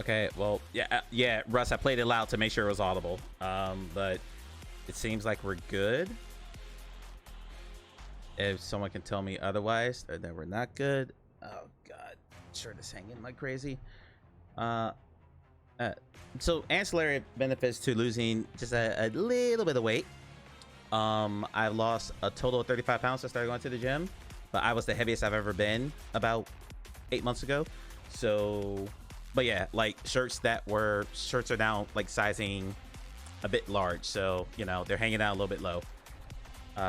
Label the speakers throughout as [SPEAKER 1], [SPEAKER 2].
[SPEAKER 1] Okay, well, yeah, Russ, I played it loud to make sure it was audible. But it seems like we're good. If someone can tell me otherwise, or that we're not good. Oh God, shirt is hanging like crazy. So ancillary benefits to losing just a little bit of weight. I lost a total of 35 pounds since I started going to the gym, but I was the heaviest I've ever been about 8 months ago. So, but yeah, like shirts are now like sizing a bit large, so you know they're hanging out a little bit low.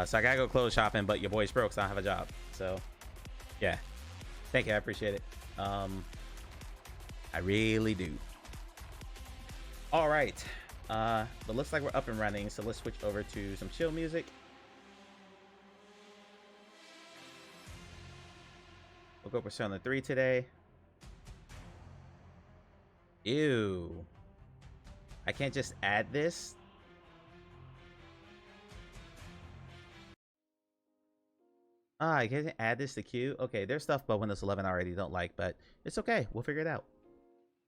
[SPEAKER 1] So I gotta go clothes shopping, but your boy's broke, so I don't have a job. So yeah, thank you, I appreciate it. I really do. All right, but looks like we're up and running, so let's switch over to some chill music. We'll go Persona 3 today. Ew, I can't just add this. I can't add this to queue. Okay, there's stuff about Windows 11 I already don't like, but it's okay, we'll figure it out.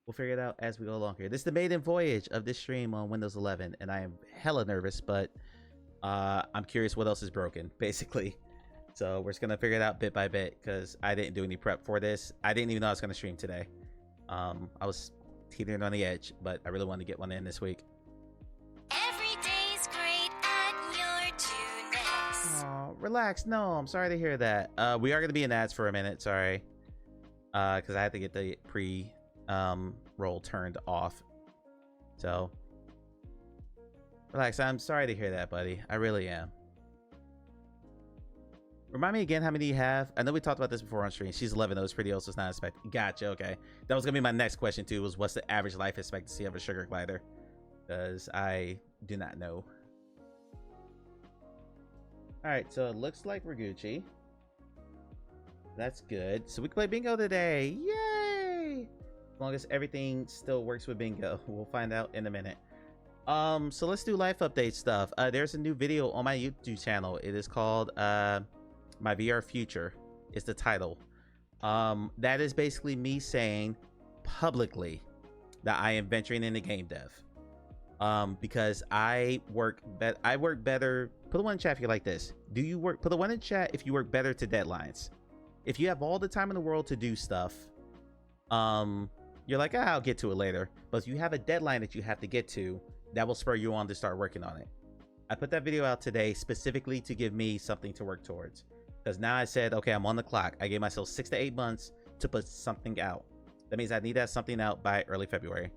[SPEAKER 1] We'll figure it out as we go along here. This is the maiden voyage of this stream on Windows 11, and I am hella nervous, but I'm curious what else is broken, basically. So we're just gonna figure it out bit by bit, because I didn't do any prep for this. I didn't even know I was gonna stream today. I was teetering on the edge, but I really wanted to get one in this week.
[SPEAKER 2] Every day's great at your tuneness.
[SPEAKER 1] Oh, relax. No, I'm sorry to hear that. We are gonna be in ads for a minute. Sorry, because I had to get the roll turned off. So relax. I'm sorry to hear that, buddy. I really am. Remind me again how many you have. I know we talked about this before on stream. She's 11 though. It's pretty old, so it's not expected. Gotcha. Okay, that was gonna be my next question too, was what's the average life expectancy of a sugar glider, because I do not know. All right, so it looks like we're Gucci. That's good. So we can play bingo today. Yay! As long as everything still works with bingo. We'll find out in a minute. So let's do life update stuff. There's a new video on my YouTube channel. It is called My VR Future is the title. That is basically me saying publicly that I am venturing into game dev. Because I work better. Put the one in chat if you like this. Do you work? Put the one in chat if you work better to deadlines. If you have all the time in the world to do stuff, you're like, I'll get to it later. But if you have a deadline that you have to get to, that will spur you on to start working on it. I put that video out today specifically to give me something to work towards, because now I said, okay, I'm on the clock. I gave myself 6 to 8 months to put something out. That means I need to have something out by early February.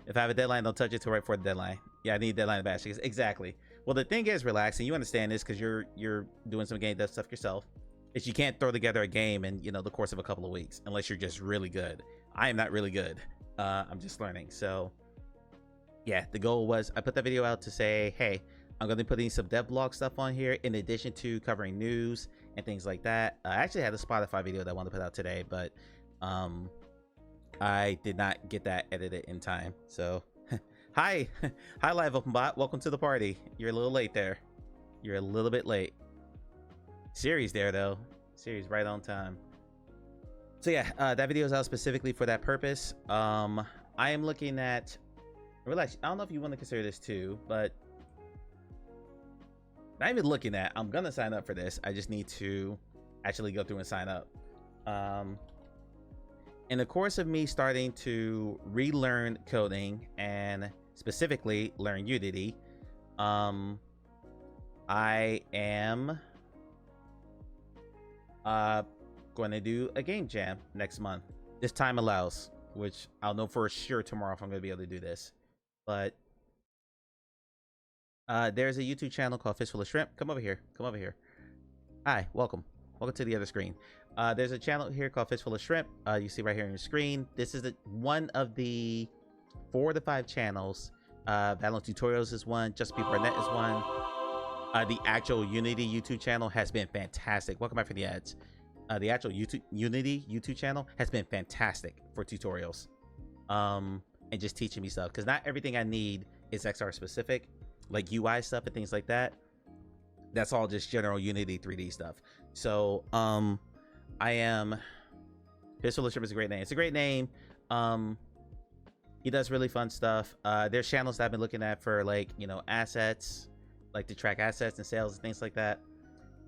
[SPEAKER 1] If I have a deadline, don't touch it till right before the deadline. Yeah, I need a deadline to bash. Exactly. Well, the thing is, relax, and you understand this because you're doing some game dev stuff yourself, is you can't throw together a game in, you know, the course of a couple of weeks unless you're just really good. I am not really good. I'm just learning. So yeah, the goal was, I put that video out to say, hey, I'm going to be putting some devlog stuff on here in addition to covering news and things like that. I actually had a Spotify video that I wanted to put out today, but I did not get that edited in time. So hi live open bot, welcome to the party. You're a little late there. You're a little bit late. Siri's there though. Siri's right on time. So yeah, that video is out specifically for that purpose. I am looking at, relax, I don't know if you want to consider this too, but not even looking at, I'm gonna sign up for this. I just need to actually go through and sign up. In the course of me starting to relearn coding and specifically learn Unity, I am going to do a game jam next month. This time allows, which I'll know for sure tomorrow if I'm going to be able to do this. But there's a YouTube channel called Fistful of Shrimp. Come over here. Come over here. Hi, welcome. Welcome to the other screen. There's a channel here called Fistful of Shrimp. You see right here on your screen. This is one of the 4 to 5 channels. Battle Tutorials is one. Just People Net is one. The actual Unity YouTube channel has been fantastic. Welcome back for the ads. The actual Unity YouTube channel has been fantastic for tutorials. And just teaching me stuff. Because not everything I need is XR specific. Like UI stuff and things like that. That's all just general Unity 3D stuff. So I am, Pistol of Shrimp is a great name. It's a great name. He does really fun stuff. There's channels that I've been looking at for, like, you know, assets, like to track assets and sales and things like that.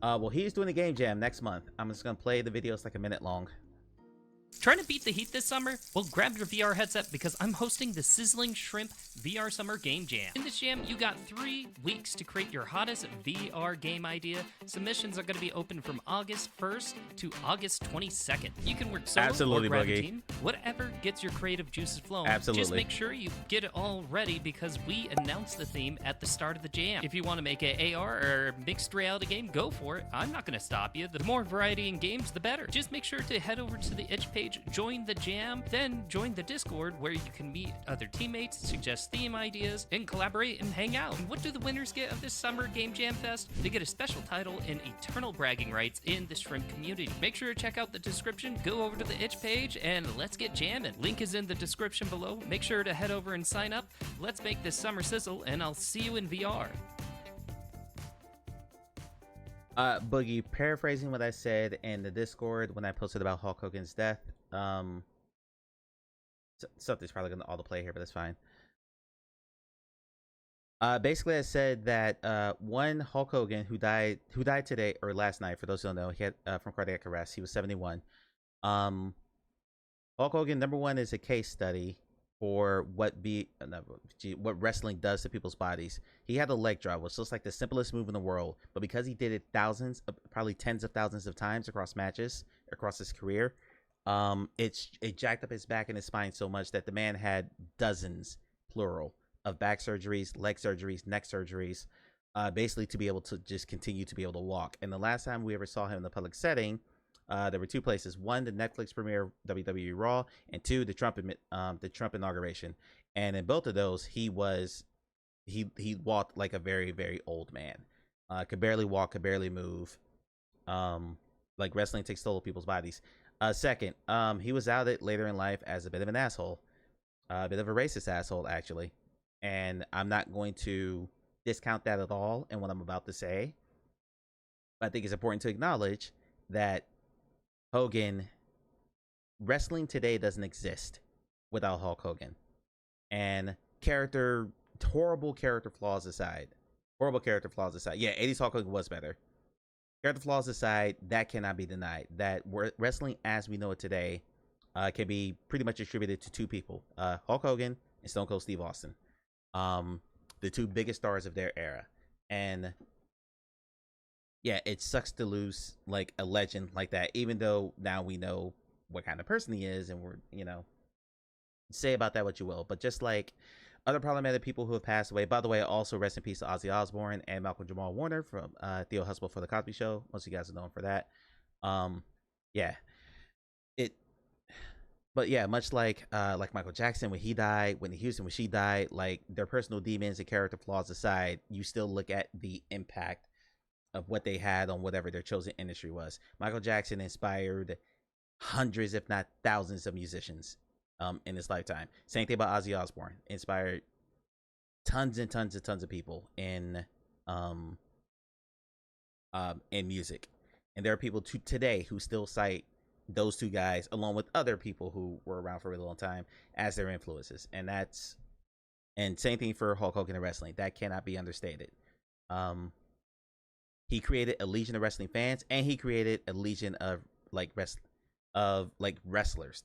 [SPEAKER 1] Well, he's doing a game jam next month. I'm just gonna play the videos like a minute long.
[SPEAKER 3] Trying to beat the heat this summer? Well, grab your VR headset because I'm hosting the Sizzling Shrimp VR Summer Game Jam. In this jam, you got 3 weeks to create your hottest VR game idea. Submissions are going to be open from August 1st to August 22nd. You can work solo
[SPEAKER 1] Absolutely,
[SPEAKER 3] or grab
[SPEAKER 1] Boogie.
[SPEAKER 3] a team. Whatever gets your creative juices flowing.
[SPEAKER 1] Absolutely.
[SPEAKER 3] Just make sure you get it all ready because we announce the theme at the start of the jam. If you want to make an AR or mixed reality game, go for it. I'm not going to stop you. The more variety in games, the better. Just make sure to head over to the itch page, join the jam, then join the Discord where you can meet other teammates, suggest theme ideas, and collaborate and hang out. And what do the winners get of this summer Game Jam Fest? They get a special title and eternal bragging rights in the shrimp community. Make sure to check out the description, go over to the itch page, and let's get jamming. Link is in the description below. Make sure to head over and sign up. Let's make this summer sizzle, and I'll see you in VR.
[SPEAKER 1] Boogie, paraphrasing what I said in the Discord when I posted about Hulk Hogan's death. Something's probably gonna autoplay here, but that's fine. Basically, I said that one Hulk Hogan who died today or last night. For those who don't know, he had from cardiac arrest. He was 71. Hulk Hogan, number one, is a case study for what wrestling does to people's bodies. He had a leg drop, which looks like the simplest move in the world, but because he did it thousands, probably tens of thousands of times across matches, across his career, it jacked up his back and his spine so much that the man had dozens, plural, of back surgeries, leg surgeries, neck surgeries, basically to be able to just continue to be able to walk. And the last time we ever saw him in the public setting, there were 2 places: one, the Netflix premiere of WWE Raw, and 2, the Trump inauguration. And in both of those, he walked like a very, very old man. Could barely walk, could barely move. Like wrestling takes toll of people's bodies. Second, he was outed later in life as a bit of an asshole, a bit of a racist asshole, actually. And I'm not going to discount that at all in what I'm about to say. But I think it's important to acknowledge that wrestling today doesn't exist without Hulk Hogan. And horrible character flaws aside. Yeah, 80s Hulk Hogan was better. Character flaws aside, that cannot be denied. That wrestling as we know it today can be pretty much attributed to 2 people, Hulk Hogan and Stone Cold Steve Austin, the 2 biggest stars of their era. And yeah, it sucks to lose like a legend like that, even though now we know what kind of person he is, and we're, you know, say about that what you will. But just like other problematic people who have passed away, by the way, also rest in peace to Ozzy Osbourne and Malcolm Jamal Warner from Theo Huxtable for The Cosby Show. Most of you guys are known for that. But yeah, much like Michael Jackson when he died, Whitney Houston when she died, like their personal demons and character flaws aside, you still look at the impact of what they had on whatever their chosen industry was. Michael Jackson inspired hundreds, if not thousands, of musicians in his lifetime. Same thing about Ozzy Osbourne. Inspired tons and tons and tons of people in music. And there are people today who still cite those 2 guys, along with other people who were around for a really long time, as their influences. And same thing for Hulk Hogan and wrestling. That cannot be understated. He created a legion of wrestling fans, and he created a legion of wrestlers.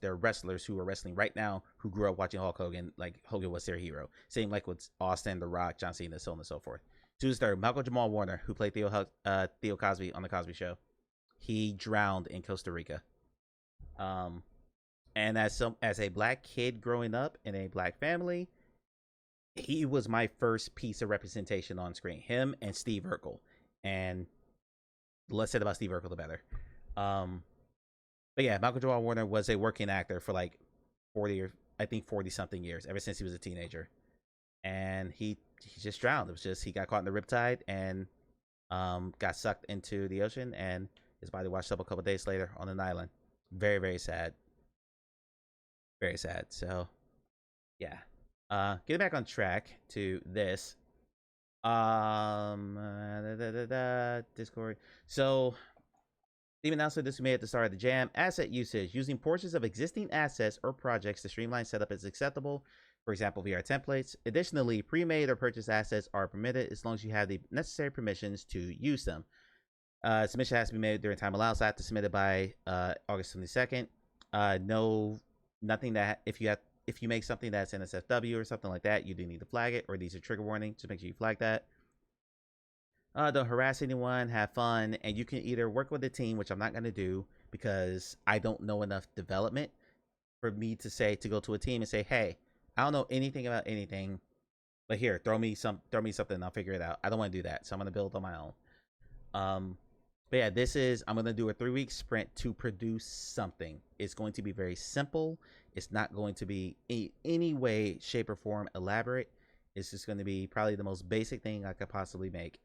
[SPEAKER 1] There are wrestlers who are wrestling right now who grew up watching Hulk Hogan, like Hogan was their hero. Same like with Austin, The Rock, John Cena, so on and so forth. Tuesday, Malcolm Jamal Warner, who played Theo Cosby on The Cosby Show, he drowned in Costa Rica. And as a black kid growing up in a black family, he was my first piece of representation on screen. Him and Steve Urkel. And the less said about Steve Urkel, the better. But yeah, Malcolm Jamal Warner was a working actor for like 40 something years, ever since he was a teenager. And he just drowned. It was just, he got caught in the riptide and got sucked into the ocean, and his body washed up a couple days later on an island. Very, very sad. Very sad. So yeah. Getting back on track to this. Discord. So the announcement this we made at the start of the jam: asset usage. Using portions of existing assets or projects to streamline setup is acceptable. for example, VR templates. Additionally, pre-made or purchased assets are permitted as long as you have the necessary permissions to use them. Submission has to be made during time allowed, so I have to submit it by August 22nd. Nothing that if you make something that's NSFW or something like that, you do need to flag it, or these are trigger warning. Just make sure you flag that. Don't harass anyone, have fun, and you can either work with a team, which I'm not going to do because I don't know enough development for me to go to a team and say, hey, I don't know anything about anything, but here, throw me something, I'll figure it out. I don't want to do that, so I'm going to build on my own. But yeah, I'm going to do a 3-week sprint to produce something. It's going to be very simple. It's not going to be in any way, shape, or form elaborate. It's just going to be probably the most basic thing I could possibly make.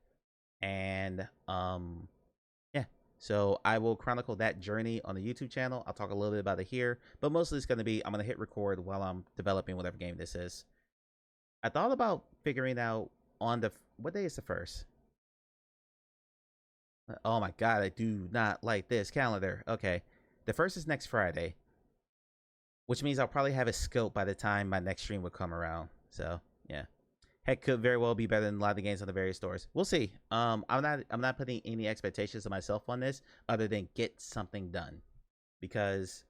[SPEAKER 1] And yeah, so I will chronicle that journey on the YouTube channel. I'll talk a little bit about it here, but mostly it's going to be, I'm going to hit record while I'm developing whatever game this is. I thought about figuring out what day is the 1st? Oh my god, I do not like this calendar. Okay, the 1st is next Friday, which means I'll probably have a scope by the time my next stream would come around. So yeah, heck, could very well be better than a lot of the games on the various stores. We'll see. I'm not putting any expectations of myself on this other than get something done, because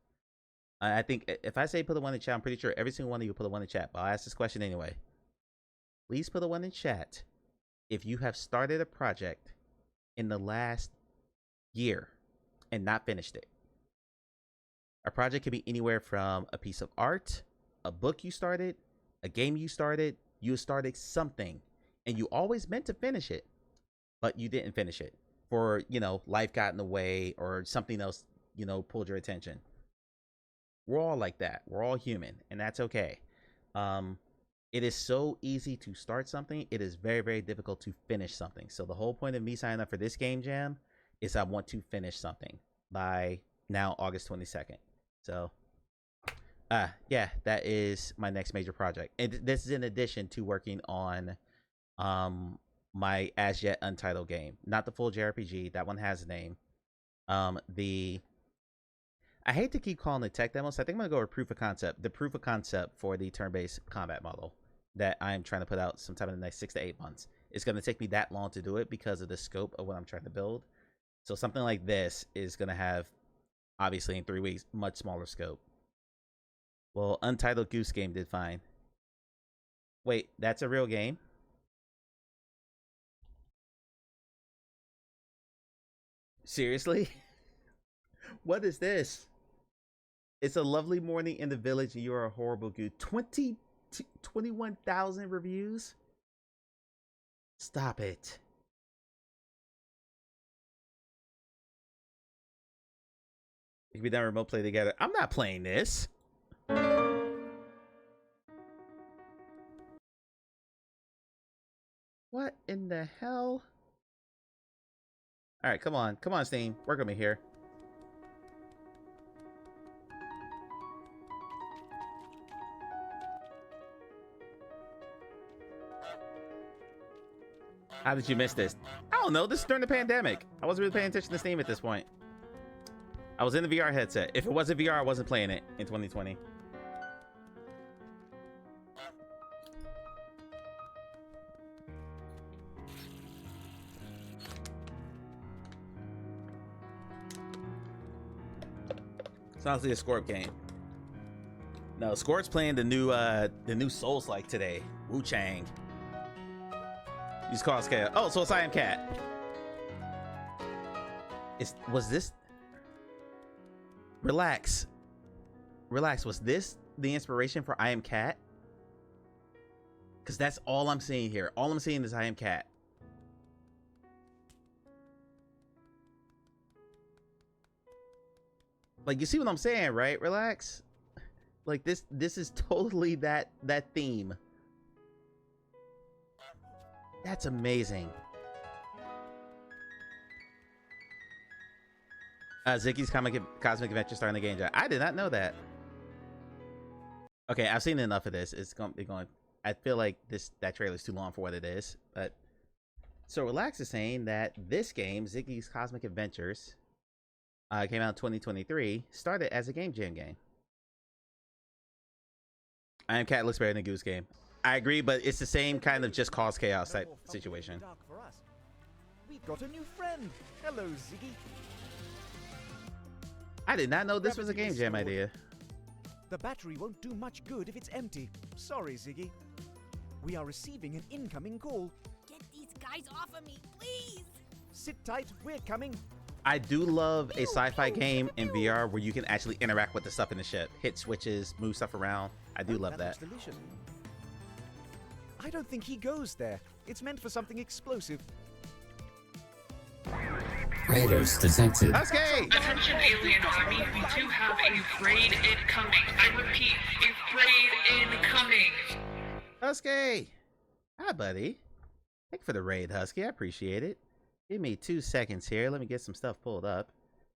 [SPEAKER 1] I think if I say put a 1 in chat, I'm pretty sure every single one of you put a 1 in chat. But I'll ask this question anyway. Please put a 1 in chat if you have started a project in the last year and not finished it. A project could be anywhere from a piece of art, a book you started, a game you started something, and you always meant to finish it, but you didn't finish it for, life got in the way or something else, pulled your attention. We're all like that. We're all human, and that's okay. It is so easy to start something. It is very, very difficult to finish something. So the whole point of me signing up for this game jam is I want to finish something by now August 22nd. So yeah, that is my next major project. And this is in addition to working on my as yet untitled game. Not the full JRPG. That one has a name. I hate to keep calling it tech demos. I think I'm going to go with proof of concept. The proof of concept for the turn-based combat model that I'm trying to put out sometime in the next 6 to 8 months. It's going to take me that long to do it because of the scope of what I'm trying to build. So something like this is going to have, obviously in 3 weeks, much smaller scope. Well, Untitled Goose Game did fine. Wait, that's a real game? Seriously? What is this? It's a lovely morning in the village and you're a horrible goose. 21,000 reviews? Stop it. If we done remote play together, I'm not playing this. What in the hell? All right, come on, Steam, work with me here. How did you miss this? I don't know. This is during the pandemic. I wasn't really paying attention to Steam at this point. I was in the VR headset. If it wasn't VR, I wasn't playing it in 2020. It's honestly a Scorp game. No, Scorp's playing the new Souls-like today. Wu Chang. Use cause chaos. Oh, so it's I Am Cat. Was this? Relax. Was this the inspiration for I Am Cat? Because that's all I'm seeing here. All I'm seeing is I Am Cat. Like, you see what I'm saying, right? Relax. Like, this is totally that theme. That's amazing. Ziggy's Cosmic Adventure starting the game jam. I did not know that. Okay, I've seen enough of this. It's going to be going. I feel like that trailer is too long for what it is. But so Relax is saying that this game, Ziggy's Cosmic Adventures, came out in 2023, started as a game jam game. I am Cat looks better than Goose Game. I agree, but it's the same kind of just cause chaos type situation.
[SPEAKER 4] Dark for us. We've got a new friend. Hello, Ziggy.
[SPEAKER 1] I did not know this was a game jam idea.
[SPEAKER 4] The battery won't do much good if it's empty. Sorry, Ziggy. We are receiving an incoming call.
[SPEAKER 2] Get these guys off of me, please!
[SPEAKER 4] Sit tight, we're coming.
[SPEAKER 1] I do love a sci-fi game in VR where you can actually interact with the stuff in the ship. Hit switches, move stuff around. I do love that.
[SPEAKER 4] Looks delicious. I don't think he goes there. It's meant for something explosive.
[SPEAKER 5] Raiders detected.
[SPEAKER 1] Husky!
[SPEAKER 6] Attention alien army, we do have a raid incoming. I repeat, a raid incoming.
[SPEAKER 1] Husky! Hi, buddy. Thank you for the raid, Husky. I appreciate it. Give me 2 seconds here. Let me get some stuff pulled up.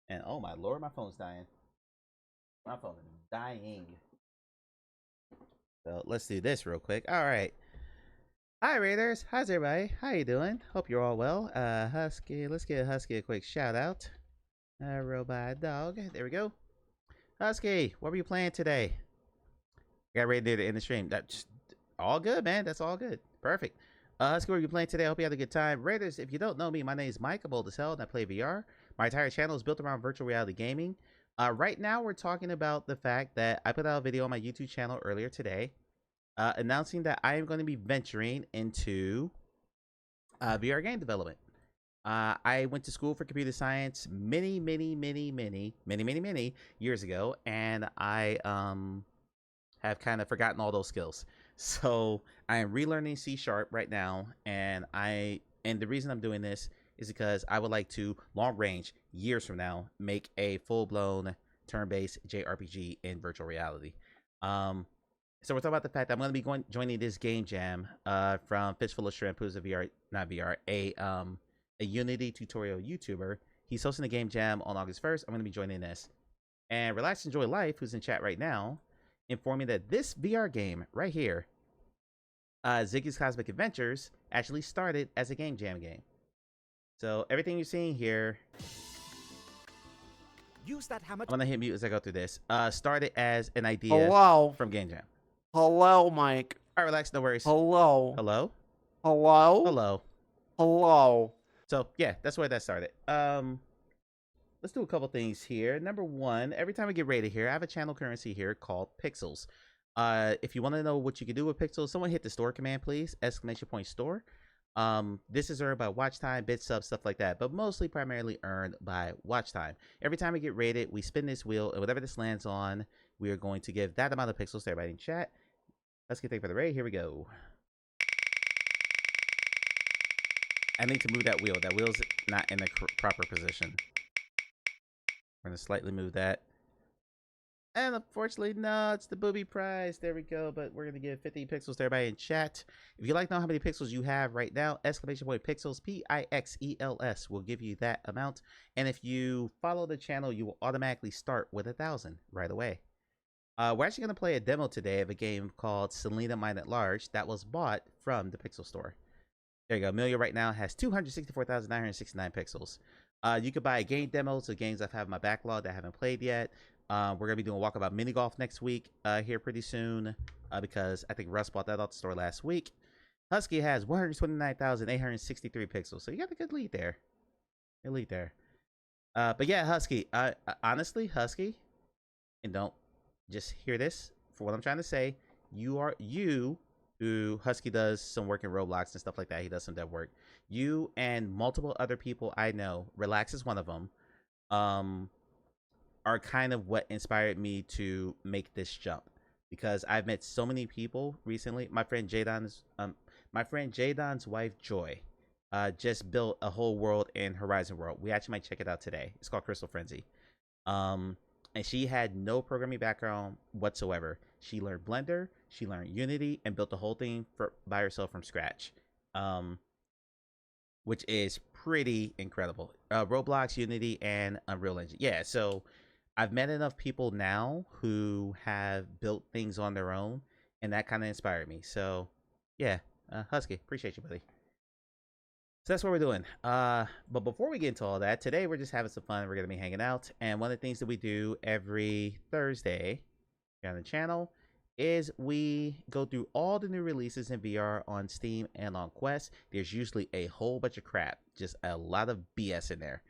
[SPEAKER 1] And oh my lord, my phone's dying. My phone is dying. So let's do this real quick. All right. Hi, Raiders. How's everybody? How you doing? Hope you're all well. Husky, let's give Husky a quick shout out. Robot dog. There we go. Husky, what were you playing today? Got ready to end the stream. That's all good, man. That's all good. Perfect. Husky, what were you playing today? I hope you had a good time. Raiders, if you don't know me, my name is Mike. I'm old as hell and I play VR. My entire channel is built around virtual reality gaming. Right now, we're talking about the fact that I put out a video on my YouTube channel earlier today announcing that I am going to be venturing into VR game development. I went to school for computer science many years ago, and I have kind of forgotten all those skills. So I am relearning C# right now, and the reason I'm doing this is because I would like to, long range, years from now, make a full-blown turn-based JRPG in virtual reality. So we're talking about the fact that I'm going to be joining this game jam from Fistful of Shrimp, who's a Unity tutorial YouTuber. He's hosting a game jam on August 1st. I'm going to be joining this. And Relax Enjoy Life, who's in chat right now, informed me that this VR game right here, Ziggy's Cosmic Adventures, actually started as a game jam game. So everything you're seeing here,
[SPEAKER 4] Use that hammer.
[SPEAKER 1] I'm gonna hit mute as I go through this. Started as an idea from Game Jam.
[SPEAKER 7] Hello, Mike.
[SPEAKER 1] All right, Relax, no worries.
[SPEAKER 7] Hello.
[SPEAKER 1] Hello.
[SPEAKER 7] Hello.
[SPEAKER 1] Hello.
[SPEAKER 7] Hello.
[SPEAKER 1] So yeah, that's where that started. Let's do a couple things here. Number one, every time we get rated here, I have a channel currency here called Pixels. If you want to know what you can do with Pixels, someone hit the store command, please. ! Store. This is earned by watch time, bit subs, stuff like that, but mostly primarily earned by watch time. Every time we get rated, we spin this wheel, and whatever this lands on, we are going to give that amount of pixels to everybody in chat. Let's get thank for the raid. Here we go. I need to move that wheel. That wheel's not in the proper position. We're going to slightly move that. And unfortunately, no, it's the booby prize. There we go. But we're going to give 50 pixels to everybody in chat. If you'd like to know how many pixels you have right now, ! Pixels, Pixels, will give you that amount. And if you follow the channel, you will automatically start with 1,000 right away. We're actually going to play a demo today of a game called Selina Mind at Large that was bought from the Pixel Store. There you go. Amelia right now has 264,969 pixels. You could buy game demos of games I've had in my backlog that I haven't played yet. We're going to be doing a walkabout mini golf next week here pretty soon because I think Russ bought that off the store last week. Husky has 129,863 pixels. So you got a good lead there. Good lead there. But yeah, Husky. Honestly, Husky, and don't just hear this for what I'm trying to say. Who Husky does some work in Roblox and stuff like that. He does some dev work. You and multiple other people I know, Relax is one of them, are kind of what inspired me to make this jump, because I've met so many people recently. My friend Jadon's wife Joy just built a whole world in Horizon World. We actually might check it out today. It's called Crystal Frenzy. And she had no programming background whatsoever. She learned Blender, she learned Unity, and built the whole thing by herself from scratch, which is pretty incredible. Roblox, Unity, and Unreal Engine. Yeah, so I've met enough people now who have built things on their own, and that kind of inspired me. So, yeah, Husky, appreciate you, buddy. So that's what we're doing. But before we get into all that, today we're just having some fun. We're going to be hanging out. And one of the things that we do every Thursday here on the channel is we go through all the new releases in VR on Steam and on Quest. There's usually a whole bunch of crap, just a lot of BS in there.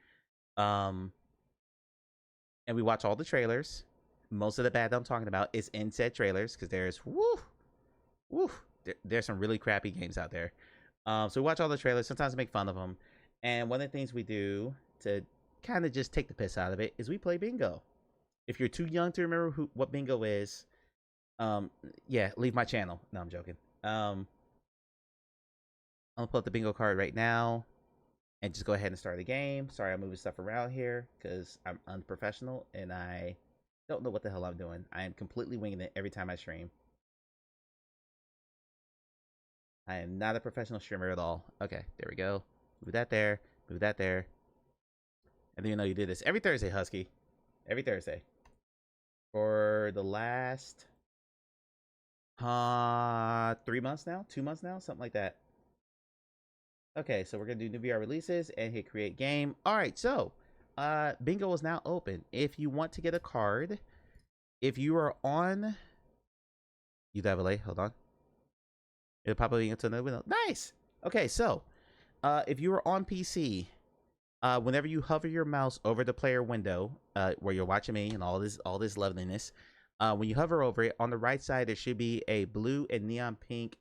[SPEAKER 1] And we watch all the trailers. Most of the bad that I'm talking about is in said trailers, because there's there's some really crappy games out there. So we watch all the trailers. Sometimes we make fun of them. And one of the things we do to kind of just take the piss out of it is we play bingo. If you're too young to remember what bingo is, yeah, leave my channel. No, I'm joking. I'm gonna pull up the bingo card right now and just go ahead and start the game. Sorry, I'm moving stuff around here because I'm unprofessional and I don't know what the hell I'm doing. I am completely winging it every time I stream. I am not a professional streamer at all. Okay, there we go. Move that there. Move that there. I didn't even know you did this every Thursday, Husky. Every Thursday. For the last 3 months now? 2 months now? Something like that. Okay, so we're going to do new VR releases and hit create game. Alright, so bingo is now open. If you want to get a card, if you are on UWA, hold on. It'll pop up into another window. Nice! Okay, so if you are on PC, whenever you hover your mouse over the player window, where you're watching me and all this loveliness, when you hover over it, on the right side there should be a blue and neon pink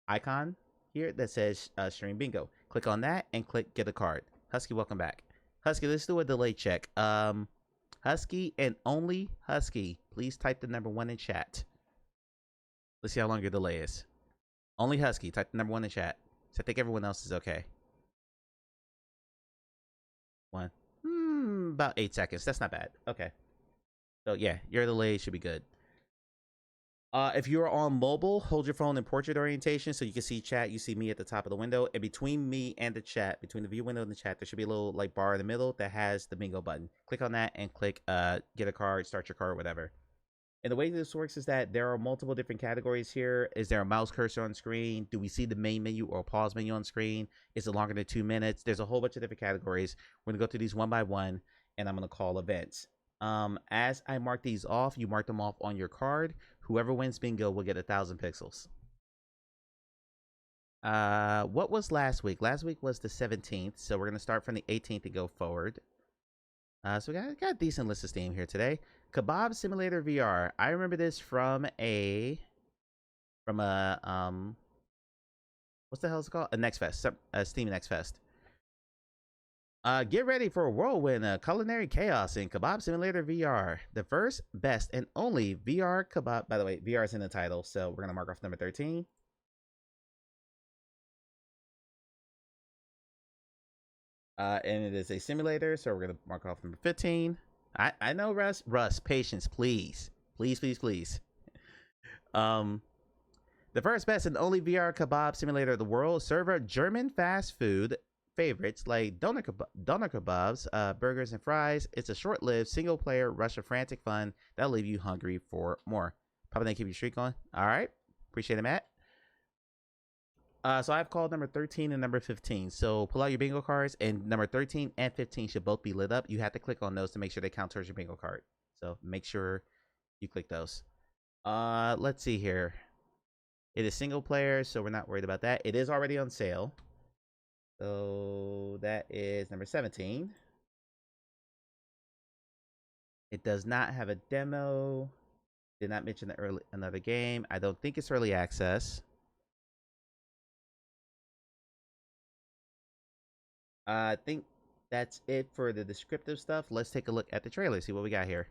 [SPEAKER 1] icon here that says stream bingo. Click on that and click get a card. Husky, welcome back. Husky, let's do a delay check. Husky and only Husky, please type the number 1 in chat. Let's see how long your delay is. Only Husky, type the number 1 in chat. So I think everyone else is okay. 1. About 8 seconds. That's not bad. Okay. So yeah, your delay should be good. If you're on mobile, hold your phone in portrait orientation so you can see chat. You see me at the top of the window, and between me and the chat, between the view window and the chat, there should be a little like bar in the middle that has the bingo button. Click on that and click get a card, start your card, whatever. And the way this works is that there are multiple different categories here. Is there a mouse cursor on screen? Do we see the main menu or pause menu on screen? Is it longer than 2 minutes? There's a whole bunch of different categories. We're gonna go through these one by one, and I'm gonna call events. As I mark these off, you mark them off on your card. Whoever wins bingo will get 1,000 pixels. What was last week? Last week was the 17th, so we're gonna start from the 18th and go forward. So we got a decent list of Steam here today. Kebab Simulator VR. I remember this from a what's the hell is it called? A Next Fest, Steam Next Fest. Get ready for a whirlwind culinary chaos in Kebab Simulator VR. The first, best, and only VR kebab. By the way, VR is in the title, so we're gonna mark off number 13. And it is a simulator, so we're gonna mark off number 15. I know, Russ, patience, please. The first, best, and only VR kebab simulator of the world. Serve up German fast food favorites like doner kebabs, burgers, and fries. It's a short-lived, single-player rush of frantic fun that'll leave you hungry for more. Probably gonna keep your streak going. All right, appreciate it, Matt. So I've called number 13 and number 15. So pull out your bingo cards, and number 13 and 15 should both be lit up. You have to click on those to make sure they count towards your bingo card. So make sure you click those. Let's see here. It is single player, so we're not worried about that. It is already on sale. So that is number 17. It does not have a demo. Did not mention another game. I don't think it's early access. I think that's it for the descriptive stuff. Let's take a look at the trailer, see what we got here.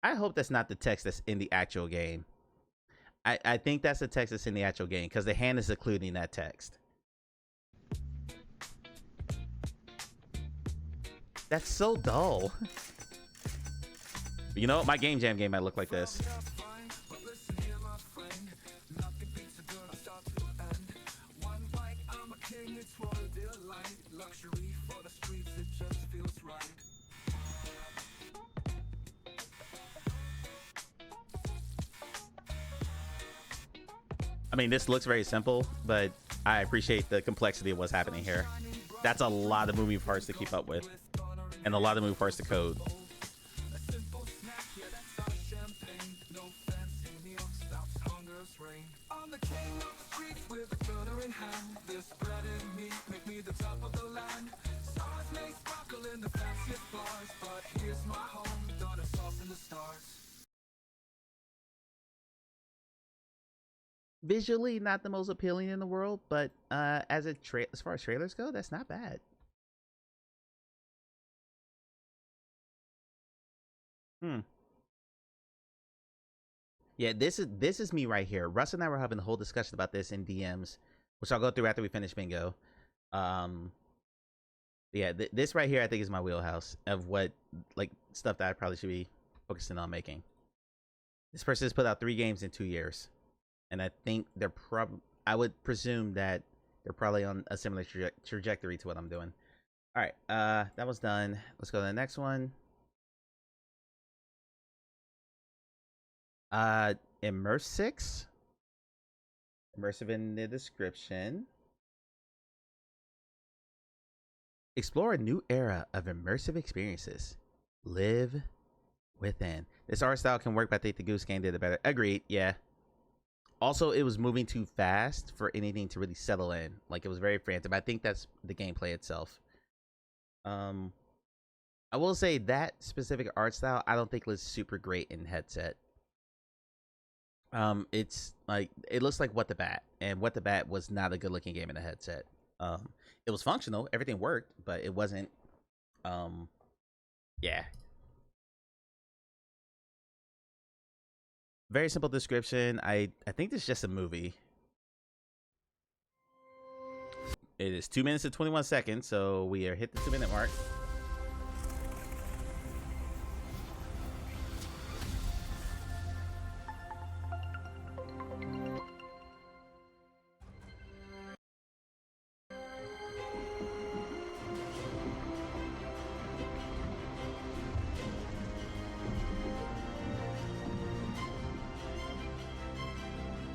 [SPEAKER 1] I hope that's not the text that's in the actual game. I think that's the text that's in the actual game, because the hand is including that text. That's so dull. You know, my Game Jam game might look like this. I mean, this looks very simple, but I appreciate the complexity of what's happening here. That's a lot of moving parts to keep up with, and a lot of moving parts to code. Visually, not the most appealing in the world, but as far as trailers go, that's not bad. Yeah, this is me right here. Russ and I were having a whole discussion about this in DMs, which I'll go through after we finish bingo. Yeah, this right here I think is my wheelhouse of what like stuff that I probably should be focusing on making. This person has put out 3 games in 2 years, and I think they're I would presume that they're probably on a similar trajectory to what I'm doing. All right, that was done. Let's go to the next one. Immersive in the description. Explore a new era of immersive experiences. Live within. This art style can work, but I think the Goose Game did it better. Agreed, yeah. Also, it was moving too fast for anything to really settle in. Like, it was very frantic. I think that's the gameplay itself. I will say that specific art style, I don't think was super great in headset. It's like, it looks like What the Bat, and What the Bat was not a good looking game in a headset. It was functional, everything worked, but it wasn't, yeah. Very simple description. I think this is just a movie. It is 2 minutes and 21 seconds, so we are hit the 2-minute mark.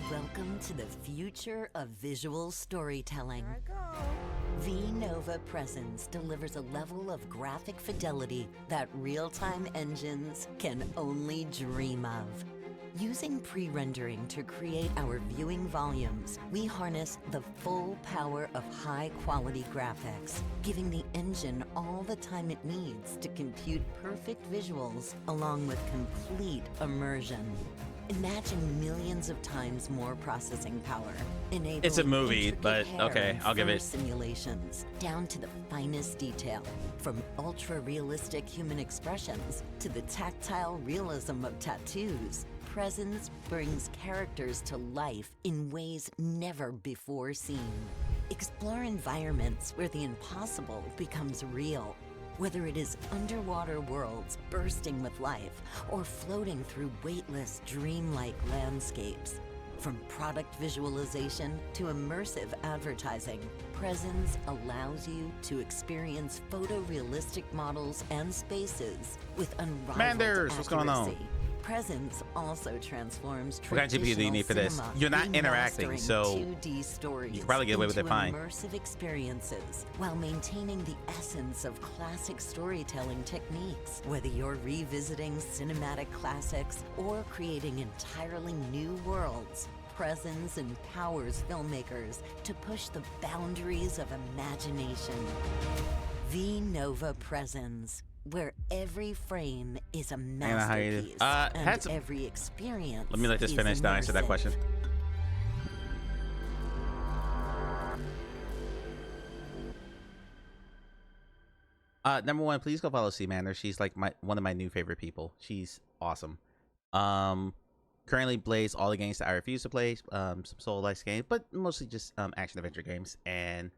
[SPEAKER 8] Welcome to the future of visual storytelling. V-Nova Presence delivers a level of graphic fidelity that real-time engines can only dream of. Using pre-rendering to create our viewing volumes, we harness the full power of high-quality graphics, giving the engine all the time it needs to compute perfect visuals along with complete immersion. Imagine millions of times more processing power.
[SPEAKER 1] It's a movie, but okay, I'll give it.
[SPEAKER 8] Simulations down to the finest detail, from ultra-realistic human expressions to the tactile realism of tattoos. Presence brings characters to life in ways never before seen. Explore environments where the impossible becomes real. Whether it is underwater worlds bursting with life or floating through weightless, dreamlike landscapes. From product visualization to immersive advertising, Presence allows you to experience photorealistic models and spaces with unrivaled
[SPEAKER 1] Manders, what's going on?
[SPEAKER 8] accuracy. Presence also transforms
[SPEAKER 1] What kind of GPU do you need for this? You're not interacting, so
[SPEAKER 8] 2D stories
[SPEAKER 1] you can probably get away with it
[SPEAKER 8] into
[SPEAKER 1] fine.
[SPEAKER 8] Immersive experiences while maintaining the essence of classic storytelling techniques. Whether you're revisiting cinematic classics or creating entirely new worlds, Presence empowers filmmakers to push the boundaries of imagination. V-Nova Presence, where every frame is a masterpiece and every experience.
[SPEAKER 1] Let me let this finish to answer that question. Number one, please go follow C-Manner. She's like one of my new favorite people. She's awesome. Currently plays all the games that I refuse to play, some solo-like games, but mostly just action adventure games. And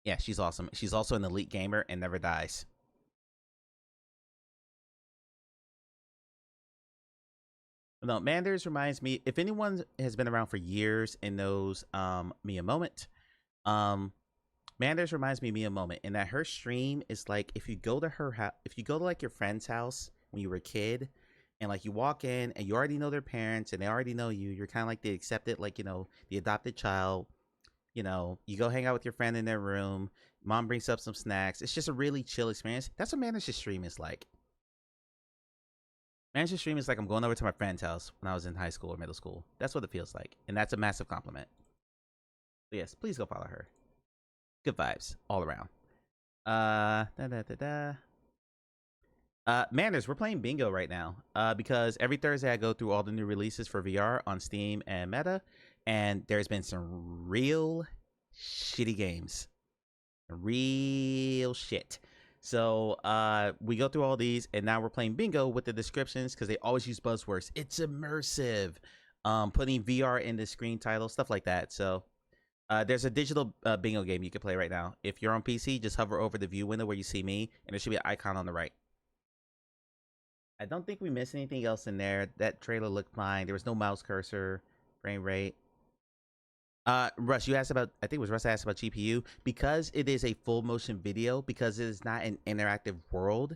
[SPEAKER 1] yeah, she's awesome. She's also an elite gamer and never dies. No, Manders reminds me, if anyone has been around for years and knows me a moment, Manders reminds me of Mia Moment, in that her stream is like, if you go to her house, if you go to like your friend's house when you were a kid, and like you walk in and you already know their parents and they already know you, you're kind of like the accepted, like, you know, the adopted child. You know, you go hang out with your friend in their room. Mom brings up some snacks. It's just a really chill experience. That's what Manager's Stream is like. Manager's Stream is like I'm going over to my friend's house when I was in high school or middle school. That's what it feels like. And that's a massive compliment. But yes, please go follow her. Good vibes all around. Manners, we're playing bingo right now. Because every Thursday I go through all the new releases for VR on Steam and Meta. And there's been some real shitty games. Real shit. So we go through all these, and now we're playing bingo with the descriptions because they always use buzzwords. It's immersive. Putting VR in the screen title, stuff like that. So there's a digital bingo game you can play right now. If you're on PC, just hover over the view window where you see me, and there should be an icon on the right. I don't think we missed anything else in there. That trailer looked fine. There was no mouse cursor, frame rate. Russ, you asked about, I think it was Russ asked about GPU. Because it is a full motion video, because it is not an interactive world,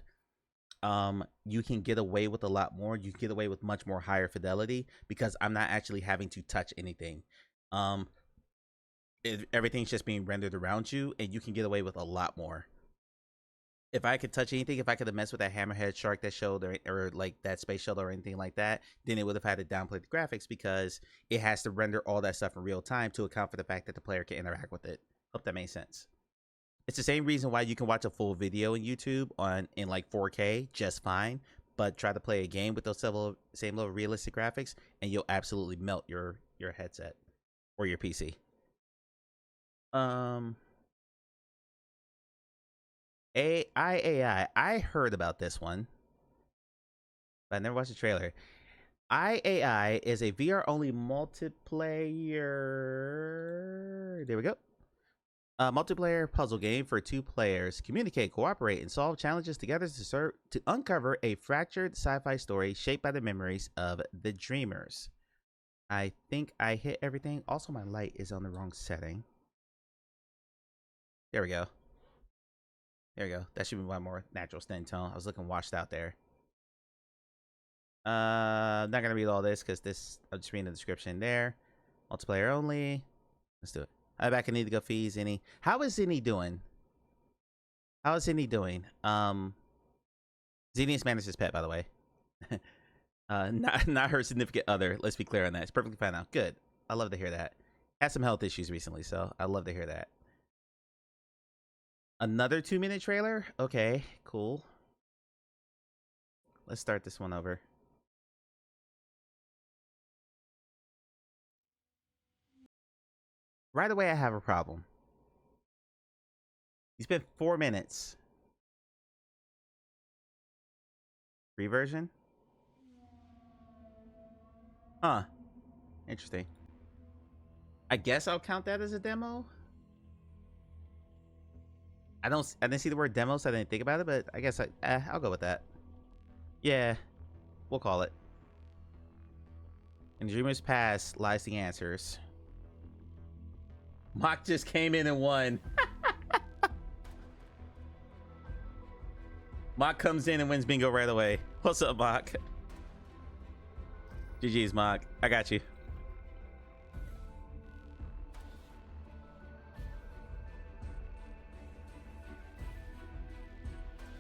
[SPEAKER 1] you can get away with a lot more. You can get away with much more higher fidelity because I'm not actually having to touch anything. Everything's just being rendered around you, and you can get away with a lot more. If I could touch anything, if I could have messed with that hammerhead shark that showed, or like that space shuttle or anything like that, then it would have had to downplay the graphics because it has to render all that stuff in real time to account for the fact that the player can interact with it. Hope that makes sense. It's the same reason why you can watch a full video in YouTube in like 4K just fine, but try to play a game with those same level of realistic graphics, and you'll absolutely melt your headset or your PC. AI. I heard about this one, but I never watched the trailer. IAI is a VR only multiplayer. There we go. A multiplayer puzzle game for 2 players. Communicate, cooperate, and solve challenges together to uncover a fractured sci-fi story shaped by the memories of the dreamers. I think I hit everything. Also, my light is on the wrong setting. There we go. There we go. That should be my more natural skin tone. I was looking washed out there. I'm not gonna read all this because I'm just reading the description there. Multiplayer only. Let's do it. I'm back. I need to go feed Zinni. How is Zinni doing? How is Zinni doing? Zinni is Manish's pet, by the way. Not her significant other. Let's be clear on that. It's perfectly fine now. Good. I love to hear that. Had some health issues recently, so I love to hear that. Another 2-minute trailer? Okay, cool. Let's start this one over. Right away, I have a problem. You spent 4 minutes. Free version? Huh. Interesting. I guess I'll count that as a demo. I didn't see the word demo, so I didn't think about it, but I guess I'll go with that. Yeah, we'll call it. In Dreamer's Past lies the answers. Mock just came in and won. Mock comes in and wins bingo right away. What's up, Mock? GG's, Mock. I got you.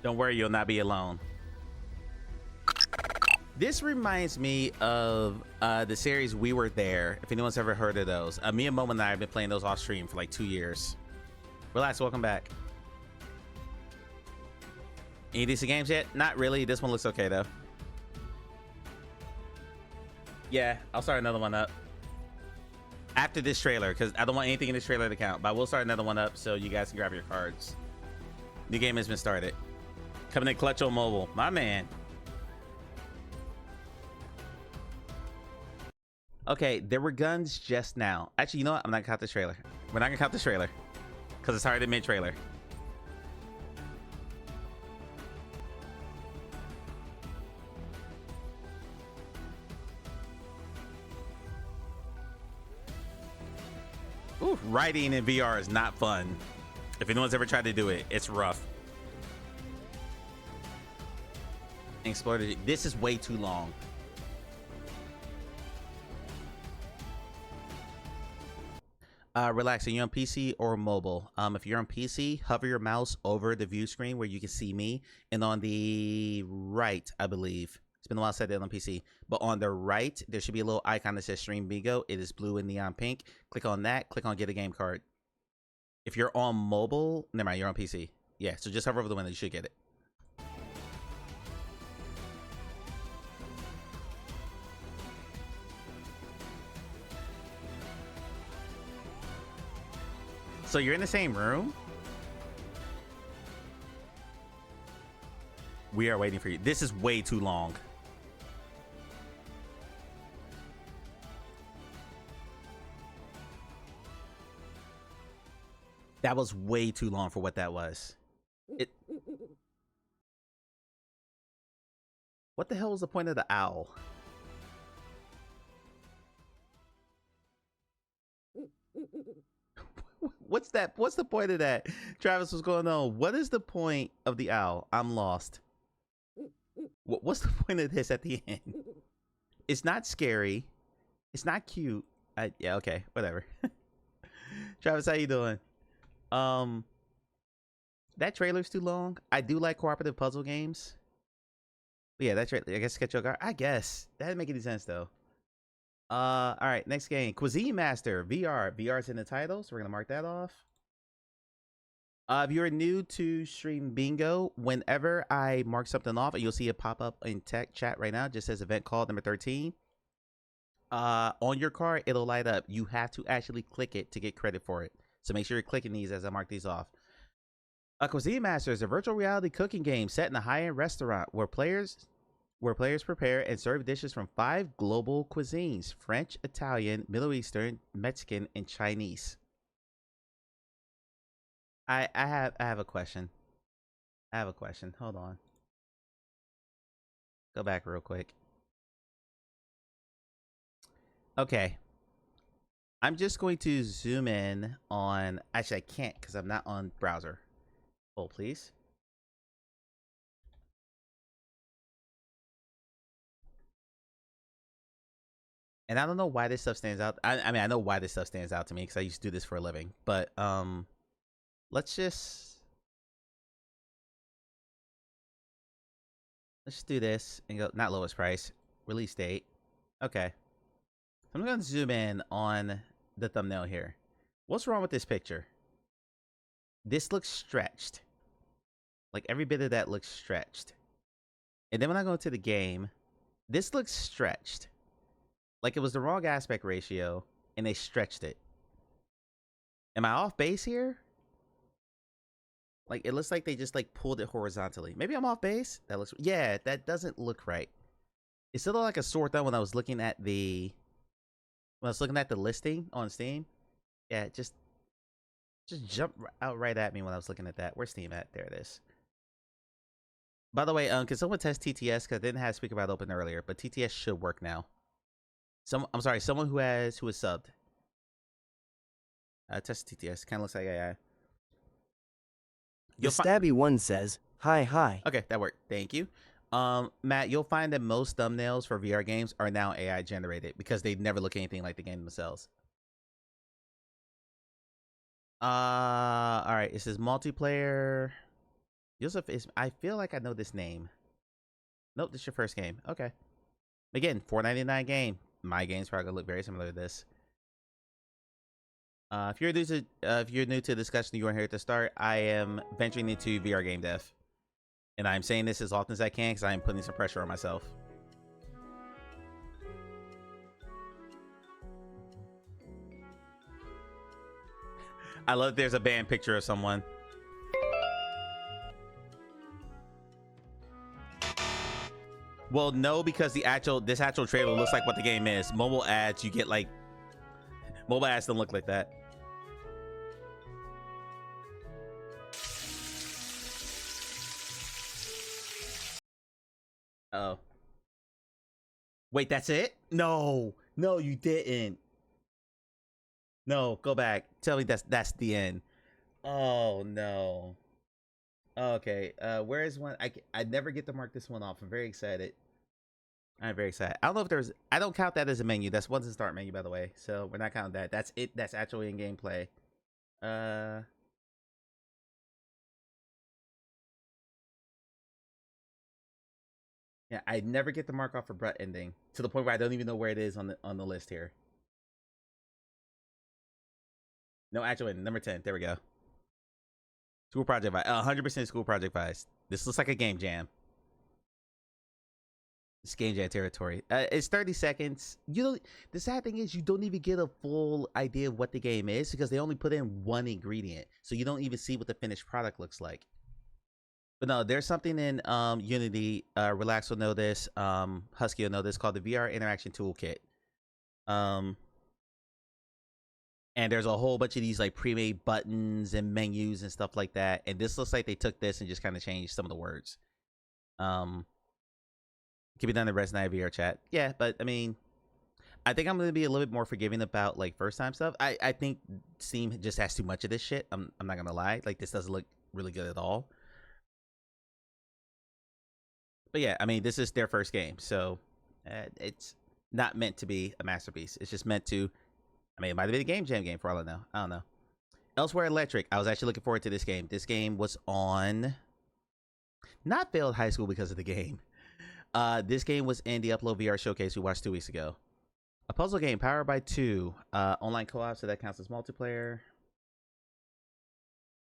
[SPEAKER 1] Don't worry, you'll not be alone. This reminds me of the series We Were There, if anyone's ever heard of those. Me and Momo and I have been playing those off stream for like 2 years. Relax, welcome back. Any decent games yet? Not really. This one looks okay though. Yeah, I'll start another one up after this trailer because I don't want anything in this trailer to count, but I will start another one up so you guys can grab your cards. New game has been started. Coming in clutch on mobile. My man. Okay, there were guns just now. Actually, you know what? I'm not gonna count this trailer. We're not gonna count this trailer because it's already mid-trailer. Ooh, riding in VR is not fun. If anyone's ever tried to do it, it's rough. Exploded. This is way too long. Relax. Are you on PC or mobile? If you're on PC, hover your mouse over the view screen where you can see me, and on the right, I believe. It's been a while since I did it on PC, but on the right, there should be a little icon that says Stream Bingo. It is blue and neon pink. Click on that. Click on Get a Game Card. If you're on mobile, never mind, you're on PC. Yeah, so just hover over the window. You should get it. So you're in the same room? We are waiting for you. This is way too long. That was way too long for what that was. What the hell was the point of the owl? What's that? What's the point of that? Travis, what's going on? What is the point of the owl? I'm lost. What's the point of this at the end? It's not scary. It's not cute. Yeah, okay, whatever. Travis, how you doing? That trailer's too long. I do like cooperative puzzle games. But yeah, that's right. I guess Sketch Guard. I guess that didn't make any sense though. All right, next game, Cuisine Master VR. VR's in the title, so we're gonna mark that off. If you're new to Stream Bingo, whenever I mark something off, and you'll see it pop up in tech chat right now, it just says event called number 13. On your card, it'll light up. You have to actually click it to get credit for it. So make sure you're clicking these as I mark these off. Cuisine Master is a virtual reality cooking game set in a high-end restaurant where players prepare and serve dishes from 5 global cuisines: French, Italian, Middle Eastern, Mexican, and Chinese. I have a question. Hold on. Go back real quick. Okay. I'm just going to zoom in on... Actually, I can't because I'm not on browser. Hold, please. And I don't know why this stuff stands out. I mean, I know why this stuff stands out to me because I used to do this for a living. But let's just do this and go. Not lowest price, release date. Okay. So I'm going to zoom in on the thumbnail here. What's wrong with this picture? This looks stretched. Like every bit of that looks stretched. And then when I go to the game, this looks stretched. Like it was the wrong aspect ratio and they stretched it. Am I off base here? Like it looks like they just like pulled it horizontally. Maybe I'm off base. That looks, yeah, that doesn't look right. It still looked like a sore thumb when I was looking at the listing on Steam. Yeah, just jump out right at me when I was looking at that. Where's Steam at? There it is. By the way, can someone test TTS? Because I didn't have Speaker About open earlier, but TTS should work now. I'm sorry, someone who is subbed. Test TTS. Kind of looks like AI.
[SPEAKER 9] The Stabby one says, hi.
[SPEAKER 1] Okay, that worked. Thank you. Matt, you'll find that most thumbnails for VR games are now AI generated because they never look anything like the game themselves. All right, it says multiplayer. Yusuf is, I feel like I know this name. Nope, this is your first game. Okay. Again, $4.99 game. My game's probably gonna look very similar to this. If you're new to the discussion, you weren't here at the start. I am venturing into VR game dev, and I'm saying this as often as I can because I am putting some pressure on myself. I love there's a band picture of someone. Well, no, because this actual trailer looks like what the game is. Mobile ads, you get like mobile ads don't look like that. Oh. Wait, that's it? No, you didn't. No, go back. Tell me that's the end. Oh no. Okay. Where is one? I never get to mark this one off. I'm very excited. I'm very excited. I don't know if there's. I don't count that as a menu. That's once the start menu, by the way. So we're not counting that. That's it. That's actually in gameplay. Yeah, I never get the mark off for Brett ending to the point where I don't even know where it is on the list here. No, actually, number 10. There we go. School project vibes. 100% school project vibes. This looks like a game jam. It's game jam territory. It's 30 seconds. The sad thing is you don't even get a full idea of what the game is because they only put in one ingredient, so you don't even see what the finished product looks like. But no, there's something in Unity. Relax will know this. Husky will know this, called the VR Interaction Toolkit. And there's a whole bunch of these like pre-made buttons and menus and stuff like that. And this looks like they took this and just kind of changed some of the words. Can be done in the Resident Evil VR chat. Yeah, but I mean, I think I'm gonna be a little bit more forgiving about like first time stuff. I think Steam just has too much of this shit. I'm not gonna lie. Like this doesn't look really good at all. But yeah, I mean, this is their first game, so it's not meant to be a masterpiece. It's just meant to. I mean, it might have been a game jam game for all I know. I don't know. Elsewhere Electric. I was actually looking forward to this game. This game was on not failed high school because of the game. This game was in the Upload VR showcase we watched 2 weeks ago. A puzzle game powered by 2. Online co-op, so that counts as multiplayer.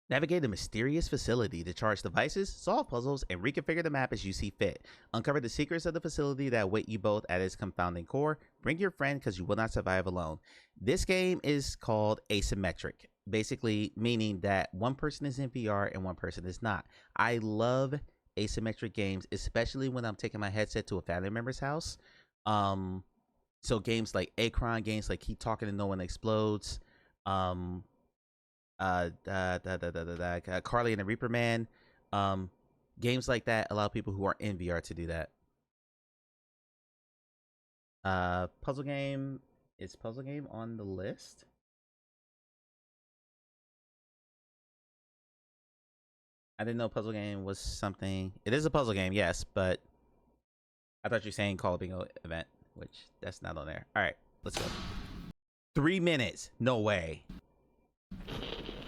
[SPEAKER 1] Navigate a mysterious facility to charge devices, solve puzzles, and reconfigure the map as you see fit. Uncover the secrets of the facility that await you both at its confounding core. Bring your friend because you will not survive alone. This game is called asymmetric, basically meaning that one person is in VR and one person is not. I love asymmetric games, especially when I'm taking my headset to a family member's house. So games like Acron, games like Keep Talking and No One Explodes, Carly and the Reaper Man, games like that allow people who are in VR to do that. Puzzle game, is puzzle game on the list? I didn't know puzzle game was something. It is a puzzle game, yes, but I thought you were saying Call of Bingo event, which that's not on there. All right, let's go. 3 minutes, no way.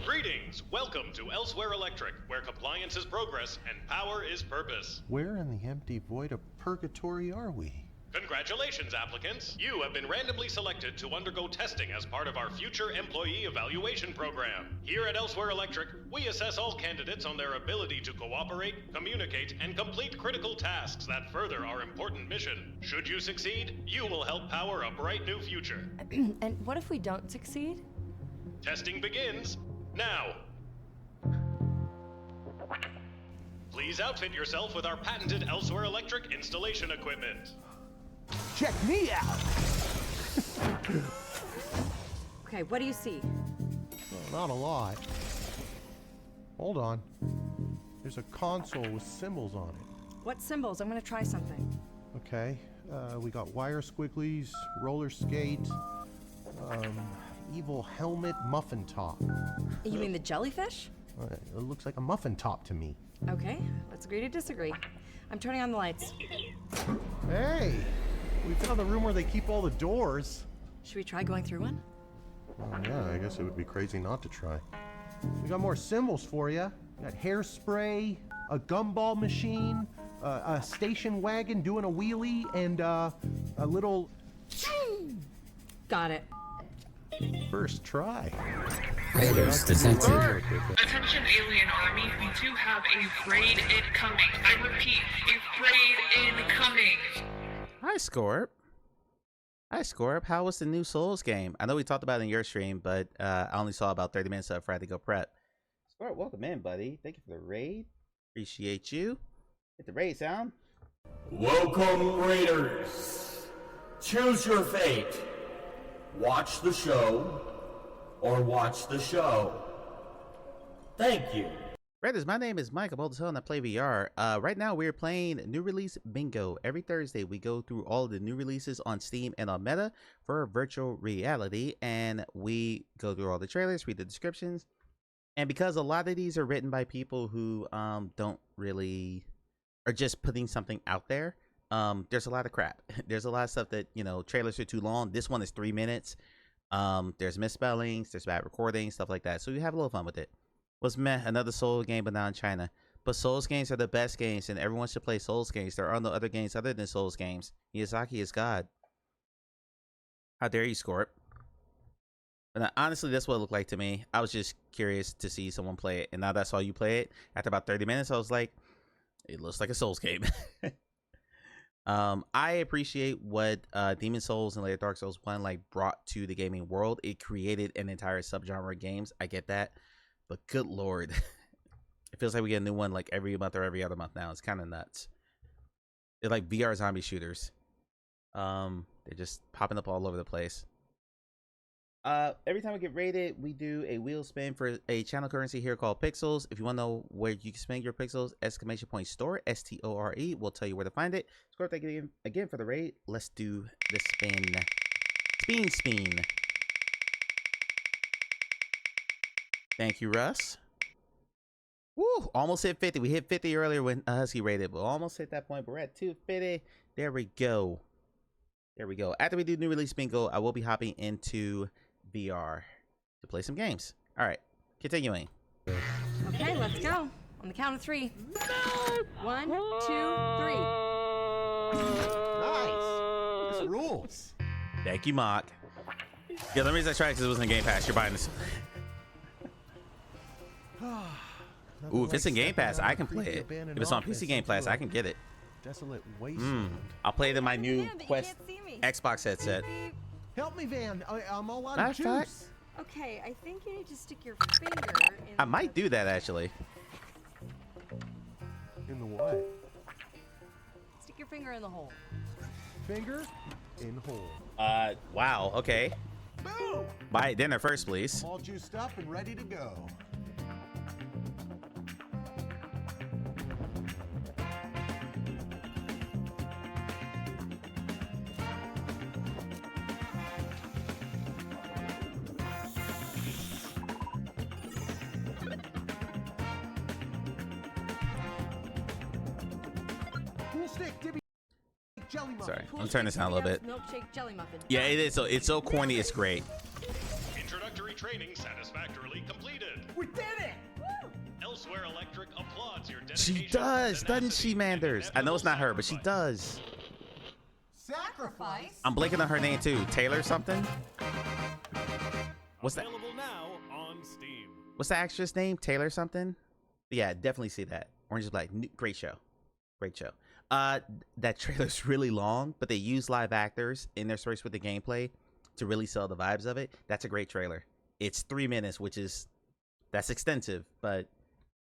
[SPEAKER 10] Greetings! Welcome to Elsewhere Electric, where compliance is progress and power is purpose.
[SPEAKER 11] Where in the empty void of purgatory are we?
[SPEAKER 10] Congratulations, applicants! You have been randomly selected to undergo testing as part of our future employee evaluation program. Here at Elsewhere Electric, we assess all candidates on their ability to cooperate, communicate, and complete critical tasks that further our important mission. Should you succeed, you will help power a bright new future.
[SPEAKER 12] And what if we don't succeed?
[SPEAKER 10] Testing begins now. Please outfit yourself with our patented Elsewhere Electric installation equipment.
[SPEAKER 4] Check me out!
[SPEAKER 12] Okay, what do you see?
[SPEAKER 11] Well, not a lot. Hold on. There's a console with symbols on it.
[SPEAKER 12] What symbols? I'm gonna try something.
[SPEAKER 11] Okay. We got wire squigglies, roller skate, evil helmet, muffin top.
[SPEAKER 12] You mean the jellyfish?
[SPEAKER 11] It looks like a muffin top to me.
[SPEAKER 12] Okay, let's agree to disagree. I'm turning on the lights.
[SPEAKER 11] Hey! We found the room where they keep all the doors.
[SPEAKER 12] Should we try going through one?
[SPEAKER 11] Yeah, I guess it would be crazy not to try. We got more symbols for you. We got hairspray, a gumball machine, a station wagon doing a wheelie, and a little...
[SPEAKER 12] Got it.
[SPEAKER 11] First try.
[SPEAKER 5] Raiders detected.
[SPEAKER 6] Attention Alien Army, we do have a raid incoming. I repeat, a raid incoming.
[SPEAKER 1] Hi, Scorp. Hi, Scorp. How was the new Souls game? I know we talked about it in your stream, but I only saw about 30 minutes of it before I had to go prep. Scorp, welcome in, buddy. Thank you for the raid. Appreciate you. Hit the raid sound.
[SPEAKER 13] Welcome, Raiders. Choose your fate. Watch the show or watch the show. Thank you.
[SPEAKER 1] Raiders, my name is Mike. I'm old as hell and I play VR. Right now we're playing new release bingo. Every Thursday we go through all of the new releases on Steam and on Meta for virtual reality, and we go through all the trailers, read the descriptions. And because a lot of these are written by people who don't really are just putting something out there, there's a lot of crap. There's a lot of stuff that, you know, trailers are too long. This one is 3 minutes. There's misspellings, there's bad recording, stuff like that. So you have a little fun with it. Was meh, another Souls game, but not in China. But Souls games are the best games, and everyone should play Souls games. There are no other games other than Souls games. Miyazaki is God. How dare you, Scorp? And honestly, that's what it looked like to me. I was just curious to see someone play it, and now that I saw you play it, after about 30 minutes, I was like, it looks like a Souls game. I appreciate what Demon Souls and later Dark Souls 1 like brought to the gaming world. It created an entire subgenre of games. I get that, but good lord, it feels like we get a new one like every month or every other month now. It's kind of nuts. They're like VR zombie shooters. They're just popping up all over the place. Every time we get rated, we do a wheel spin for a channel currency here called Pixels. If you want to know where you can spend your Pixels, ! store, STORE, we'll tell you where to find it. Score, thank you again for the raid. Let's do the spin. Spin. Thank you, Russ. Woo, almost hit 50. We hit 50 earlier when Husky rated, but almost hit that point. But we're at 250. There we go. There we go. After we do new release bingo, I will be hopping into VR to play some games. All right, continuing.
[SPEAKER 12] Okay, let's go. On the count of 3. 1, 2, 3.
[SPEAKER 11] Nice. This rules.
[SPEAKER 1] Thank you, Mock. Yeah, the reason I tried because it wasn't in Game Pass. You're buying this. Ooh, if it's in Game Pass, I can play it. If it's on PC Game Pass, I can get it.
[SPEAKER 11] Desolate wasteland.
[SPEAKER 1] I'll play it in my new Quest Xbox headset.
[SPEAKER 11] Help me, Van. I'm all out
[SPEAKER 1] Matter
[SPEAKER 11] of
[SPEAKER 1] of fact,
[SPEAKER 11] juice.
[SPEAKER 12] Okay, I think you need to stick your finger in
[SPEAKER 1] I might do that actually.
[SPEAKER 11] In the what?
[SPEAKER 12] Stick your finger in the hole.
[SPEAKER 11] Finger in hole.
[SPEAKER 1] Wow, okay.
[SPEAKER 11] Boom!
[SPEAKER 1] Buy dinner first, please.
[SPEAKER 11] I'm all juiced up and ready to go.
[SPEAKER 1] Sorry, I'm turning this down a little bit.
[SPEAKER 12] Milkshake jelly muffin.
[SPEAKER 1] Yeah, it is. So it's so corny. It's great.
[SPEAKER 10] Introductory training satisfactorily completed.
[SPEAKER 11] We did it!
[SPEAKER 10] Elsewhere Electric applauds your dedication.
[SPEAKER 1] She does, doesn't she, Manders? I know it's not her, but she does.
[SPEAKER 11] Sacrifice?
[SPEAKER 1] I'm blanking on her name too. Taylor something? What's that?
[SPEAKER 10] Available now on Steam.
[SPEAKER 1] What's the actress name? Taylor something? Yeah, definitely see that. Orange is Black. Great show. Great show. That trailer's really long, but they use live actors in their stories with the gameplay to really sell the vibes of it. That's a great trailer. It's 3 minutes, that's extensive, but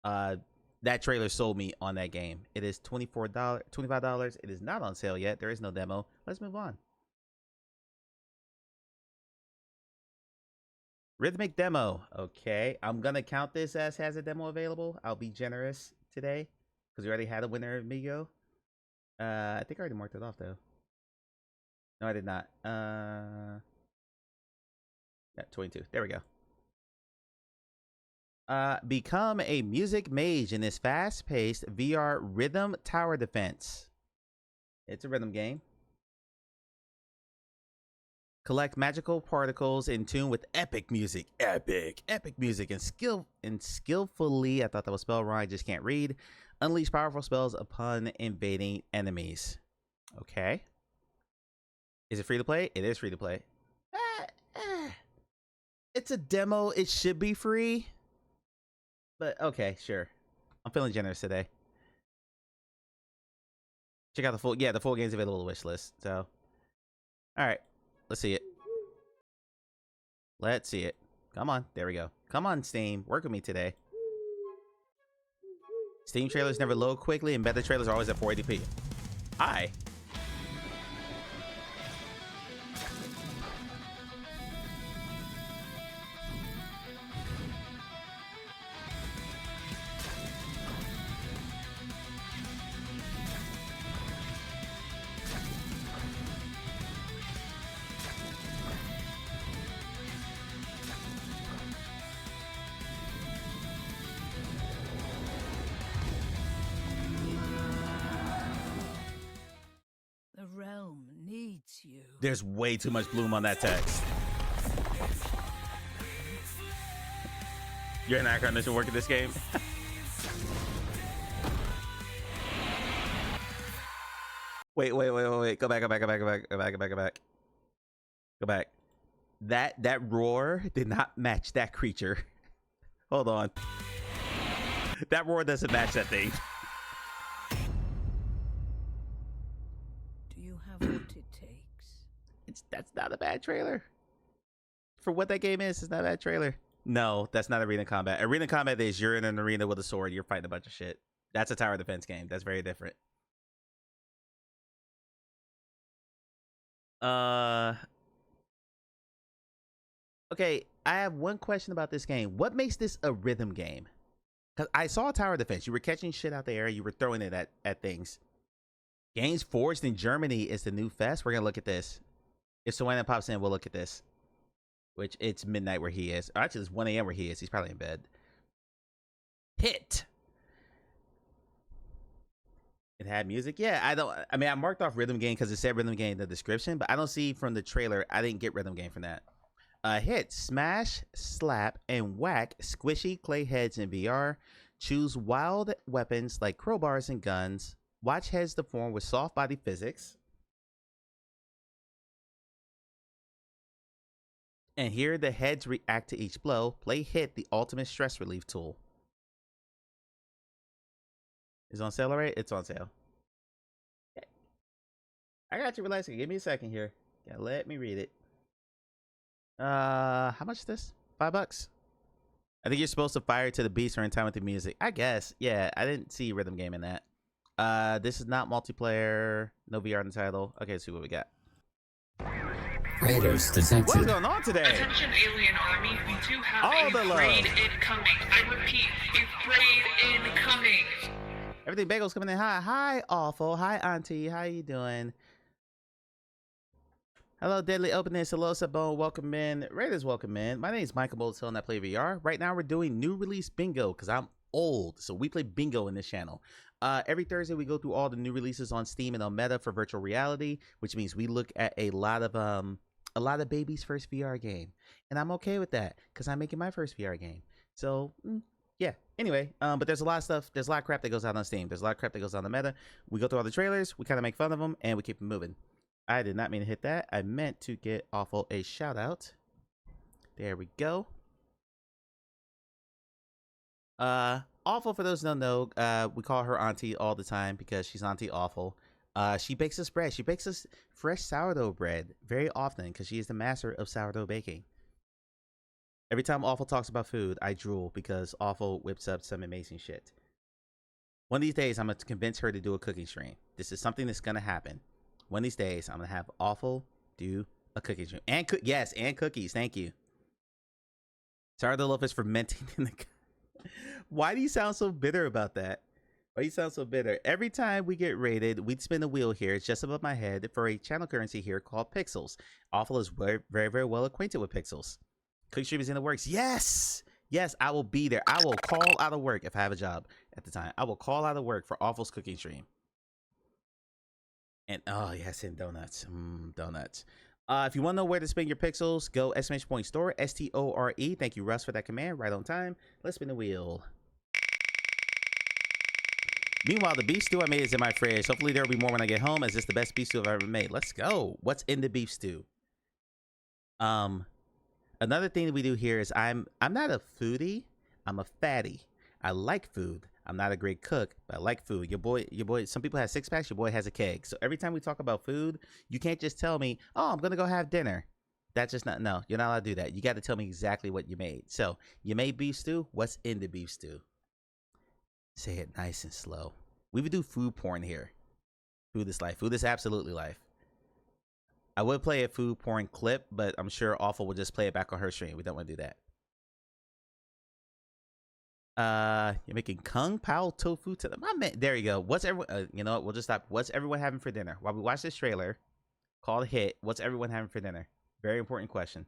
[SPEAKER 1] that trailer sold me on that game. It is $25. It is not on sale yet. There is no demo. Let's move on. Rhythmic demo. Okay, I'm gonna count this as has a demo available. I'll be generous today because we already had a winner of Migo. I think I already marked it off though. No, I did not. Yeah, 22. There we go. Become a music mage in this fast-paced VR rhythm tower defense. It's a rhythm game. Collect magical particles in tune with epic music. Epic music and skillfully, I thought that was spelled wrong, I just can't read. Unleash powerful spells upon invading enemies. Okay. Is it free to play? It is free to play. It's a demo. It should be free. But okay, sure. I'm feeling generous today. Check out the full game's available to wish list. So, all right, let's see it. Let's see it. Come on, there we go. Come on, Steam, work with me today. Steam trailers never load quickly, and better trailers are always at 480p. Hi. There's way too much bloom on that text. You're an actor that should work in this game. Wait. Go back. That roar did not match that creature. Hold on. That roar doesn't match that thing.
[SPEAKER 2] Do you have what it takes?
[SPEAKER 1] That's not a bad trailer. For what that game is, it's not a bad trailer. No, that's not arena combat. Arena combat is you're in an arena with a sword, you're fighting a bunch of shit. That's a tower defense game. That's very different. Okay, I have one question about this game. What makes this a rhythm game? Because I saw tower defense. You were catching shit out the air. You were throwing it at things. Games forged in Germany is the new fest. We're going to look at this. If Selina pops in, we'll look at this. Which, it's midnight where he is. Or actually, it's 1 a.m. where he is. He's probably in bed. Hit. It had music. Yeah, I mean, I marked off rhythm game because it said rhythm game in the description. But I don't see from the trailer. I didn't get rhythm game from that. Hit, smash, slap, and whack squishy clay heads in VR. Choose wild weapons like crowbars and guns. Watch heads deform with soft body physics. And here the heads react to each blow. Play Hit, the ultimate stress relief tool. Is it on sale already? It's on sale. Okay. I got you. Relax. Give me a second here. Yeah, let me read it. How much is this? $5? I think you're supposed to fire to the beats or in time with the music. I guess. Yeah, I didn't see rhythm game in that. This is not multiplayer. No VR in the title. Okay, let's see what we got.
[SPEAKER 5] Raiders detected.
[SPEAKER 1] What's going on today?
[SPEAKER 6] Attention, alien army. We do have
[SPEAKER 1] All
[SPEAKER 6] a
[SPEAKER 1] the love.
[SPEAKER 6] raid incoming. I repeat, a raid incoming.
[SPEAKER 1] Everything Bagel's coming in. Hi, Awful. Hi, Auntie. How you doing? Hello, Deadly Openness. Hello, Sabone. Welcome in. Raiders, welcome in. My name is Michael Boltzhill and I play VR. Right now, we're doing new release bingo because I'm old. So we play bingo in this channel. Every Thursday, we go through all the new releases on Steam and on Meta for virtual reality, which means we look at a lot of baby's first VR game. And I'm okay with that because I'm making my first VR game. So, yeah. Anyway, but there's a lot of stuff. There's a lot of crap that goes out on Steam. There's a lot of crap that goes out on the Meta. We go through all the trailers. We kind of make fun of them and we keep them moving. I did not mean to hit that. I meant to get Awful a shout out. There we go. Awful, for those who don't know, we call her Auntie all the time because she's Auntie Awful. She bakes us bread. She bakes us fresh sourdough bread very often because she is the master of sourdough baking. Every time Awful talks about food, I drool because Awful whips up some amazing shit. One of these days, I'm going to convince her to do a cooking stream. This is something that's going to happen. One of these days, I'm going to have Awful do a cooking stream. And yes, and cookies. Thank you. Sourdough loaf is fermenting in the... Why do you sound so bitter about that? Why do you sound so bitter? Every time we get raided, we spin the wheel here. It's just above my head for a channel currency here called Pixels. Awful is very, very, very well acquainted with Pixels. Cooking stream is in the works. Yes! Yes, I will be there. I will call out of work if I have a job at the time. I will call out of work for Awful's cooking stream. And, oh, yes, and donuts. Donuts. If you want to know where to spend your pixels, go ! store, STORE. Thank you, Russ, for that command. Right on time. Let's spin the wheel. Meanwhile, the beef stew I made is in my fridge. Hopefully there will be more when I get home, as this is the best beef stew I've ever made. Let's go. What's in the beef stew? Another thing that we do here is I'm not a foodie. I'm a fatty. I like food. I'm not a great cook, but I like food. Your boy, some people have 6-packs, your boy has a keg. So every time we talk about food, you can't just tell me, oh, I'm going to go have dinner. That's just not, no, you're not allowed to do that. You got to tell me exactly what you made. So you made beef stew. What's in the beef stew? Say it nice and slow. We would do food porn here. Food is life. Food is absolutely life. I would play a food porn clip, but I'm sure Awful will just play it back on her stream. We don't want to do that. You're making Kung Pao tofu to my man. There you go. What's everyone? You know what? We'll just stop. What's everyone having for dinner? While we watch this trailer called Hit, what's everyone having for dinner? Very important question.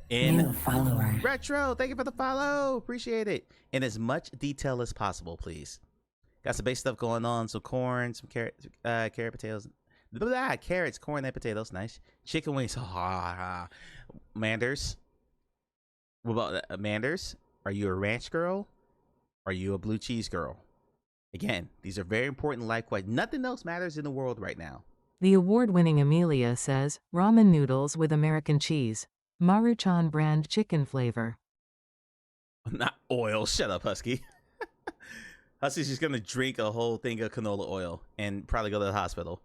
[SPEAKER 1] In
[SPEAKER 5] follower.
[SPEAKER 1] Retro, thank you for the follow. Appreciate it. In as much detail as possible, please. Got some base stuff going on. Some corn, some carrot potatoes. blah, carrots, corn, and potatoes. Nice. Chicken wings. Manders. What about Manders? Are you a ranch girl? Are you a blue cheese girl? Again, these are very important life questions. Nothing else matters in the world right now.
[SPEAKER 14] The award-winning Amelia says, ramen noodles with American cheese. Maruchan brand chicken flavor.
[SPEAKER 1] Not oil. Shut up, Husky. Husky's just gonna drink a whole thing of canola oil and probably go to the hospital.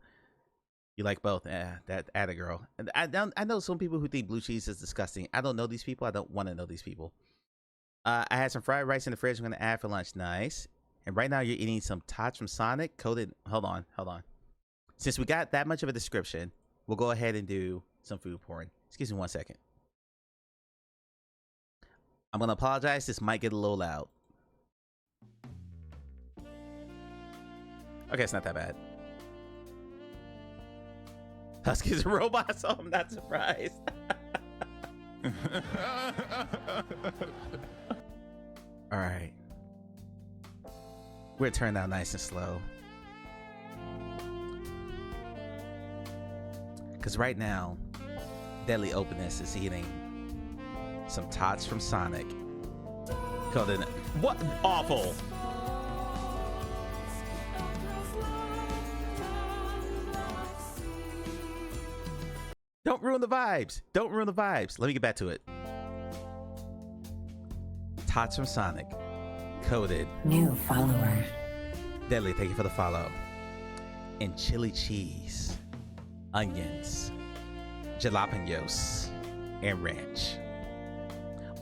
[SPEAKER 1] You like both? That atta girl. I know some people who think blue cheese is disgusting. I don't know these people. I don't want to know these people. I had some fried rice in the fridge. I'm gonna add for lunch. Nice. And right now you're eating some tots from Sonic coated. Hold on. Since we got that much of a description, we'll go ahead and do some food porn. Excuse me 1 second. I'm gonna apologize. This might get a little loud. Okay, it's not that bad. Husky's a robot, so I'm not surprised. All right. We're gonna turn down nice and slow. Because right now, Deadly Openness is eating some tots from Sonic. Called in. What? Awful. Don't ruin the vibes. Don't ruin the vibes. Let me get back to it. Tots from Sonic. Coated.
[SPEAKER 5] New follower.
[SPEAKER 1] Deadly, thank you for the follow. And chili cheese, onions, jalapenos, and ranch.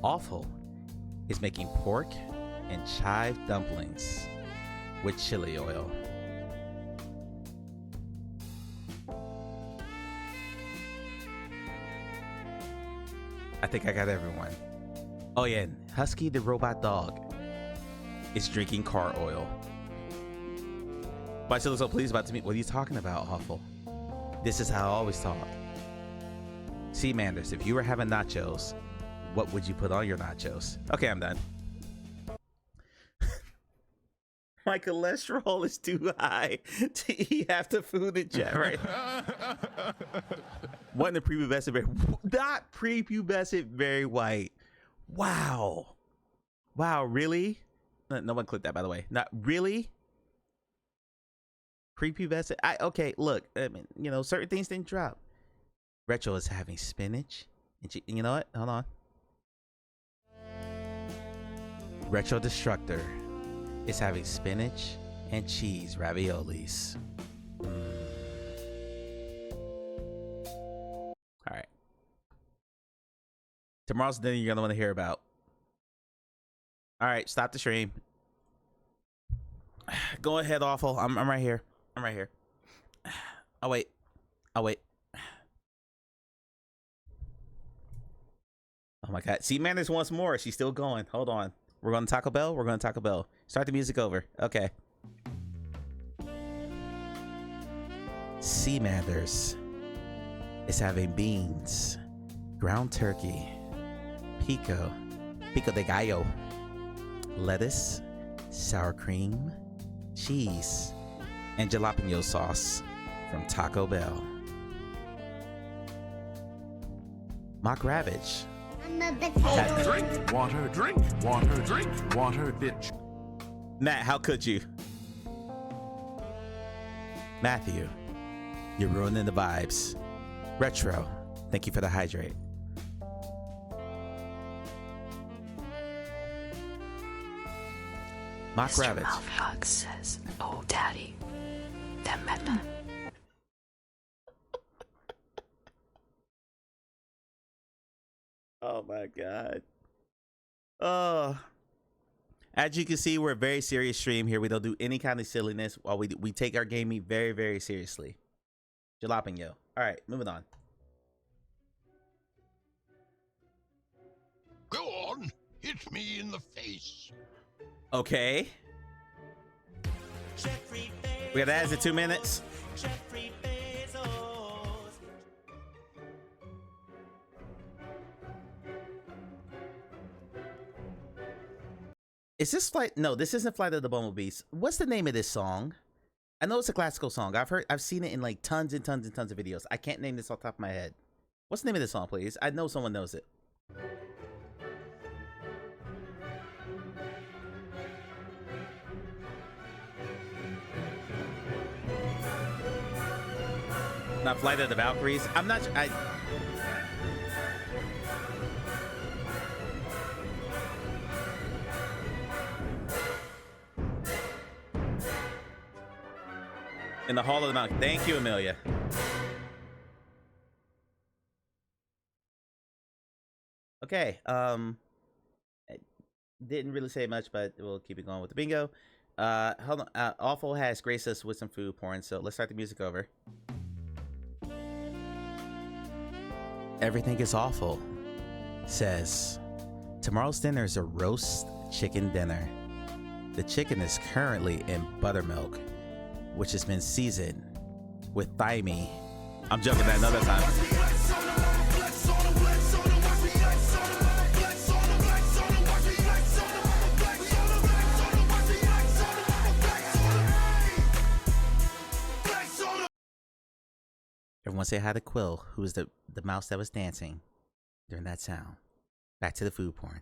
[SPEAKER 1] Awful is making pork and chive dumplings with chili oil. I think I got everyone. Oh yeah, and Husky the robot dog is drinking car oil. Why she looks so pleased about to meet? What are you talking about, Awful? This is how I always talk. See, Manders, if you were having nachos, what would you put on your nachos? Okay, I'm done. My cholesterol is too high to eat half the food in chat right now. What in the prepubescent very not prepubescent very white. Wow. Wow, really? No one clicked that, by the way. Not really? Prepubescent? Okay, look, I mean, you know, certain things didn't drop. Retro is having spinach. And you know what? Hold on. Retro Destructor is having spinach and cheese raviolis. All right. Tomorrow's dinner you're gonna want to hear about. All right, stop the stream. Go ahead, Awful. I'm right here. I'm right here. I'll wait. I'll wait. Oh my God. See, Manders wants more. She's still going. Hold on. We're going to Taco Bell. We're going to Taco Bell. Start the music over. Okay. Sea Manders is having beans, ground turkey, pico de gallo, lettuce, sour cream, cheese, and jalapeno sauce from Taco Bell. Mock Ravage.
[SPEAKER 15] Drink water, drink water, drink water, bitch.
[SPEAKER 1] Matt, how could you? Matthew, you're ruining the vibes. Retro, thank you for the hydrate. Mock
[SPEAKER 2] Mr.
[SPEAKER 1] Ravage.
[SPEAKER 2] Malfox says, "Oh, Daddy, that meta."
[SPEAKER 1] Oh my God. As you can see, we're a very serious stream here. We don't do any kind of silliness while we take our gaming very, very seriously. Jalapeno. All right, moving on.
[SPEAKER 15] Go on, hit me in the face.
[SPEAKER 1] Okay. We got that as 2 minutes. Is this Flight? No, this isn't Flight of the Bumblebees. What's the name of this song? I know it's a classical song. I've seen it in like tons and tons and tons of videos. I can't name this off the top of my head. What's the name of this song, please? I know someone knows it. Not Flight of the Valkyries. I'm not. In the Hall of the Mountain. Thank you, Amelia. Okay. Didn't really say much, but we'll keep it going with the bingo. Hold on. Awful has graced us with some food porn, so let's start the music over. Everything is awful. Says, tomorrow's dinner is a roast chicken dinner. The chicken is currently in buttermilk, which has been seasoned with thymine. I'm joking that another time. Everyone say hi to Quill, who is the mouse that was dancing during that sound. Back to the food porn.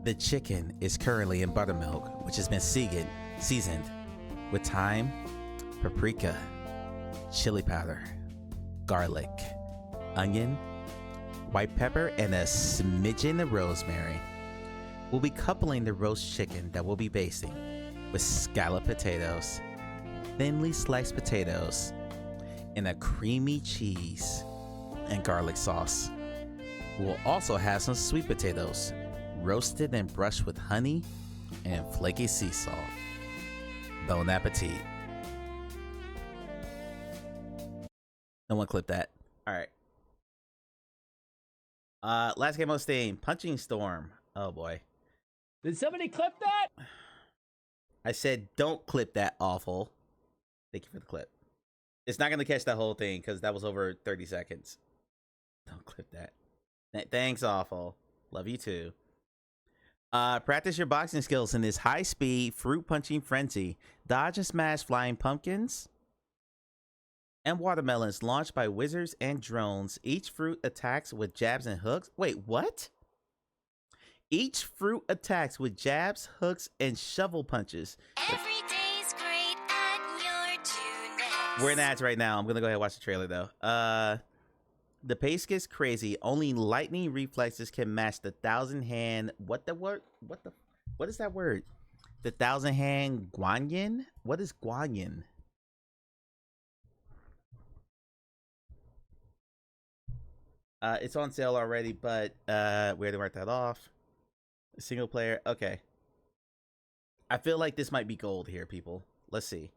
[SPEAKER 1] The chicken is currently in buttermilk, which has been seasoned with thyme, paprika, chili powder, garlic, onion, white pepper, and a smidgen of rosemary. We'll be coupling the roast chicken that we'll be basting with scalloped potatoes, thinly sliced potatoes, and a creamy cheese and garlic sauce. We'll also have some sweet potatoes, roasted and brushed with honey and flaky sea salt. Bon appetit. No one clip that. All right. Last game on Steam, Punching Storm. Oh boy.
[SPEAKER 16] Did somebody clip that?
[SPEAKER 1] I said don't clip that, Awful. Thank you for the clip. It's not gonna catch that whole thing because that was over 30 seconds. Don't clip that. Thanks, Awful. Love you too. Practice your boxing skills in this high-speed fruit punching frenzy. Dodge and smash flying pumpkins and watermelons launched by wizards and drones. Each fruit attacks with jabs and hooks. Wait, what? Each fruit attacks with jabs, hooks, and shovel punches.
[SPEAKER 17] Every day's great at your tune.
[SPEAKER 1] We're in ads right now. I'm gonna go ahead and watch the trailer though. The pace gets crazy. Only lightning reflexes can match the 1,000-hand. What is that word? The 1,000-hand Guanyin? What is Guanyin? It's on sale already, but we had to mark that off. Single player. Okay. I feel like this might be gold here, people. Let's see.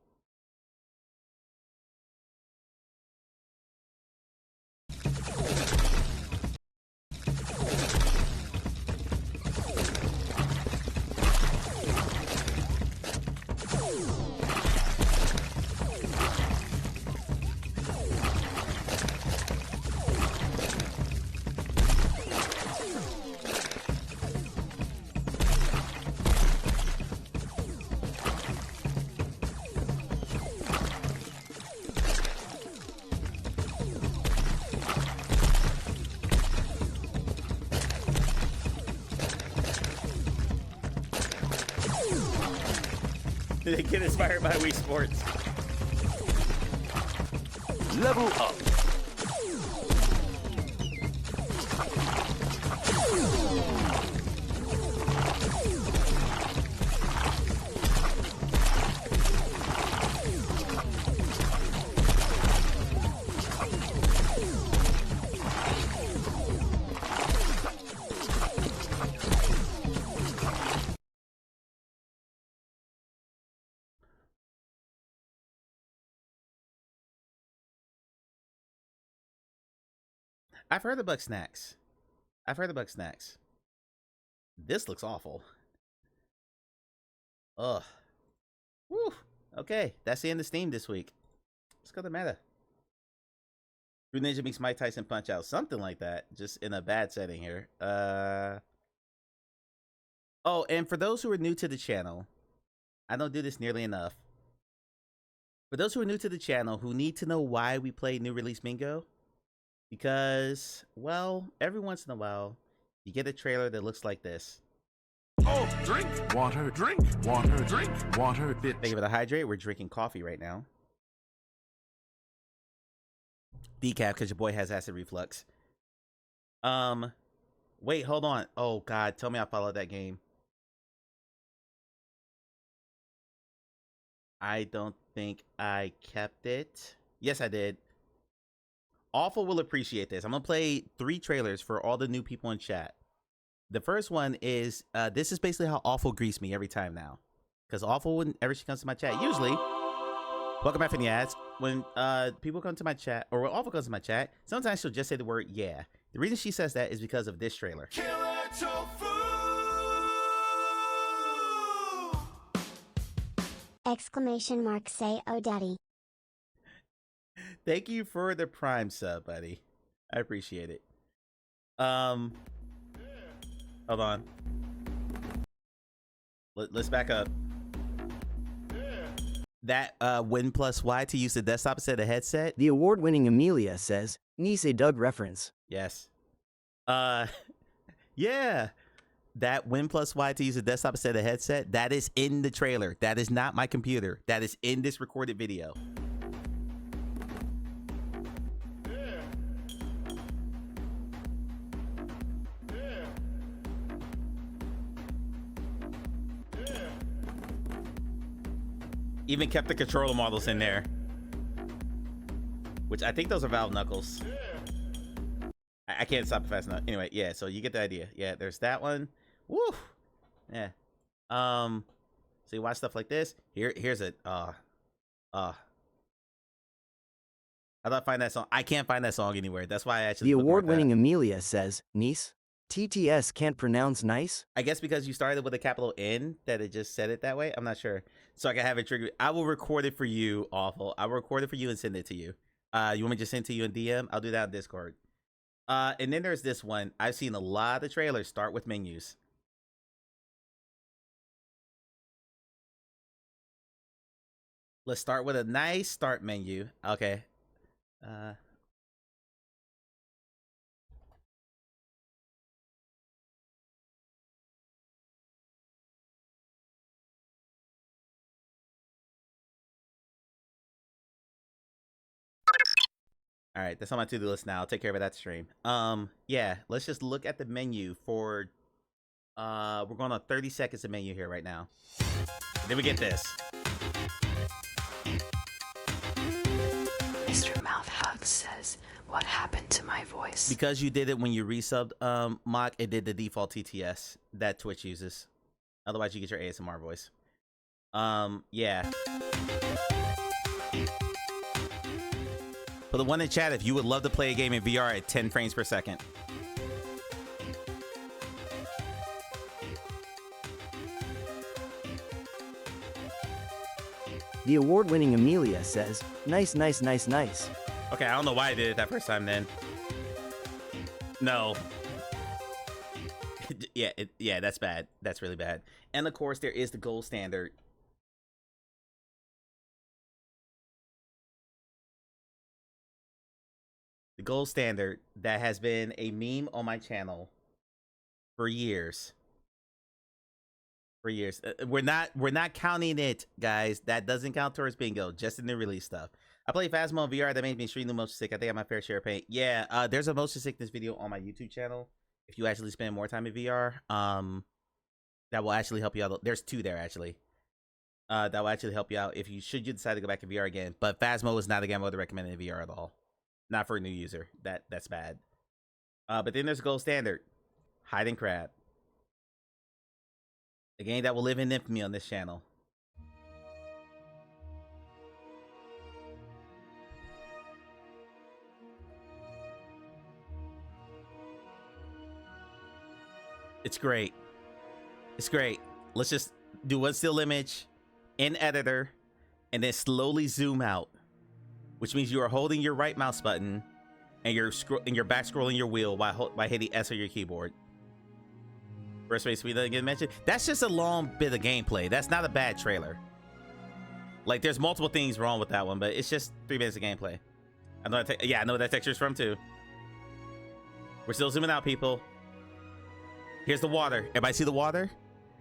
[SPEAKER 1] Did they get inspired by Wii Sports?
[SPEAKER 15] Level up.
[SPEAKER 1] I've heard of Bug Snacks. This looks awful. Ugh. Woo. Okay, that's the end of Steam this week. Let's go to meta. Fruit Ninja makes Mike Tyson Punch Out. Something like that. Just in a bad setting here. Oh, and for those who are new to the channel, I don't do this nearly enough. For those who are new to the channel, who need to know why we play new release bingo, because, well, every once in a while, you get a trailer that looks like this.
[SPEAKER 15] Oh, drink, water, drink, water, drink, water, bitch.
[SPEAKER 1] Thank you for the hydrate. We're drinking coffee right now. Decaf, because your boy has acid reflux. Wait, hold on. Oh, God, tell me I followed that game. I don't think I kept it. Yes, I did. Awful will appreciate this. I'm going to play 3 trailers for all the new people in chat. The first one is, this is basically how Awful greets me every time now. Because Awful, whenever she comes to my chat, usually, welcome back from the ads. When people come to my chat, or when Awful comes to my chat, sometimes she'll just say the word, yeah. The reason she says that is because of this trailer.
[SPEAKER 18] Exclamation mark say, oh daddy.
[SPEAKER 1] Thank you for the Prime sub, buddy. I appreciate it. Hold on. Let's back up. That Win plus Y to use the desktop instead of headset.
[SPEAKER 9] The award-winning Amelia says, Nice Doug reference.
[SPEAKER 1] Yes. Yeah. That Win plus Y to use a desktop instead of headset, that is in the trailer. That is not my computer. That is in this recorded video. Even kept the controller models in there. Which I think those are Valve Knuckles. I can't stop it fast enough. Anyway, yeah, so you get the idea. Yeah, there's that one. Woo! Yeah. So you watch stuff like this. Here's it. How do I find that song? I can't find that song anywhere. That's why I actually.
[SPEAKER 9] The award-winning Amelia says, Nice, TTS can't pronounce nice?
[SPEAKER 1] I guess because you started with a capital N that it just said it that way. I'm not sure. So I can have it triggered. I will record it for you, Awful. I will record it for you and send it to you. You want me to just send it to you in DM? I'll do that on Discord. And then there's this one. I've seen a lot of trailers start with menus. Let's start with a nice start menu. Okay. All right, that's on my to-do list now. I'll take care of it that stream. Yeah, let's just look at the menu for we're going on 30 seconds of menu here right now. Then we get this.
[SPEAKER 2] Mr. Mouthhug says, what happened to my voice?
[SPEAKER 1] Because you did it when you resubbed Mock, it did the default TTS that Twitch uses. Otherwise you get your ASMR voice. Yeah. For the one in chat, if you would love to play a game in VR at 10 frames per second.
[SPEAKER 9] The award-winning Amelia says, nice, nice, nice, nice.
[SPEAKER 1] Okay, I don't know why I did it that first time then. No. Yeah, that's bad. That's really bad. And of course, there is the gold standard. The gold standard that has been a meme on my channel for years. For years. We're not counting it, guys. That doesn't count towards bingo, just in the release stuff. I play Phasmo in VR. That made me extremely motion sick. I think I have my fair share of pain. Yeah, there's a motion sickness video on my YouTube channel. If you actually spend more time in VR, that will actually help you out. There's 2 there actually. That will actually help you out if you decide to go back to VR again. But Phasmo is not a game I would recommend in VR at all. Not for a new user. That's bad. But then there's gold standard, Hiding Crab. A game that will live in infamy on this channel. It's great. It's great. Let's just do one still image in editor and then slowly zoom out, which means you are holding your right mouse button and you're back scrolling your wheel while hitting S on your keyboard. First race we didn't get mentioned. That's just a long bit of gameplay. That's not a bad trailer. Like, there's multiple things wrong with that one, but it's just 3 minutes of gameplay. I know that I know where that texture's from too. We're still zooming out, people. Here's the water. Everybody see the water?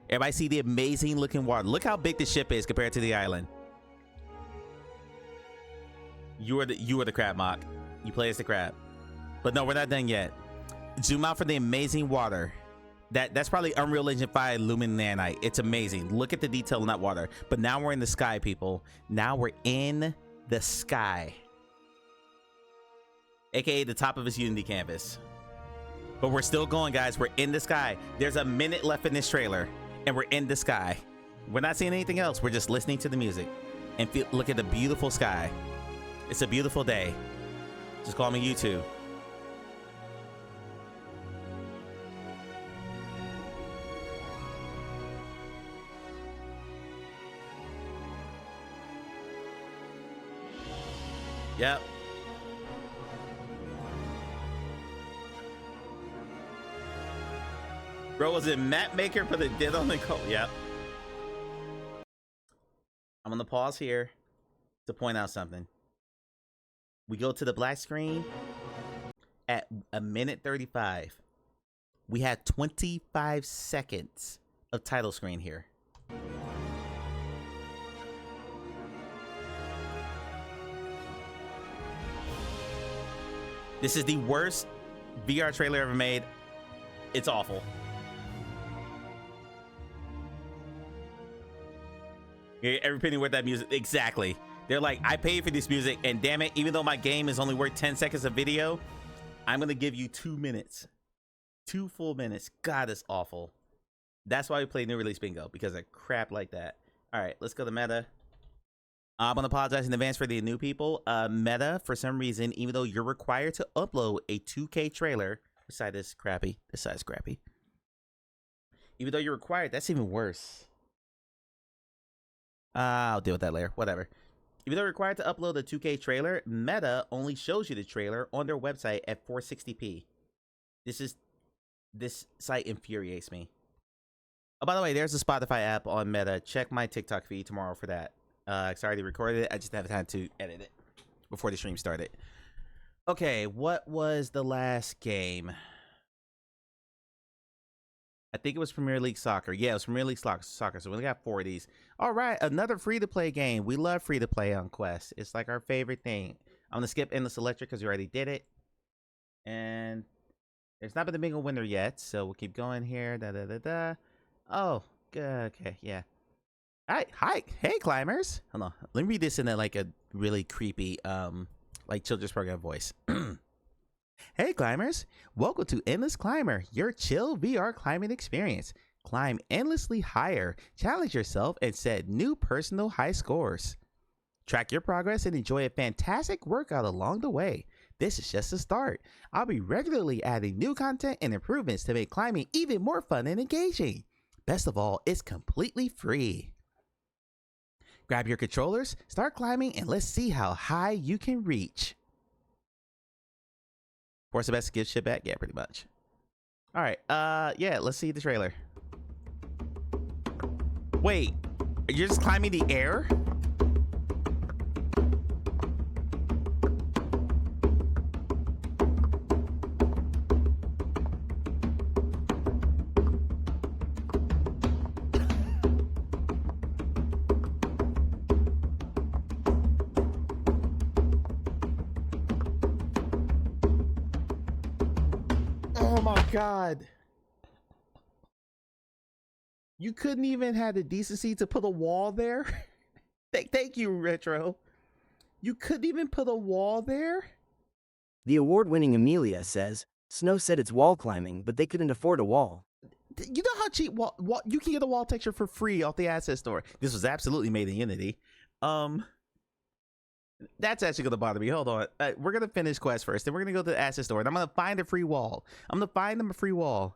[SPEAKER 1] Everybody see the amazing looking water. Look how big the ship is compared to the island. You are the crab, Mock. You play as the crab. But no, we're not done yet. Zoom out for the amazing water. That's probably Unreal Engine 5 Lumen Nanite. It's amazing. Look at the detail in that water. But now we're in the sky, people. Now we're in the sky. AKA the top of his Unity canvas. But we're still going, guys. We're in the sky. There's a minute left in this trailer, and we're in the sky. We're not seeing anything else. We're just listening to the music. And look at the beautiful sky. It's a beautiful day. Just call me YouTube. Yep. Bro, was it map maker for the did on the code? Yep. I'm gonna pause here to point out something. We go to the black screen at 1:35. We had 25 seconds of title screen here. This is the worst VR trailer ever made. It's awful. Every penny worth that music. Exactly. They're like, I paid for this music, and damn it, even though my game is only worth 10 seconds of video, I'm going to give you 2 minutes. 2 full minutes. God, it's awful. That's why we play new release bingo, because of crap like that. All right, let's go to meta. I'm going to apologize in advance for the new people. Meta, for some reason, even though you're required to upload a 2K trailer, this side is crappy. This side's crappy. Even though you're required, that's even worse. I'll deal with that later. Whatever. Even though you're required to upload a 2K trailer, Meta only shows you the trailer on their website at 460p. This site infuriates me. Oh, by the way, there's a Spotify app on Meta. Check my TikTok feed tomorrow for that. I already recorded it. I just haven't had to edit it before the stream started. Okay, what was the last game? I think it was Premier League Soccer. Yeah, it was Premier League Soccer. So we only got 4 of these. All right, another free-to-play game. We love free-to-play on Quest. It's like our favorite thing. I'm going to skip Endless Electric because we already did it. And there's not been a bingo winner yet, so we'll keep going here. Oh, good. Okay, yeah. Hi, hey, climbers. Hold on. Let me read this in a really creepy, like children's program voice. Hey, climbers. Welcome to Endless Climber, your chill VR climbing experience. Climb endlessly higher, challenge yourself, and set new personal high scores. Track your progress and enjoy a fantastic workout along the way. This is just the start. I'll be regularly adding new content and improvements to make climbing even more fun and engaging. Best of all, it's completely free. Grab your controllers, start climbing, and let's see how high you can reach. Force the best to give shit back? Yeah, pretty much. All right, yeah, let's see the trailer. Wait, you're just climbing the air? Oh my God. You couldn't even have the decency to put a wall there? Thank you, Retro. You couldn't even put a wall there?
[SPEAKER 9] The award-winning Amelia says, Snow said it's wall climbing, but they couldn't afford a wall.
[SPEAKER 1] You know how cheap you can get a wall texture for free off the asset store. This was absolutely made in Unity. That's actually going to bother me. Hold on. We're going to finish Quest first. Then we're going to go to the asset store. And I'm going to find a free wall. I'm going to find them a free wall.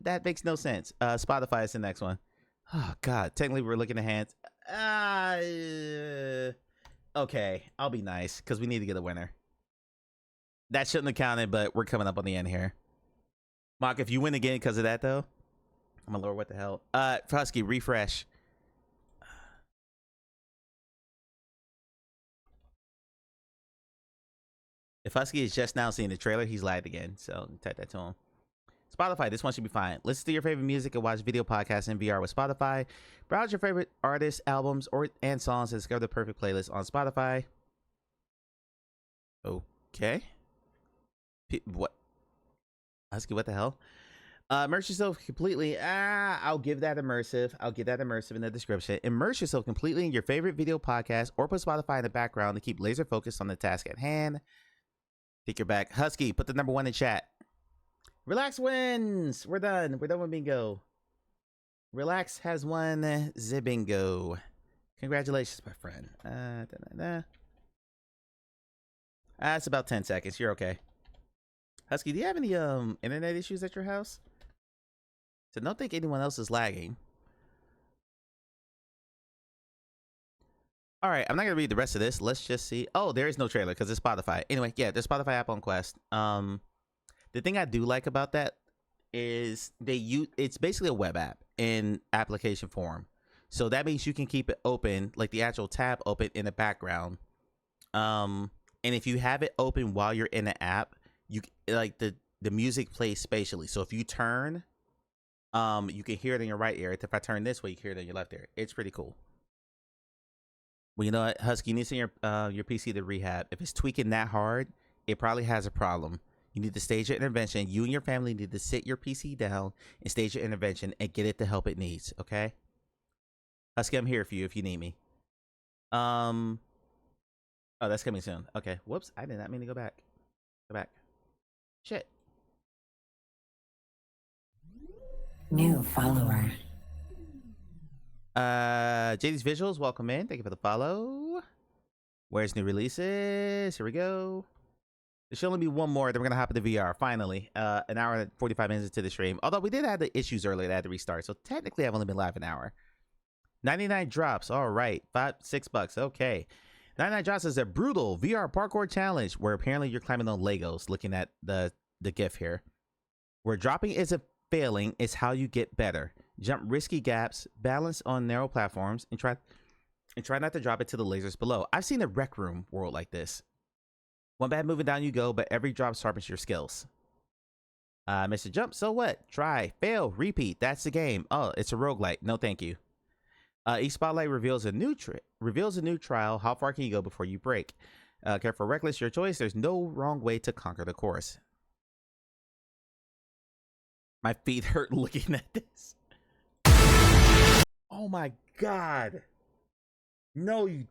[SPEAKER 1] That makes no sense. Spotify is the next one. Oh, God. Technically, we're looking at hands. Okay. I'll be nice because we need to get a winner. That shouldn't have counted, but we're coming up on the end here. Mock, if you win again because of that, though, my lord, what the hell? Husky, refresh. If Husky is just now seeing the trailer, he's lagged again. So type that to him. Spotify, this one should be fine. Listen to your favorite music and watch video podcasts in VR with Spotify. Browse your favorite artists, albums, and songs and discover the perfect playlist on Spotify. Okay. What? Husky, what the hell? Immerse yourself completely. I'll give that immersive. I'll give that immersive in the description. Immerse yourself completely in your favorite video podcast or put Spotify in the background to keep laser focused on the task at hand. Take your back. Husky, put the number 1 in chat. Relax wins. We're done. We're done with bingo. Relax has won the bingo. Congratulations, my friend. That's about 10 seconds. You're okay. Husky, do you have any internet issues at your house? So don't think anyone else is lagging. All right, I'm not gonna read the rest of this. Let's just see. Oh, there is no trailer because it's Spotify. Anyway, yeah, there's Spotify app on Quest. The thing I do like about that is it's basically a web app in application form. So that means you can keep it open, like the actual tab open in the background. And if you have it open while you're in the app, you like the music plays spatially. So if you turn, you can hear it in your right ear. If I turn this way, you can hear it in your left ear. It's pretty cool. Well, you know what, Husky, you need to send your PC to rehab. If it's tweaking that hard, it probably has a problem. You need to stage your intervention. You and your family need to sit your PC down and stage your intervention and get it the help it needs, okay? Husky, I'm here for you if you need me. Oh, that's coming soon. Okay, whoops, I did not mean to go back. Go back. Shit.
[SPEAKER 5] New follower.
[SPEAKER 1] JD's Visuals, welcome in. Thank you for the follow. Where's new releases? Here we go. There should only be one more, then we're gonna hop into VR finally. An hour and 45 minutes into the stream. Although we did have the issues earlier that had to restart, so technically I've only been live an hour. 99 drops. All right, $6. Okay. 99 drops is a brutal VR parkour challenge where apparently you're climbing on Legos. Looking at the GIF here, where dropping isn't failing, is how you get better. Jump risky gaps, balance on narrow platforms, and try not to drop it to the lasers below. I've seen a Rec Room world like this. One bad move and down you go, but every drop sharpens your skills. Mr. Jump, so what? Try, fail, repeat. That's the game. Oh, it's a roguelike. No, thank you. Each spotlight reveals a new trial. How far can you go before you break? Careful, reckless, your choice. There's no wrong way to conquer the course. My feet hurt looking at this. Oh my god. No, you.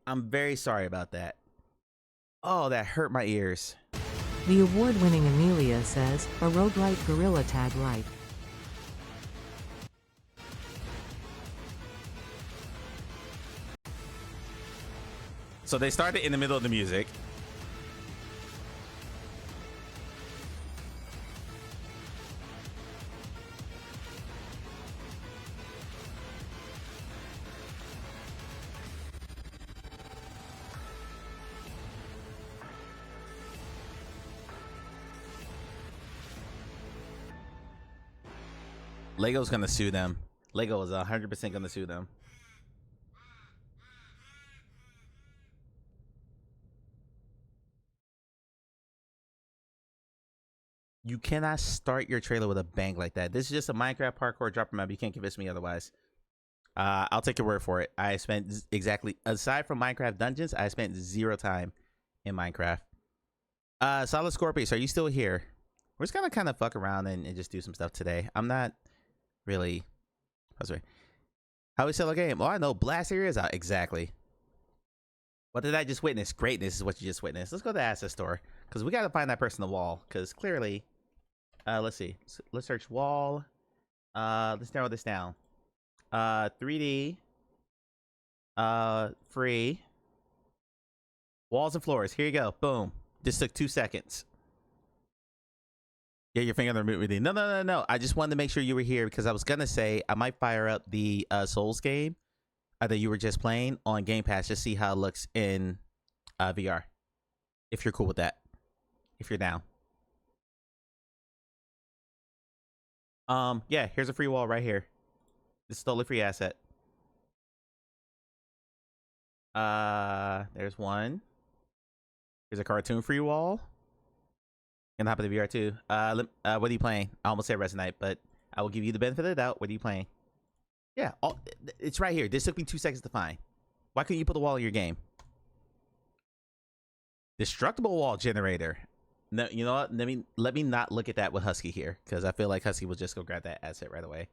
[SPEAKER 1] I'm very sorry about that. Oh, that hurt my ears.
[SPEAKER 14] The award-winning Amelia says, a roguelite gorilla tag life.
[SPEAKER 1] So they started in the middle of the music. Lego's gonna sue them. Lego is 100% gonna sue them. You cannot start your trailer with a bang like that. This is just a Minecraft parkour drop map. You can't convince me otherwise. I'll take your word for it. I spent exactly, aside from Minecraft Dungeons, I spent 0 time in Minecraft. Solid Scorpius, are you still here? We're just gonna kind of fuck around and just do some stuff today. I'm not really. Oh, sorry. How we sell a game? Oh, I know. Blast area is out. Exactly. What did I just witness? Greatness is what you just witnessed. Let's go to the asset store because we got to find that person on the wall. Because clearly, let's see. Let's search wall. Let's narrow this down. 3D. Free. Walls and floors. Here you go. Boom. This took 2 seconds. Yeah, your finger on the remote with you. No. I just wanted to make sure you were here because I was gonna say I might fire up the Souls game that you were just playing on Game Pass, just see how it looks in VR. If you're cool with that, if you're down. Yeah, here's a free wall right here. This is totally free asset. There's one. Here's a cartoon free wall. Gonna hop in the VR too. What are you playing? I almost said Resonite, but I will give you the benefit of the doubt. What are you playing? Yeah, it's right here. This took me 2 seconds to find. Why couldn't you put the wall in your game? Destructible wall generator. No, you know what? Let me not look at that with Husky here, because I feel like Husky will just go grab that asset right away.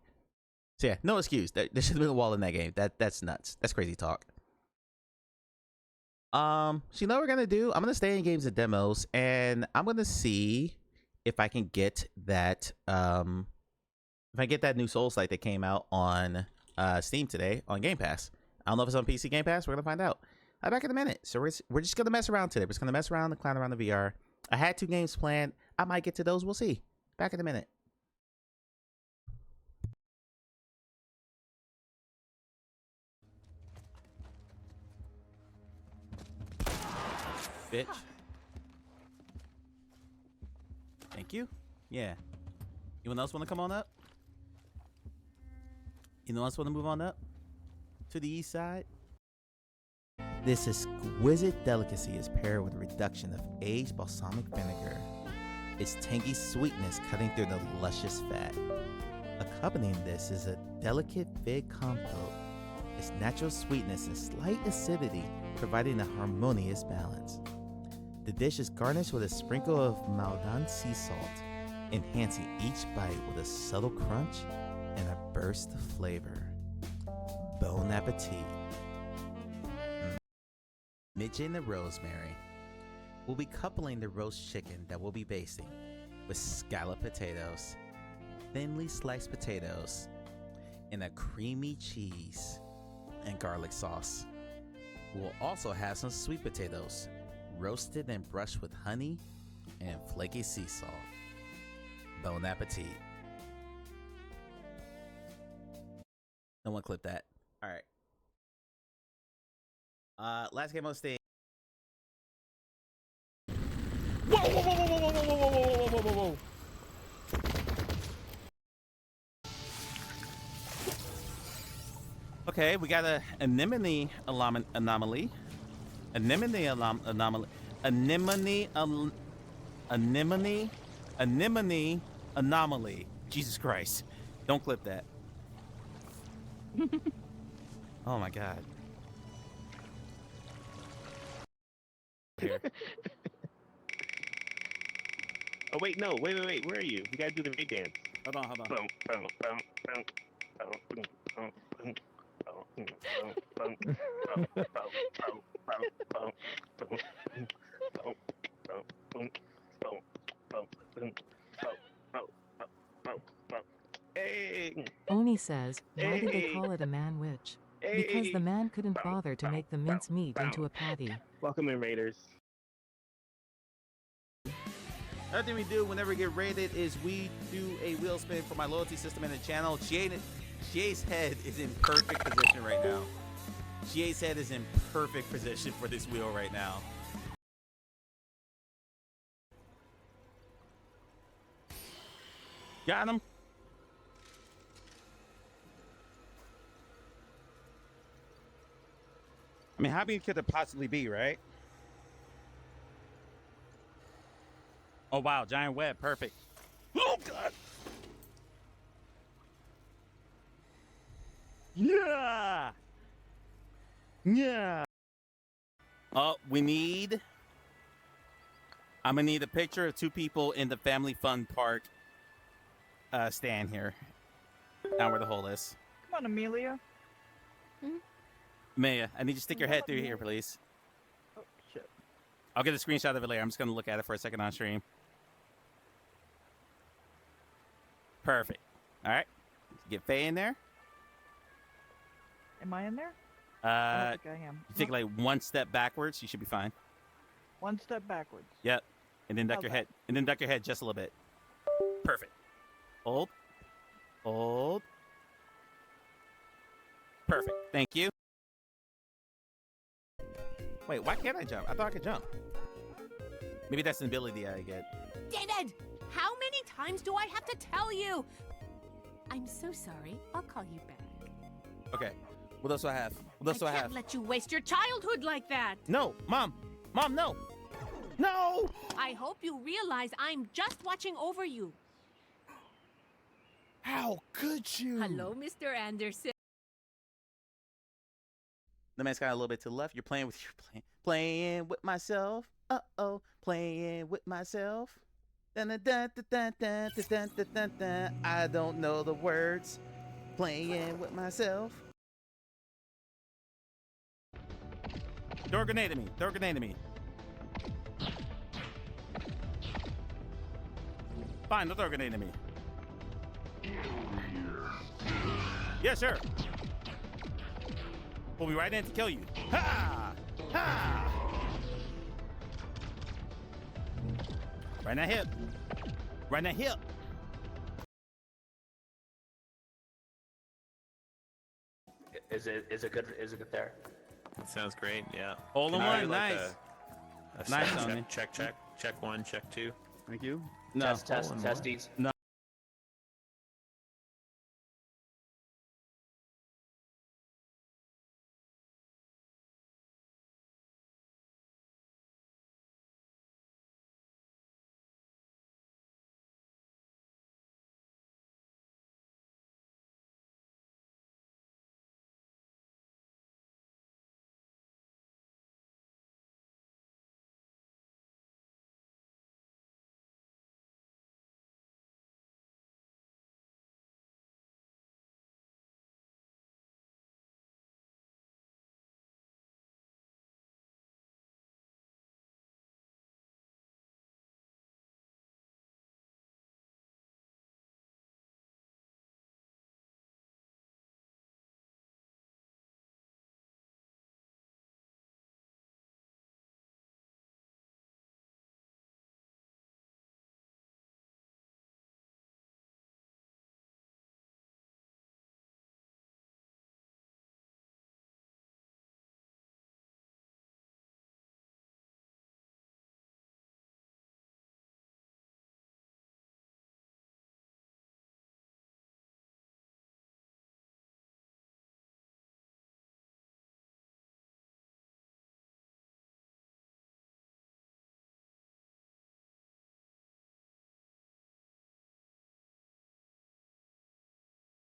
[SPEAKER 1] So yeah, no excuse. There should have been a wall in that game. That's nuts. That's crazy talk. So you know what we're gonna do? I'm gonna stay in games and demos, and I'm gonna see if I can get that if I get that new Souls Light that came out on Steam today on Game Pass. I don't know if it's on PC Game Pass. We're gonna find out. I'll be back in a minute. So we're just gonna mess around today. We're just gonna mess around and clown around the VR. I had 2 games planned. I might get to those. We'll see. Back in a minute. Bitch. Thank you. Yeah. Anyone else want to come on up? Anyone else want to move on up to the east side? This exquisite delicacy is paired with a reduction of aged balsamic vinegar. Its tangy sweetness cutting through the luscious fat. Accompanying this is a delicate fig compote. Its natural sweetness and slight acidity providing a harmonious balance. The dish is garnished with a sprinkle of Maldon sea salt, enhancing each bite with a subtle crunch and a burst of flavor. Bon appetit. Midge and the rosemary. We'll be coupling the roast chicken that we'll be basting with scalloped potatoes, thinly sliced potatoes, and a creamy cheese and garlic sauce. We'll also have some sweet potatoes, roasted and brushed with honey and flaky sea salt. Bon appetit. No one clip that. All right. Last game on stage.
[SPEAKER 7] Whoa, whoa, whoa, whoa, whoa, whoa, whoa, whoa, whoa, whoa.
[SPEAKER 1] Okay, we got a anemone anomaly. Anemone anomaly. Anemone anomaly. Jesus Christ. Don't clip that. Oh my God. Here.
[SPEAKER 19] Oh wait, no, wait, where are you? We gotta do the raid dance.
[SPEAKER 1] Hold on.
[SPEAKER 19] Hey.
[SPEAKER 14] Oni says, why did they call it a man witch? Because the man couldn't bother to make the mince meat into a patty.
[SPEAKER 19] Welcome in, Raiders.
[SPEAKER 1] Another thing we do whenever we get raided is we do a wheel spin for my loyalty system in the channel. GA's head is in perfect position right now. GA's head is in perfect position for this wheel right now. Got him. I mean, how big could it possibly be, right? Oh, wow. Giant web. Perfect. Oh, God. Yeah. Yeah. Oh, I'm going to need a picture of 2 people in the Family Fun Park stand here. Down where the hole is.
[SPEAKER 20] Come on, Amelia.
[SPEAKER 1] Maya, I need you to stick your head through here, please.
[SPEAKER 20] Oh, shit.
[SPEAKER 1] I'll get a screenshot of it later. I'm just going to look at it for a second on stream. Perfect. All right. Get Faye in there.
[SPEAKER 20] Am I in there? I don't think I am.
[SPEAKER 1] You take like 1 step backwards. You should be fine.
[SPEAKER 20] 1 step backwards.
[SPEAKER 1] Yep. And then duck your head. And then duck your head just a little bit. Perfect. Hold. Hold. Perfect. Thank you. Wait, why can't I jump? I thought I could jump. Maybe that's an ability I get.
[SPEAKER 21] David, how many times do I have to tell you? I'm so sorry. I'll call you back.
[SPEAKER 1] Okay. What else do I have? What else do I
[SPEAKER 21] can't
[SPEAKER 1] have?
[SPEAKER 21] let you waste your childhood like that.
[SPEAKER 1] No, Mom. Mom, no. No!
[SPEAKER 21] I hope you realize I'm just watching over you.
[SPEAKER 1] How could you?
[SPEAKER 21] Hello, Mr. Anderson.
[SPEAKER 1] The man's got a little bit to the left. You're playing with playing with myself. Uh-oh, playing with myself. Dun, dun, dun, dun, dun, dun, dun, dun, dun, dun. I don't know the words. Playing with myself. Throw a grenade at me. Throw a grenade at me. Fine, don't throw a grenade at me. Yeah, sure. We'll be right in to kill you. Ha! Ha! Right in that hip. Right in that hip.
[SPEAKER 22] Is it good there?
[SPEAKER 23] Sounds great. Yeah.
[SPEAKER 1] All in
[SPEAKER 23] Can I
[SPEAKER 1] one.
[SPEAKER 23] do, like,
[SPEAKER 1] Nice.
[SPEAKER 23] a
[SPEAKER 1] Nice,
[SPEAKER 23] sound
[SPEAKER 1] Tony.
[SPEAKER 23] check one, check two.
[SPEAKER 1] Thank you. No.
[SPEAKER 22] Testes.
[SPEAKER 1] No.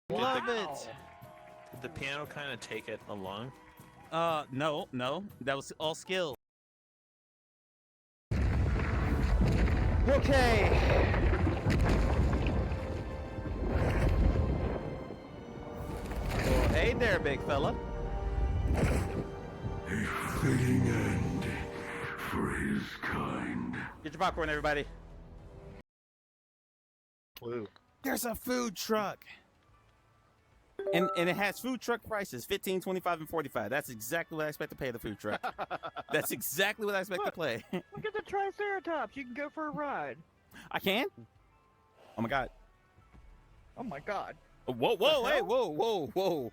[SPEAKER 1] Love it.
[SPEAKER 23] Did the piano kind of take it along?
[SPEAKER 1] No. That was all skill. Okay. Well, hey there, big fella.
[SPEAKER 15] A fitting end for his kind.
[SPEAKER 1] Get your popcorn, everybody.
[SPEAKER 19] Blue.
[SPEAKER 1] There's a food truck. And it has food truck prices, 15, 25, and 45. That's exactly what I expect to pay the food truck. That's exactly what I expect to play.
[SPEAKER 20] Look at the Triceratops. You can go for a ride.
[SPEAKER 1] I can? Oh my god.
[SPEAKER 20] Oh my god.
[SPEAKER 1] Whoa, hey, whoa,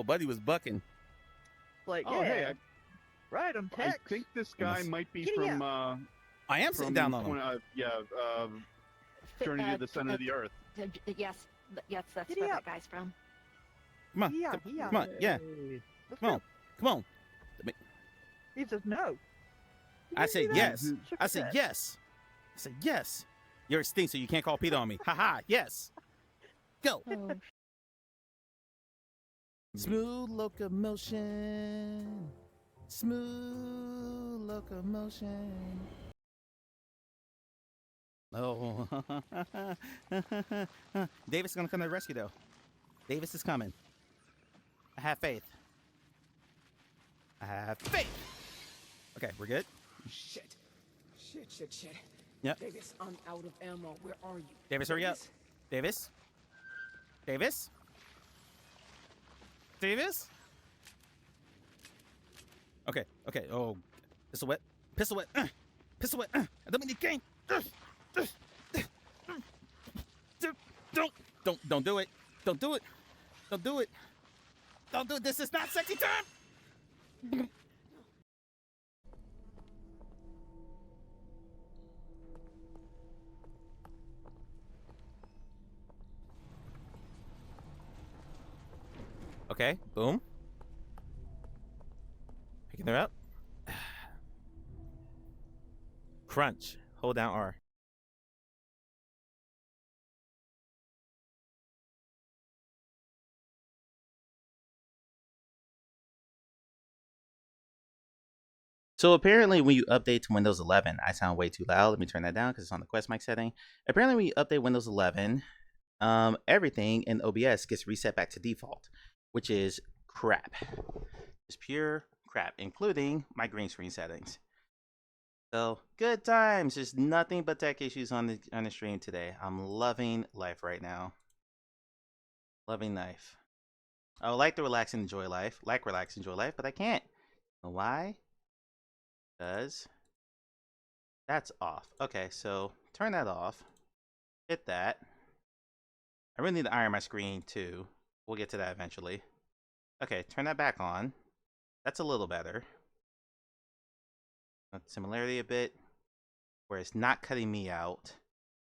[SPEAKER 1] buddy was bucking.
[SPEAKER 20] Like,
[SPEAKER 19] Oh,
[SPEAKER 20] yeah.
[SPEAKER 19] hey,
[SPEAKER 20] Right, I'm
[SPEAKER 19] I
[SPEAKER 20] Tex.
[SPEAKER 19] think this guy might be
[SPEAKER 20] Giddy
[SPEAKER 19] from.
[SPEAKER 20] up.
[SPEAKER 1] I am sitting down on him.
[SPEAKER 19] Journey to the Center of the Earth.
[SPEAKER 2] Yes, that's
[SPEAKER 20] Giddy
[SPEAKER 2] where
[SPEAKER 20] up.
[SPEAKER 2] that guy's from.
[SPEAKER 1] Come on,
[SPEAKER 20] Yeah,
[SPEAKER 1] come on, yeah.
[SPEAKER 20] Let's
[SPEAKER 1] Come
[SPEAKER 20] go.
[SPEAKER 1] on, come on.
[SPEAKER 20] He says no.
[SPEAKER 1] I say yes.
[SPEAKER 20] Shook
[SPEAKER 1] I
[SPEAKER 20] his
[SPEAKER 1] said
[SPEAKER 20] head.
[SPEAKER 1] yes. I said yes. You're extinct, so you can't call Peter on me. Haha, yes. Go. Smooth locomotion. Smooth locomotion. Oh. Davis is going to come to the rescue, though. Davis is coming. I have faith. I have faith. Okay, we're good.
[SPEAKER 24] Shit.
[SPEAKER 1] Yep.
[SPEAKER 24] Davis, I'm out of ammo. Where are you?
[SPEAKER 1] Davis, hurry up. Davis? Davis? Davis? Okay. Oh, pistol wet. Pistol wet. Pistol wet. I don't mean the game. Don't do it. Don't do it. Don't do it. Don't do it. This is not sexy time. Okay, boom. Picking her up. Crunch. Hold down R. So apparently when you update to Windows 11, I sound way too loud. Let me turn that down because it's on the Quest mic setting. Apparently when you update Windows 11, everything in OBS gets reset back to default, which is crap. It's pure crap, including my green screen settings. So good times. There's nothing but tech issues on the stream today. I'm loving life right now. Loving life. I would like to relax and enjoy life, but I can't. Why? Because that's off. Okay, so turn that off. Hit that. I really need to iron my screen too. We'll get to that eventually. Okay, turn that back on. That's a little better. Similarity a bit, where it's not cutting me out.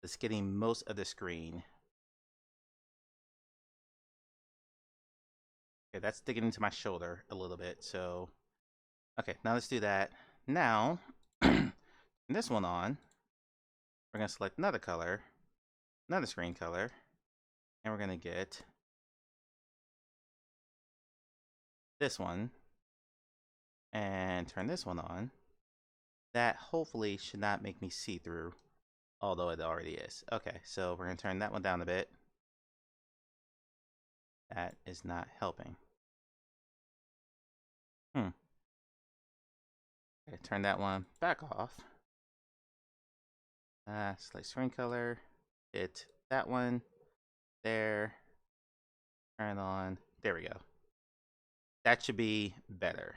[SPEAKER 1] It's getting most of the screen. Okay, that's digging into my shoulder a little bit. So, okay, now let's do that. Now, this one on. We're gonna select another color, another screen color, and we're gonna get this one and turn this one on. That hopefully should not make me see through, although it already is. Okay, so we're gonna turn that one down a bit. That is not helping. Okay, turn that one back off. Select screen color. Hit that one. There. Turn on. There we go. That should be better.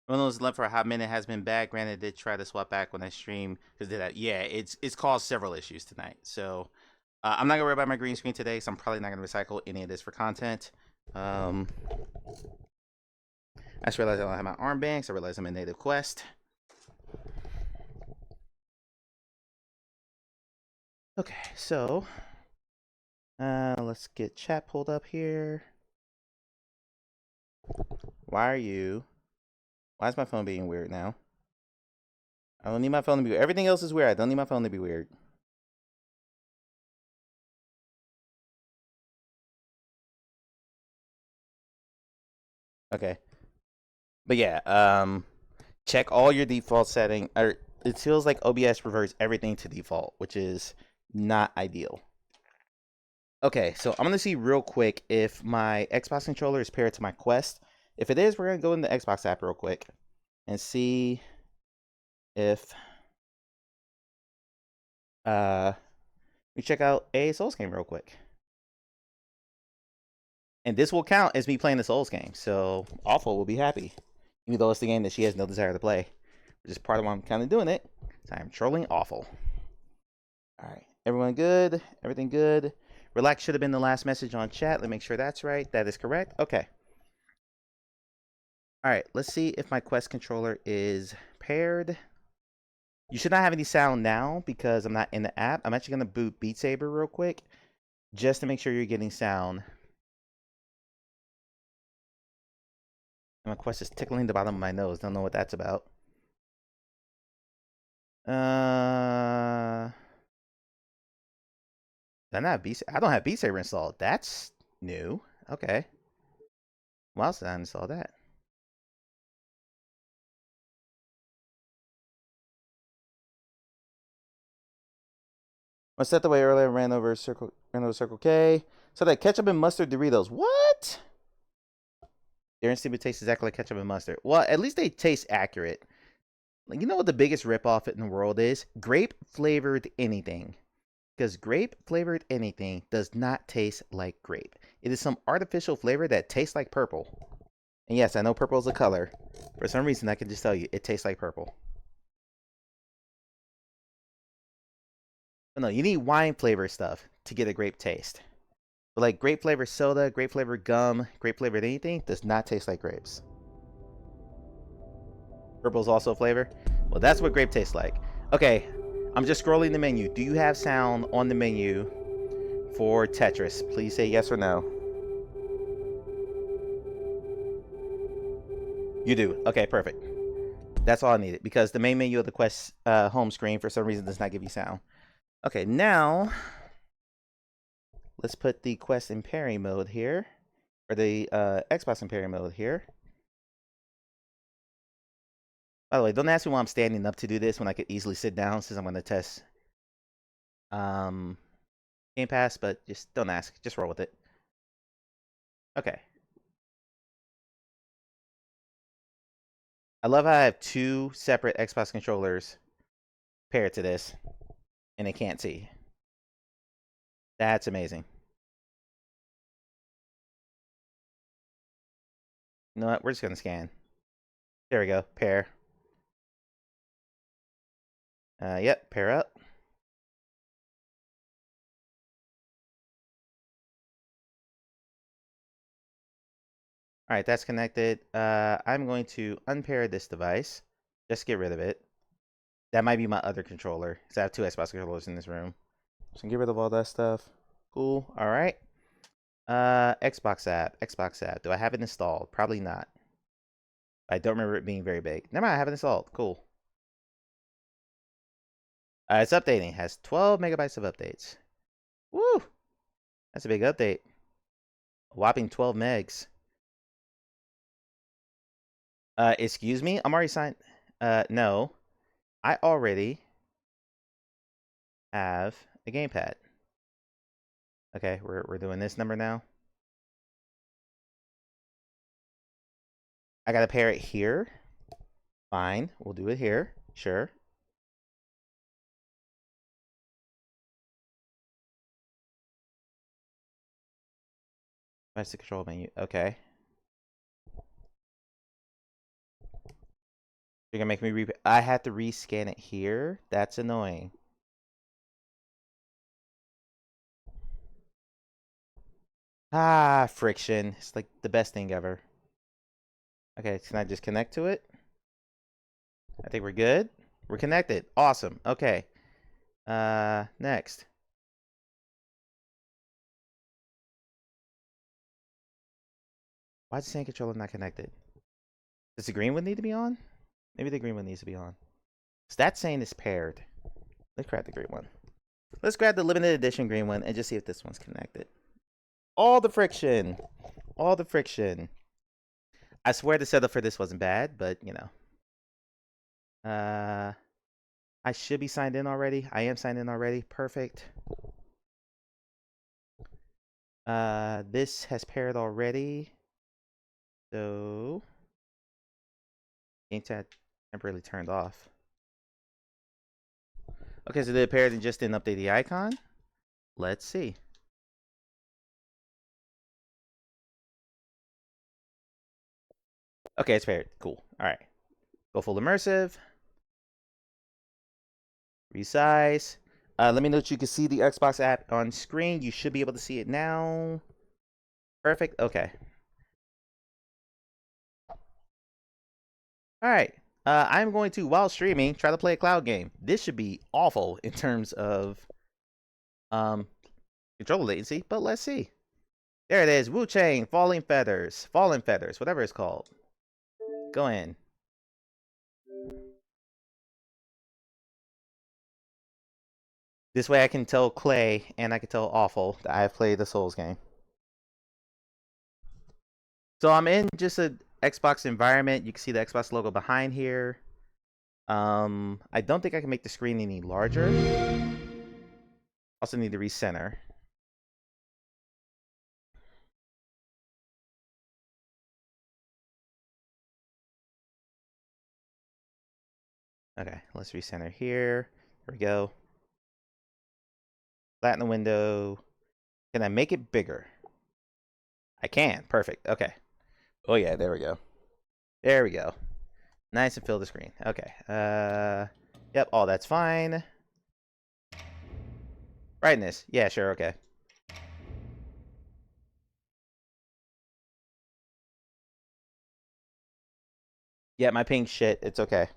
[SPEAKER 1] Windows 11 for a hot minute has been bad. Granted, did try to swap back when I stream because did that. Yeah, it's caused several issues tonight. So I'm not gonna worry about my green screen today, so I'm probably not gonna recycle any of this for content. I just realized I don't have my armband, so I realized I'm in Native Quest. Okay, so let's get chat pulled up here. Why is my phone being weird now? I don't need my phone to be weird. Everything else is weird. I don't need my phone to be weird. Okay. But yeah, check all your default setting. It feels like OBS reverts everything to default, which is not ideal. Okay, so I'm gonna see real quick if my Xbox controller is paired to my Quest. If it is, we're gonna go in the Xbox app real quick and see if we check out a Souls game real quick. And this will count as me playing the Souls game, so Awful will be happy. Even though it's the game that she has no desire to play. Which is part of why I'm kind of doing it. So I'm trolling Awful. Alright, everyone good? Everything good? Relax should have been the last message on chat. Let me make sure that's right. That is correct. Okay. Alright, let's see if my Quest controller is paired. You should not have any sound now because I'm not in the app. I'm actually going to boot Beat Saber real quick just to make sure you're getting sound. And my Quest is tickling the bottom of my nose. Don't know what that's about. I don't have Beat Saber installed. That's new. Okay. Why else did I install that? I stepped away earlier and ran over Circle K. So that ketchup and mustard Doritos. What? Darren Steven tastes exactly like ketchup and mustard. Well, at least they taste accurate. Like, you know what the biggest ripoff in the world is? Grape flavored anything. Because grape flavored anything does not taste like grape. It is some artificial flavor that tastes like purple. And yes, I know purple is a color. For some reason, I can just tell you, it tastes like purple. But no, you need wine flavor stuff to get a grape taste. But like grape flavored soda, grape flavored gum, grape flavored anything does not taste like grapes. Purple is also a flavor. Well, that's what grape tastes like. Okay, I'm just scrolling the menu. Do you have sound on the menu for Tetris? Please say yes or no. You do. Okay, perfect. That's all I needed, because the main menu of the Quest home screen for some reason does not give you sound. Okay, now let's put the Quest in parry mode here, or the Xbox in parry mode here. By the way, don't ask me why I'm standing up to do this when I could easily sit down, since I'm going to test Game Pass, but just don't ask. Just roll with it. Okay. I love how I have two separate Xbox controllers paired to this, and they can't see. That's amazing. You know what? We're just going to scan. There we go. Pair. Yep. Pair up. All right, that's connected. I'm going to unpair this device. Just get rid of it. That might be my other controller, because I have two Xbox controllers in this room. So get rid of all that stuff. Cool. All right. Xbox app. Xbox app. Do I have it installed? Probably not. I don't remember it being very big. Never mind, I have it installed. Cool. It's updating. It has 12 megabytes of updates. Woo! That's a big update. A whopping 12 megs. Excuse me? I'm already signed. No. I already have a gamepad. Okay, we're doing this number now. I gotta pair it here. Fine, we'll do it here. Sure. That's the control menu. Okay. You're gonna make me I had to rescan it here? That's annoying. Ah, friction. It's like the best thing ever. Okay, can I just connect to it? I think we're good. We're connected. Awesome. Okay. Next. Why is the sand controller not connected? Does the green one need to be on? Maybe the green one needs to be on. So that's saying it's paired. Let's grab the green one. Let's grab the limited edition green one and just see if this one's connected. All the friction. All the friction. I swear the setup for this wasn't bad, but you know. I should be signed in already. I am signed in already. Perfect. This has paired already. So game chat temporarily turned off. Okay, so they paired and just didn't update the icon. Let's see. Okay, it's paired. Cool. All right. Go full immersive. Resize. Let me know that you can see the Xbox app on screen. You should be able to see it now. Perfect. Okay. All right. I'm going to, while streaming, try to play a cloud game. This should be awful in terms of controller latency, but let's see. There it is. Wu Chang, Falling Feathers, whatever it's called. Go in. This way I can tell Clay and I can tell Awful that I have played the Souls game. So I'm in just a Xbox environment. You can see the Xbox logo behind here. I don't think I can make the screen any larger. Also need to recenter. Okay, let's recenter here. There we go. Flatten the window. Can I make it bigger? I can. Perfect. Okay. Oh yeah, there we go. There we go. Nice and fill the screen. Okay. Yep, all that's fine. Brightness. Yeah, sure, okay. Yeah, my ping's shit. It's okay.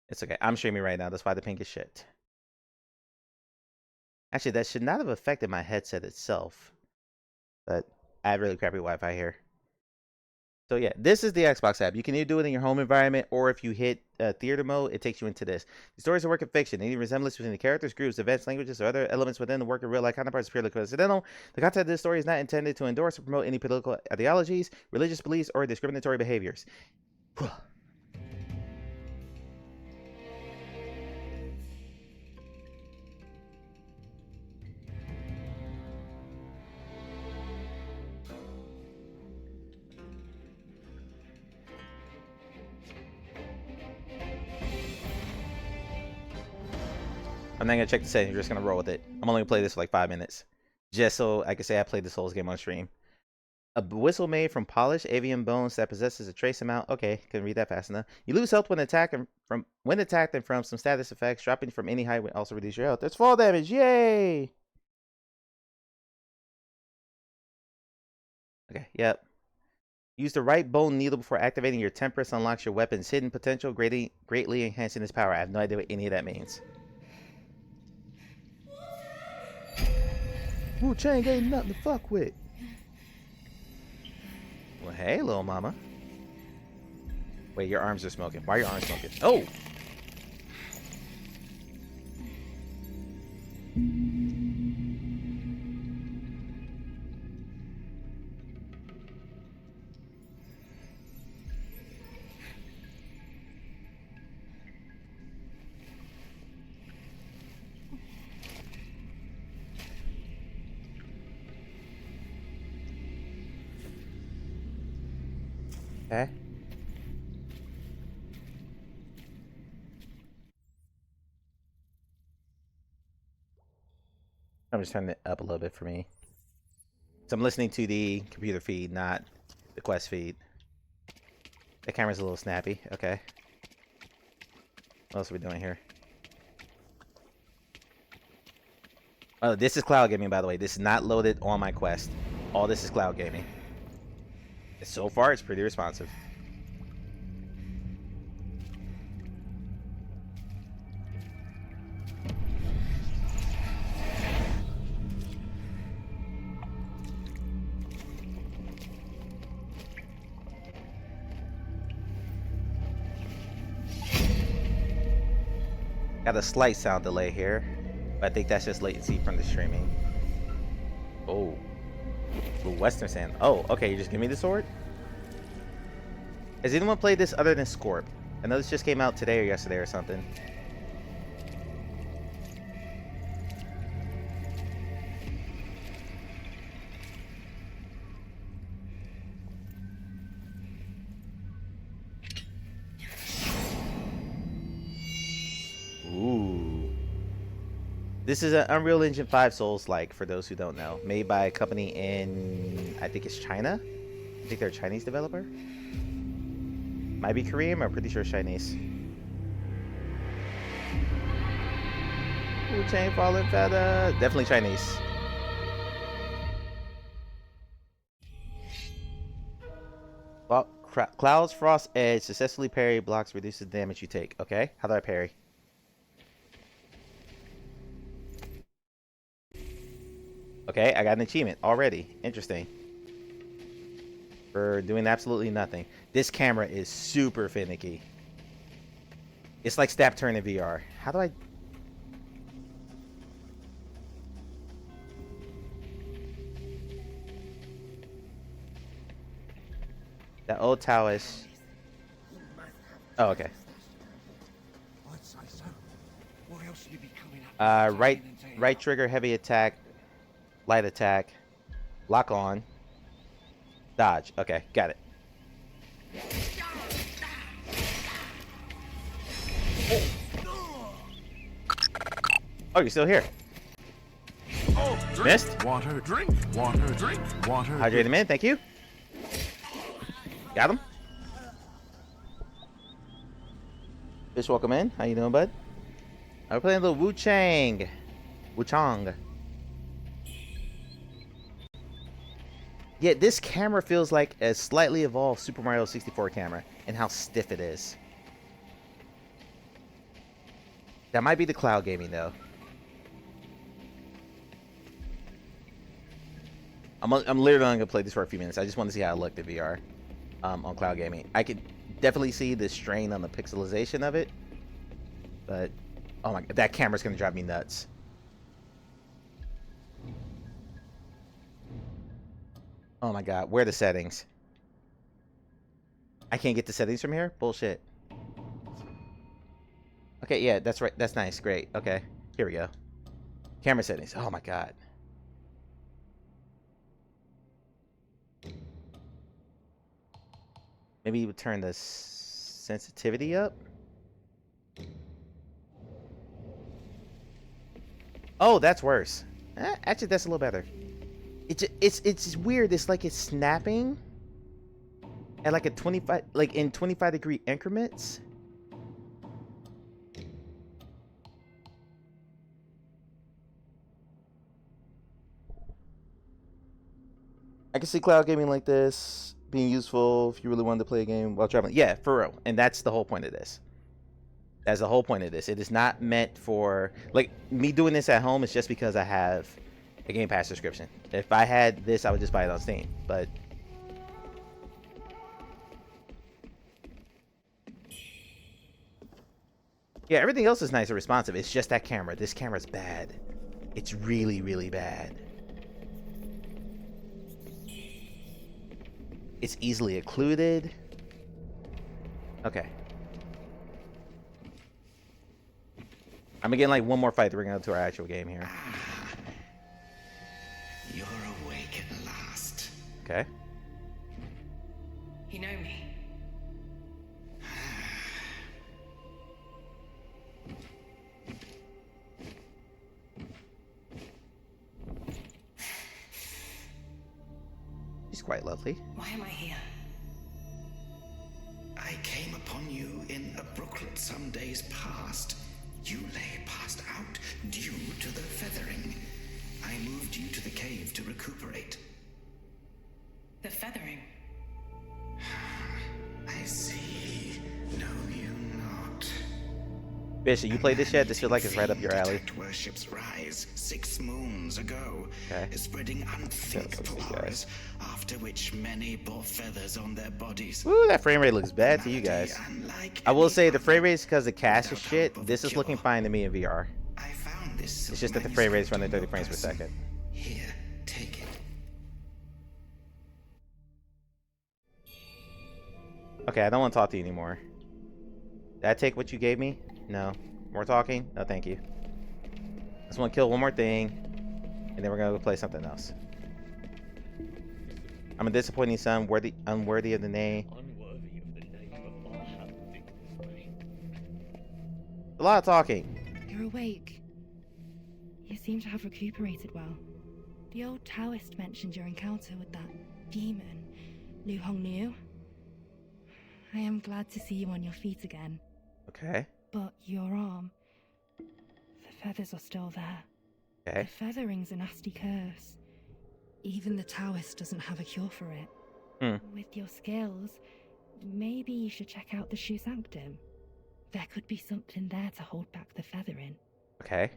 [SPEAKER 1] It's okay. I'm streaming right now. That's why the ping is shit. Actually, that should not have affected my headset itself. But I have really crappy Wi-Fi here. So yeah, this is the Xbox app. You can either do it in your home environment, or if you hit theater mode, it takes you into this. The stories are work of fiction. Any resemblance between the characters, groups, events, languages, or other elements within the work of real-life counterparts is purely coincidental. The content of this story is not intended to endorse or promote any political ideologies, religious beliefs, or discriminatory behaviors. I'm not gonna check the settings. You're just gonna roll with it. I'm only gonna play this for like 5 minutes, just so I can say I played this whole game on stream. A whistle made from polished avian bones that possesses a trace amount. Okay, couldn't read that fast enough. You lose health when attacked and from some status effects. Dropping from any height will also reduce your health. There's fall damage. Yay! Okay, yep. Use the right bone needle before activating your Temperance unlocks your weapon's hidden potential, greatly enhancing its power. I have no idea what any of that means. Wu Chang ain't nothing to fuck with. Well, hey, little mama. Wait, your arms are smoking. Why are your arms smoking? Oh! Okay. I'm just turning it up a little bit for me. So I'm listening to the computer feed, not the Quest feed. The camera's a little snappy. Okay. What else are we doing here? Oh, this is cloud gaming, by the way. This is not loaded on my Quest. All this is cloud gaming. So far, it's pretty responsive. Got a slight sound delay here, but I think that's just latency from the streaming. Oh. Ooh, Western Sand. Oh, okay, you just give me the sword? Has anyone played this other than Scorp? I know this just came out today or yesterday or something. Ooh. This is an Unreal Engine 5 Souls-like, for those who don't know. Made by a company in, I think it's China? I think they're a Chinese developer? Might be Korean, but I'm pretty sure it's Chinese. Ooh, chain falling feather. Definitely Chinese. Well, Cloud's Frost Edge successfully parry blocks, reduces the damage you take. Okay, how do I parry? Okay, I got an achievement already. Interesting. For doing absolutely nothing. This camera is super finicky. It's like Stap Turn in VR. How do I... That old Taoist. Oh, okay. Right trigger, heavy attack, light attack, lock on, dodge. Okay, got it. Oh, you're still here.
[SPEAKER 15] Oh, drink, missed. Water, drink, water, drink, water.
[SPEAKER 1] Hydrate him in, thank you. Got him. Fish, welcome in. How you doing, bud? We're playing a little Wu Chang. Wu Chang. Yeah, this camera feels like a slightly evolved Super Mario 64 camera, and how stiff it is. That might be the cloud gaming, though. I'm literally only gonna play this for a few minutes. I just want to see how it looked in VR. on cloud gaming. I could definitely see the strain on the pixelization of it, but oh my god, that camera's gonna drive me nuts. Oh my god, where are the settings? I can't get the settings from here? Bullshit. Okay, yeah, that's right. That's nice. Great. Okay, here we go. Camera settings. Oh my god. Maybe you would turn the sensitivity up. Oh, that's worse. Actually, that's a little better. It's weird. It's like it's snapping at like a 25, like in 25-degree increments. I can see cloud gaming like this being useful if you really wanted to play a game while traveling. Yeah, for real. And that's the whole point of this. That's the whole point of this. It is not meant for, like, me doing this at home is just because I have a Game Pass subscription. If I had this, I would just buy it on Steam. But yeah, everything else is nice and responsive. It's just that camera. This camera's bad. It's really, really bad. It's easily occluded. Okay. I'm gonna get like one more fight to bring it up to our actual game here.
[SPEAKER 3] You're awake at last.
[SPEAKER 1] Okay.
[SPEAKER 3] You know me.
[SPEAKER 1] She's quite lovely.
[SPEAKER 3] Why am I here? I came upon you in a brooklet some days past. You lay passed out due to the feathering. I moved you to the cave to recuperate. The feathering? I see. No, you not.
[SPEAKER 1] Bishop, you played this yet? This feels like it's right up your alley.
[SPEAKER 3] Worship's rise 6 moons ago.
[SPEAKER 1] Okay.
[SPEAKER 3] Spreading unthinkable horrors, after which many bore feathers on their bodies.
[SPEAKER 1] Ooh, that frame rate looks bad to you guys. I will say the frame rate is because the cast is shit. This is looking fine to me in VR. It's just that the frame rate is running 30 frames per second.
[SPEAKER 3] Here, take it.
[SPEAKER 1] Okay, I don't want to talk to you anymore. Did I take what you gave me? No. More talking? No, thank you. I just want to kill one more thing, and then we're gonna go play something else. I'm a disappointing son, unworthy of the name.
[SPEAKER 7] Unworthy of the name of Marham Victory.
[SPEAKER 1] A lot of talking.
[SPEAKER 4] You're awake. You seem to have recuperated well. The old Taoist mentioned your encounter with that demon, Lu Hongnu. I am glad to see you on your feet again.
[SPEAKER 1] Okay.
[SPEAKER 4] But your arm, the feathers are still there.
[SPEAKER 1] Okay.
[SPEAKER 4] The feathering's a nasty curse. Even the Taoist doesn't have a cure for it. With your skills, maybe you should check out the Shu Sanctum. There could be something there to hold back the feathering.
[SPEAKER 1] Okay.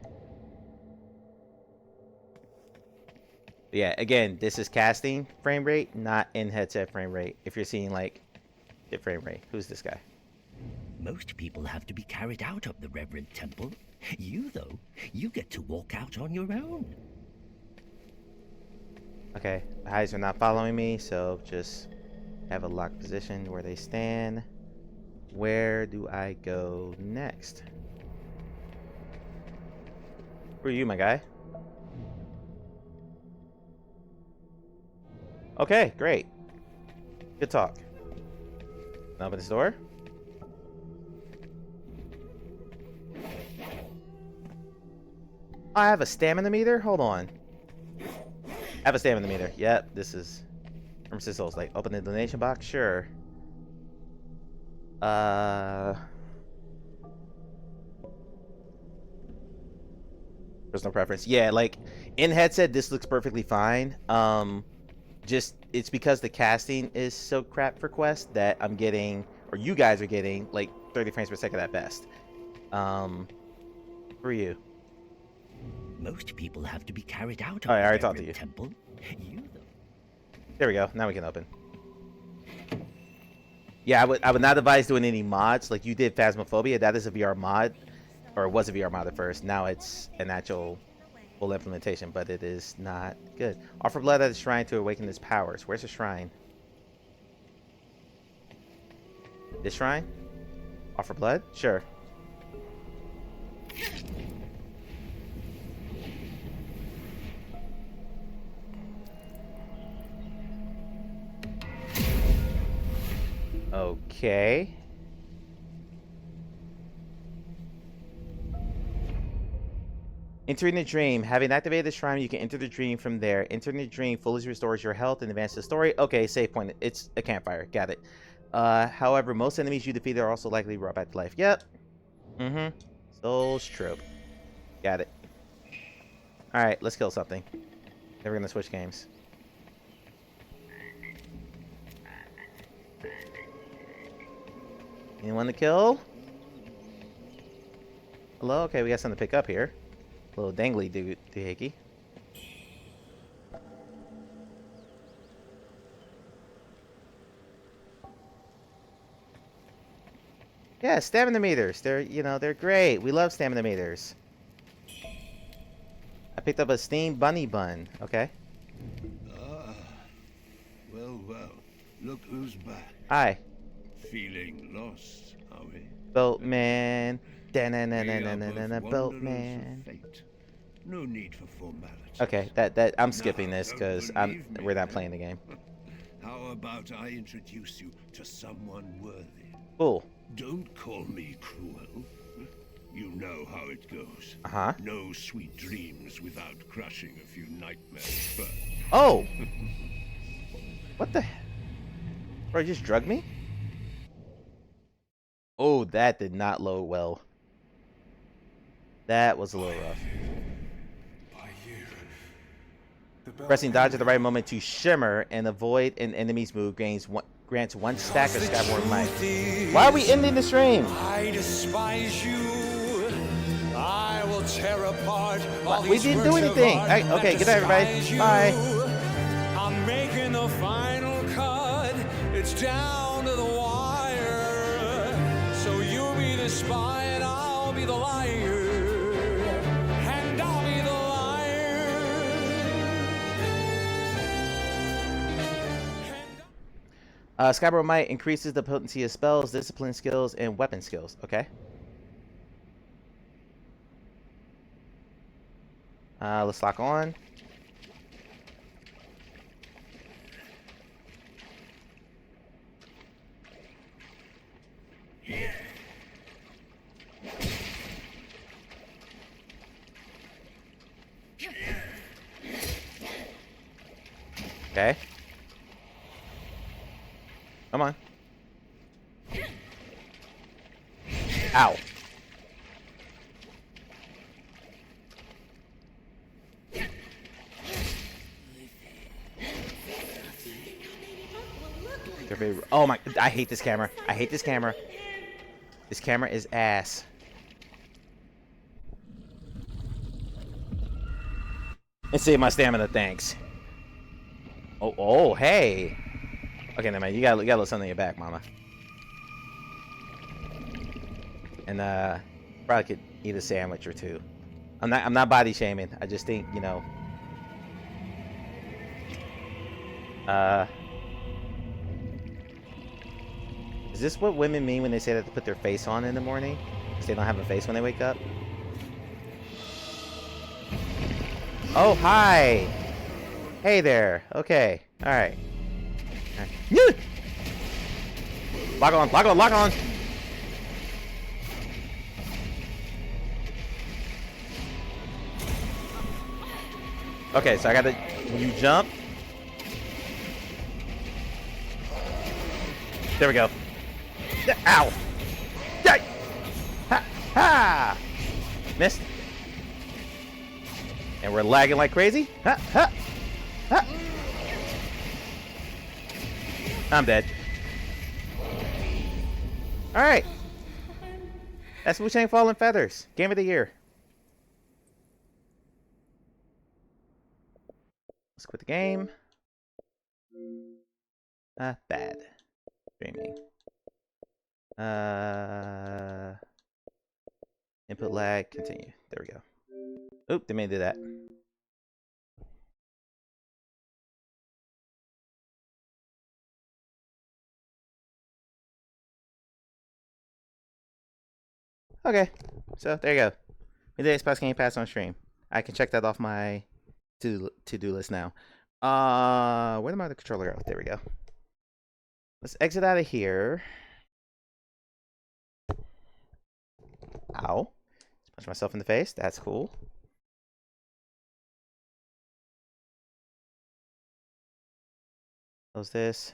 [SPEAKER 1] Yeah, again, this is casting frame rate, not in headset frame rate. If you're seeing like the frame rate. Who's this guy?
[SPEAKER 8] Most people have to be carried out of the Reverend Temple. You, though, you get to walk out on your own.
[SPEAKER 1] Okay, the highs are not following me, so just have a locked position where they stand. Where do I go next? Who are you, my guy? Okay, great. Good talk. Open this door. I have a stamina meter? Hold on. I have a stamina meter. Yep, this is from Souls. Like, open the donation box? Sure. There's no preference. Yeah, like, in headset, this looks perfectly fine. Just, it's because the casting is so crap for Quest that I'm getting, or you guys are getting, like, 30 frames per second at best. For you.
[SPEAKER 8] Most people have to be carried out of
[SPEAKER 1] Alright, I already
[SPEAKER 8] the
[SPEAKER 1] talked to you.
[SPEAKER 8] Temple. You, though.
[SPEAKER 1] There we go. Now we can open. Yeah, I would not advise doing any mods. Like you did Phasmophobia, that is a VR mod, or it was a VR mod at first. Now it's an actual full implementation, but it is not good. Offer blood at the shrine to awaken its powers. Where's the shrine? This shrine? Offer blood? Sure. Okay. Entering the dream. Having activated the shrine, you can enter the dream from there. Entering the dream fully restores your health and advances the story. Okay, save point. It's a campfire. Got it. However, most enemies you defeat are also likely brought back to life. Yep. Mm-hmm. Soul's trope. Got it. Alright, let's kill something. Then we're gonna switch games. Anyone to kill? Hello? Okay, we got something to pick up here. Little dangly doohickey. Yeah, stamina meters. They're great. We love stamina meters. I picked up a steamed bunny bun. Okay.
[SPEAKER 10] Ah. Well, look who's back.
[SPEAKER 1] Hi.
[SPEAKER 10] Feeling lost, are we?
[SPEAKER 1] Boatman. Boatman.
[SPEAKER 10] No need for formality.
[SPEAKER 1] Okay, that I'm skipping this because we're not playing the game.
[SPEAKER 10] How about I introduce you to someone worthy?
[SPEAKER 1] Cool.
[SPEAKER 10] Don't call me cruel. You know how it goes.
[SPEAKER 1] Uh-huh.
[SPEAKER 10] No sweet dreams without crushing a few nightmares first.
[SPEAKER 1] Oh! What the? Bro, you just drugged me? Oh, that did not load well. That was a little rough. Pressing dodge at the right moment to shimmer and avoid an enemy's move grants one stack of Skyborn Might. Why are we ending the stream?
[SPEAKER 11] I despise you. I will tear apart all
[SPEAKER 1] We didn't do anything. Okay, good night, everybody. Bye.
[SPEAKER 11] I'm making the final cut. It's down to the wire. So you'll be the spy and I'll be the liar. And I'll be the liar.
[SPEAKER 1] Skyborn Might increases the potency of spells, discipline skills, and weapon skills. Okay. Let's lock on. Okay. Come on. Ow. Oh my, I hate this camera. I hate this camera. This camera is ass. And save my stamina, thanks. Oh, hey. Okay, never mind. You got a little something in your back, mama. And probably could eat a sandwich or two. I'm not body shaming. I just think, you know. Is this what women mean when they say that to put their face on in the morning? Because they don't have a face when they wake up? Oh, hi! Hey there. Okay. Alright. Yeah! Lock on, lock on, lock on! Okay, so I gotta... When you jump... There we go. Ow! Yay! Ha! Ha! Missed. And we're lagging like crazy. Ha! Ha! Ha! I'm dead. Alright. That's Wu-Tang Fallen Feathers. Game of the year. Let's quit the game. Bad. Streaming. Input lag, continue. There we go. Oop, they may do that. Okay, so there you go. Midday Xbox Game Pass on stream. I can check that off my to-do list now. Where did my other controller go? There we go. Let's exit out of here. Ow. Just punch myself in the face. That's cool. Close this.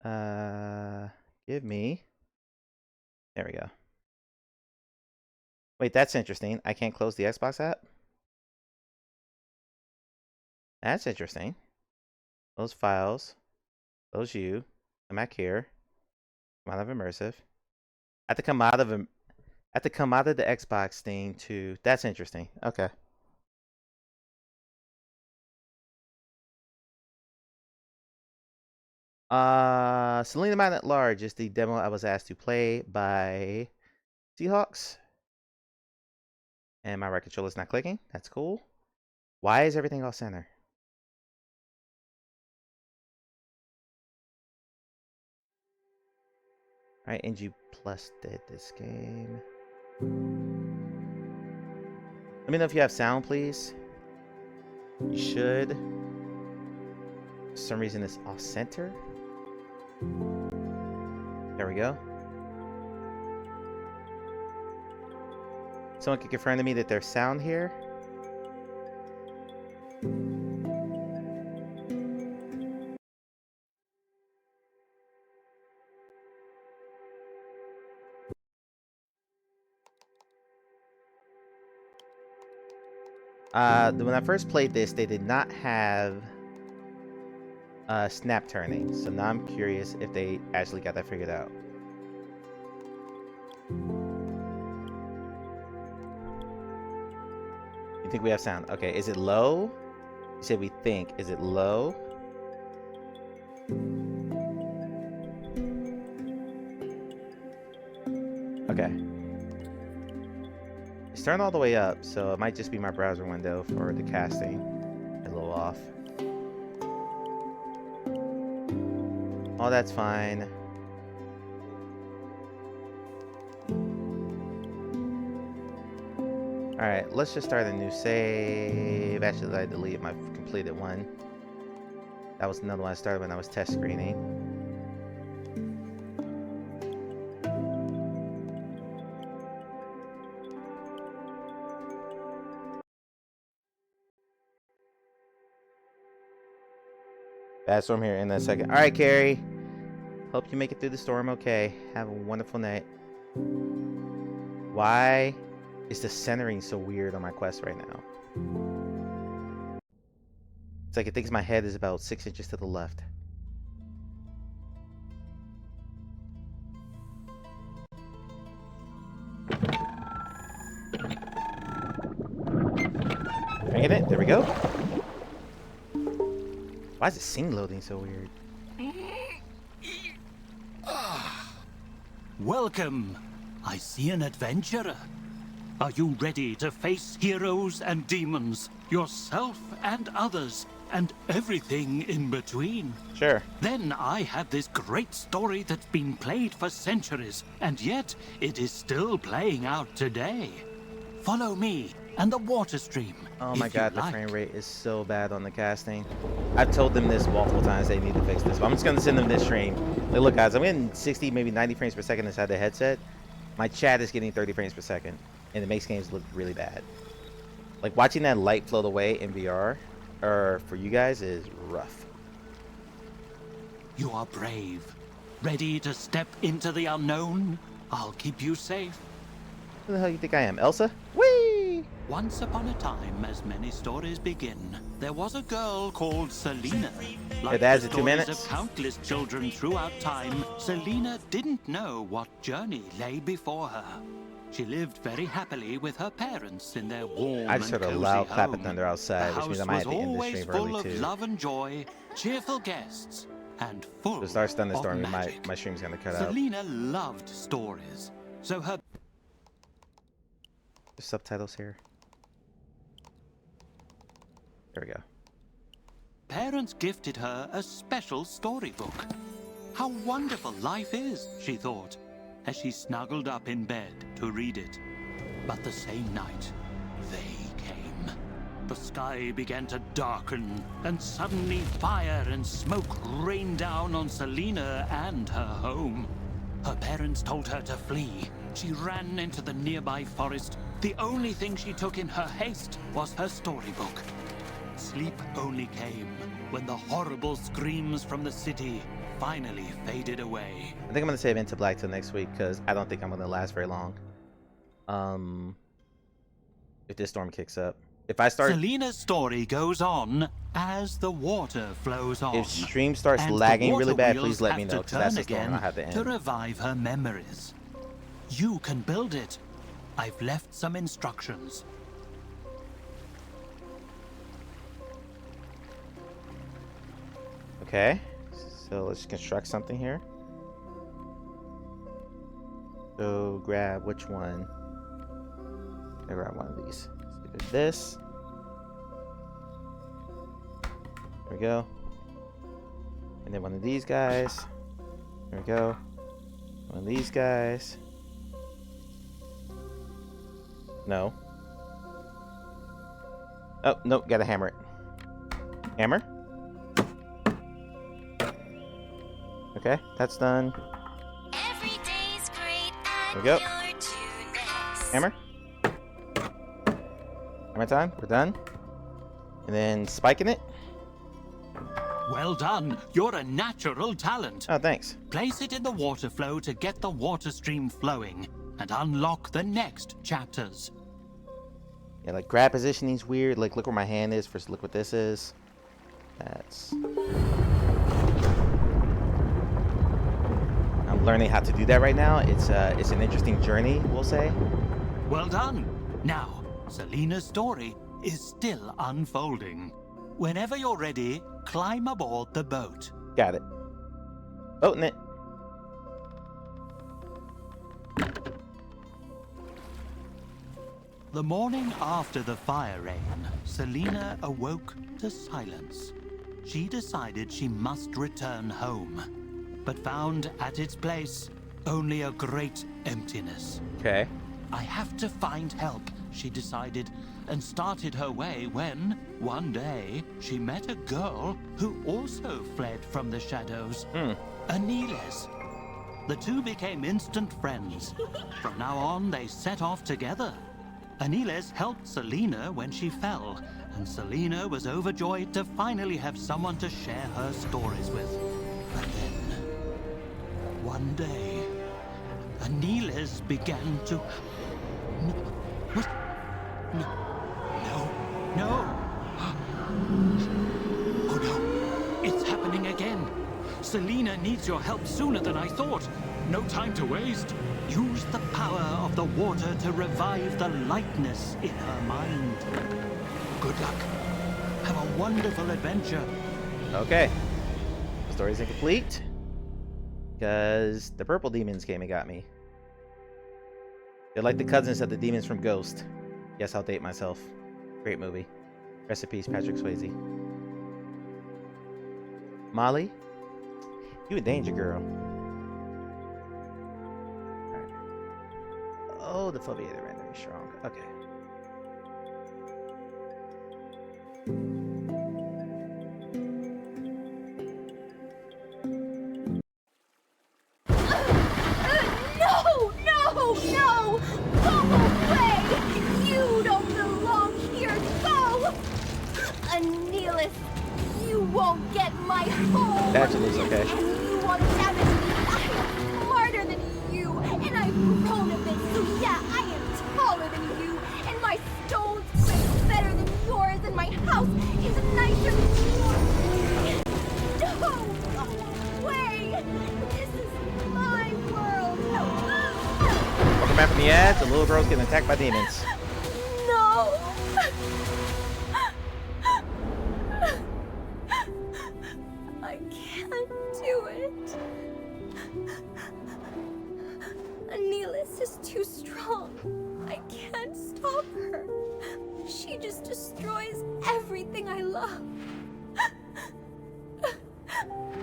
[SPEAKER 1] Give me. There we go. Wait, that's interesting. I can't close the Xbox app? That's interesting. Those files. Those you. Come back here. Come out of immersive. I have to come out of the Xbox thing to. That's interesting. Okay. Selina Man at Large is the demo I was asked to play by Seahawks. And my right controller's not clicking. That's cool. Why is everything off center? Alright, NG Plus did this game. Let me know if you have sound, please. You should. For some reason it's off center. There we go. Someone can confirm to me that there's sound here. When I first played this, they did not have snap turning, so now I'm curious if they actually got that figured out. You think we have sound? Okay, is it low? You said we think. Is it low? Okay. It's turned all the way up, so it might just be my browser window for the casting. A little off. Oh, that's fine. Alright, let's just start a new save. Actually, I deleted my completed one. That was another one I started when I was test screening. Bad storm here in a second. Alright, Carrie. Hope you make it through the storm okay. Have a wonderful night. Why is the centering so weird on my quest right now? It's like it thinks my head is about 6 inches to the left. Bringing it. There we go. Why is the scene loading so weird?
[SPEAKER 8] Welcome. I see an adventurer. Are you ready to face heroes and demons, yourself and others, and everything in between?
[SPEAKER 1] Sure.
[SPEAKER 8] Then I have this great story that's been played for centuries, and yet it is still playing out today. Follow me and the water stream.
[SPEAKER 1] Oh my god, the frame rate is so bad on the casting. I've told them this multiple times, they need to fix this. But I'm just going to send them this stream. Like, look guys, I'm getting 60, maybe 90 frames per second inside the headset. My chat is getting 30 frames per second. And it makes games look really bad. Like, watching that light float away in VR, or for you guys, is rough.
[SPEAKER 8] You are brave. Ready to step into the unknown? I'll keep you safe.
[SPEAKER 1] Who the hell do you think I am, Elsa? Whee!
[SPEAKER 8] Once upon a time, as many stories begin, there was a girl called Selina. Like
[SPEAKER 1] that is
[SPEAKER 8] the
[SPEAKER 1] 2
[SPEAKER 8] stories
[SPEAKER 1] minutes.
[SPEAKER 8] of countless children throughout time, Selina didn't know what journey lay before her. She lived very happily with her parents in their warm
[SPEAKER 1] I just
[SPEAKER 8] and
[SPEAKER 1] heard a
[SPEAKER 8] cozy
[SPEAKER 1] loud clap of
[SPEAKER 8] home.
[SPEAKER 1] thunder outside,
[SPEAKER 8] The
[SPEAKER 1] which means I
[SPEAKER 8] house
[SPEAKER 1] might
[SPEAKER 8] was
[SPEAKER 1] have to end this
[SPEAKER 8] always
[SPEAKER 1] stream
[SPEAKER 8] full
[SPEAKER 1] early
[SPEAKER 8] of
[SPEAKER 1] too.
[SPEAKER 8] love and joy, cheerful guests, and full
[SPEAKER 1] So start thunderstorming.
[SPEAKER 8] of magic.
[SPEAKER 1] My stream's gonna cut out.
[SPEAKER 8] Selina loved stories, so her
[SPEAKER 1] There's subtitles here. There we go.
[SPEAKER 8] parents gifted her a special storybook. How wonderful life is, she thought, as she snuggled up in bed to read it. But the same night, they came. The sky began to darken, and suddenly fire and smoke rained down on Selina and her home. Her parents told her to flee. She ran into the nearby forest. The only thing she took in her haste was her storybook. Sleep only came when the horrible screams from the city finally faded away.
[SPEAKER 1] I think I'm gonna save Into Black till next week because I don't think I'm gonna last very long. If this storm kicks up, if I start,
[SPEAKER 8] Selina's story goes on as the water flows on.
[SPEAKER 1] if stream starts
[SPEAKER 8] and the
[SPEAKER 1] lagging really
[SPEAKER 8] water
[SPEAKER 1] bad,
[SPEAKER 8] wheels
[SPEAKER 1] please let
[SPEAKER 8] have
[SPEAKER 1] me
[SPEAKER 8] to
[SPEAKER 1] know because that's the
[SPEAKER 8] turn
[SPEAKER 1] storm
[SPEAKER 8] again
[SPEAKER 1] I have to end.
[SPEAKER 8] to revive her memories. You can build it. I've left some instructions.
[SPEAKER 1] Okay, so let's construct something here. So grab which one? I grab one of these. Let's do this. There we go. And then one of these guys. There we go. One of these guys. No. Oh, nope, gotta hammer it. Hammer. Okay, that's done.
[SPEAKER 17] Every day's great
[SPEAKER 1] There we go.
[SPEAKER 17] at your tuneness.
[SPEAKER 1] Hammer. Hammer time. We're done. And then spiking it.
[SPEAKER 8] Well done. You're a natural talent.
[SPEAKER 1] Oh, thanks.
[SPEAKER 8] Place it in the water flow to get the water stream flowing and unlock the next chapters.
[SPEAKER 1] Yeah, like grab positioning's weird. Like, look where my hand is versus look what this is. That's. I'm learning how to do that right now. It's an interesting journey, we'll say.
[SPEAKER 8] Well done. Now, Selina's story is still unfolding. Whenever you're ready, climb aboard the boat.
[SPEAKER 1] Got it. Boating it.
[SPEAKER 8] The morning after the fire rain, Selina awoke to silence. She decided she must return home, but found at its place only a great emptiness.
[SPEAKER 1] Okay.
[SPEAKER 8] I have to find help, she decided, and started her way when, one day, she met a girl who also fled from the shadows. Aniles. The two became instant friends. From now on, they set off together. Aniles helped Selina when she fell, and Selina was overjoyed to finally have someone to share her stories with. But then, one day, Aniles began to... No. Oh no, it's happening again. Selina needs your help sooner than I thought. No time to waste. Use the power of the water to revive the lightness in her mind. Good luck. Have a wonderful adventure.
[SPEAKER 1] Okay. The story's incomplete. Because the purple demons came and got me. They're like the cousins of the demons from Ghost. Yes, I'll date myself. Great movie. Rest in peace, Patrick Swayze. Molly? You a danger girl. Right. Oh, the Foveator ran very strong. Okay.
[SPEAKER 6] No! Go away! You don't belong here! Go! Aniles, you won't get my home!
[SPEAKER 1] That's okay.
[SPEAKER 6] And you want to damage me! I am smarter than you! And I've grown a bit, so yeah, I am taller than you! And my stone's is better than yours! And my house is nicer than yours! Don't go away! This is my world!
[SPEAKER 1] Welcome back from the ads. The little girl's getting attacked by demons.
[SPEAKER 6] No! I can't. just destroys everything I love.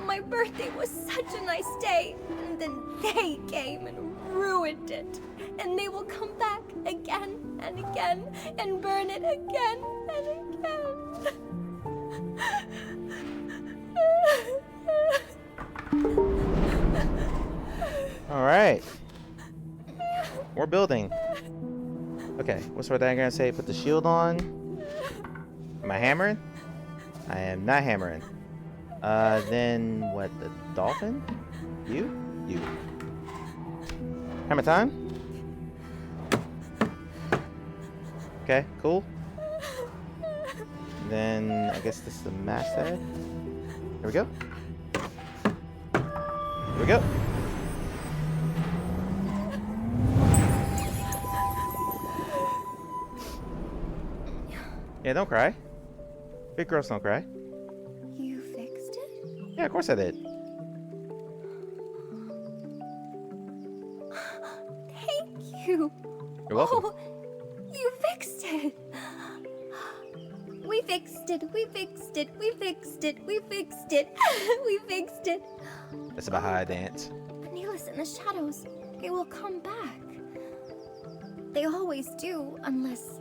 [SPEAKER 6] My birthday was such a nice day, and then they came and ruined it. And they will come back again and again and burn it again and again.
[SPEAKER 1] All right. We're building. Okay, what's what I'm gonna say? Put the shield on. Am I hammering? I am not hammering. Then what? The dolphin? You? Hammer time? Okay, cool. Then I guess this is the masthead. Here we go. Here we go. Yeah, don't cry. Big girls don't cry.
[SPEAKER 6] You fixed it?
[SPEAKER 1] Yeah, of course I did.
[SPEAKER 6] Thank you.
[SPEAKER 1] You're welcome.
[SPEAKER 6] Oh, you fixed it. We fixed it. We fixed it. We fixed it. We fixed it. We fixed it.
[SPEAKER 1] That's about how I dance.
[SPEAKER 6] Neela's in the shadows. They will come back. They always do, unless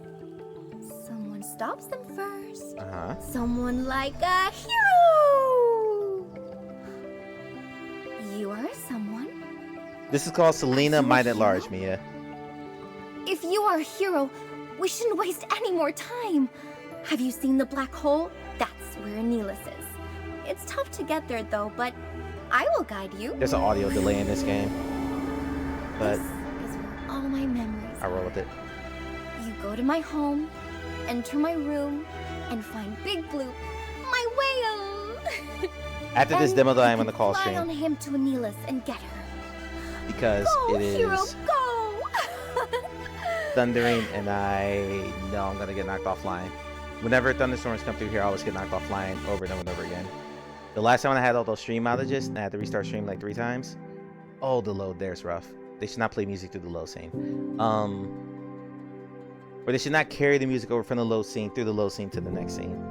[SPEAKER 6] someone stops them first. Someone like a hero. You are someone.
[SPEAKER 1] This is called Selina, Mind at Large, Mia.
[SPEAKER 6] If you are a hero, we shouldn't waste any more time. Have you seen the black hole? That's where Neela's is. It's tough to get there though, but I will guide you.
[SPEAKER 1] There's an audio delay in this game, but
[SPEAKER 6] This is where all my memories
[SPEAKER 1] I roll with it.
[SPEAKER 6] You go to my home, enter my room, and find Big Blue, my whale.
[SPEAKER 1] After this demo, though, I'm gonna call
[SPEAKER 6] Fly on
[SPEAKER 1] stream
[SPEAKER 6] him to Neela's and get her.
[SPEAKER 1] because
[SPEAKER 6] Go,
[SPEAKER 1] it
[SPEAKER 6] hero,
[SPEAKER 1] is
[SPEAKER 6] go!
[SPEAKER 1] thundering, and I know I'm gonna get knocked offline. Whenever thunderstorms come through here, I always get knocked offline over and over and over again. The last time I had all those stream outages, and I had to restart stream like 3 times. Oh, the load there's rough. They should not play music through the load scene. Or they should not carry the music over from the load scene through the load scene to the next scene.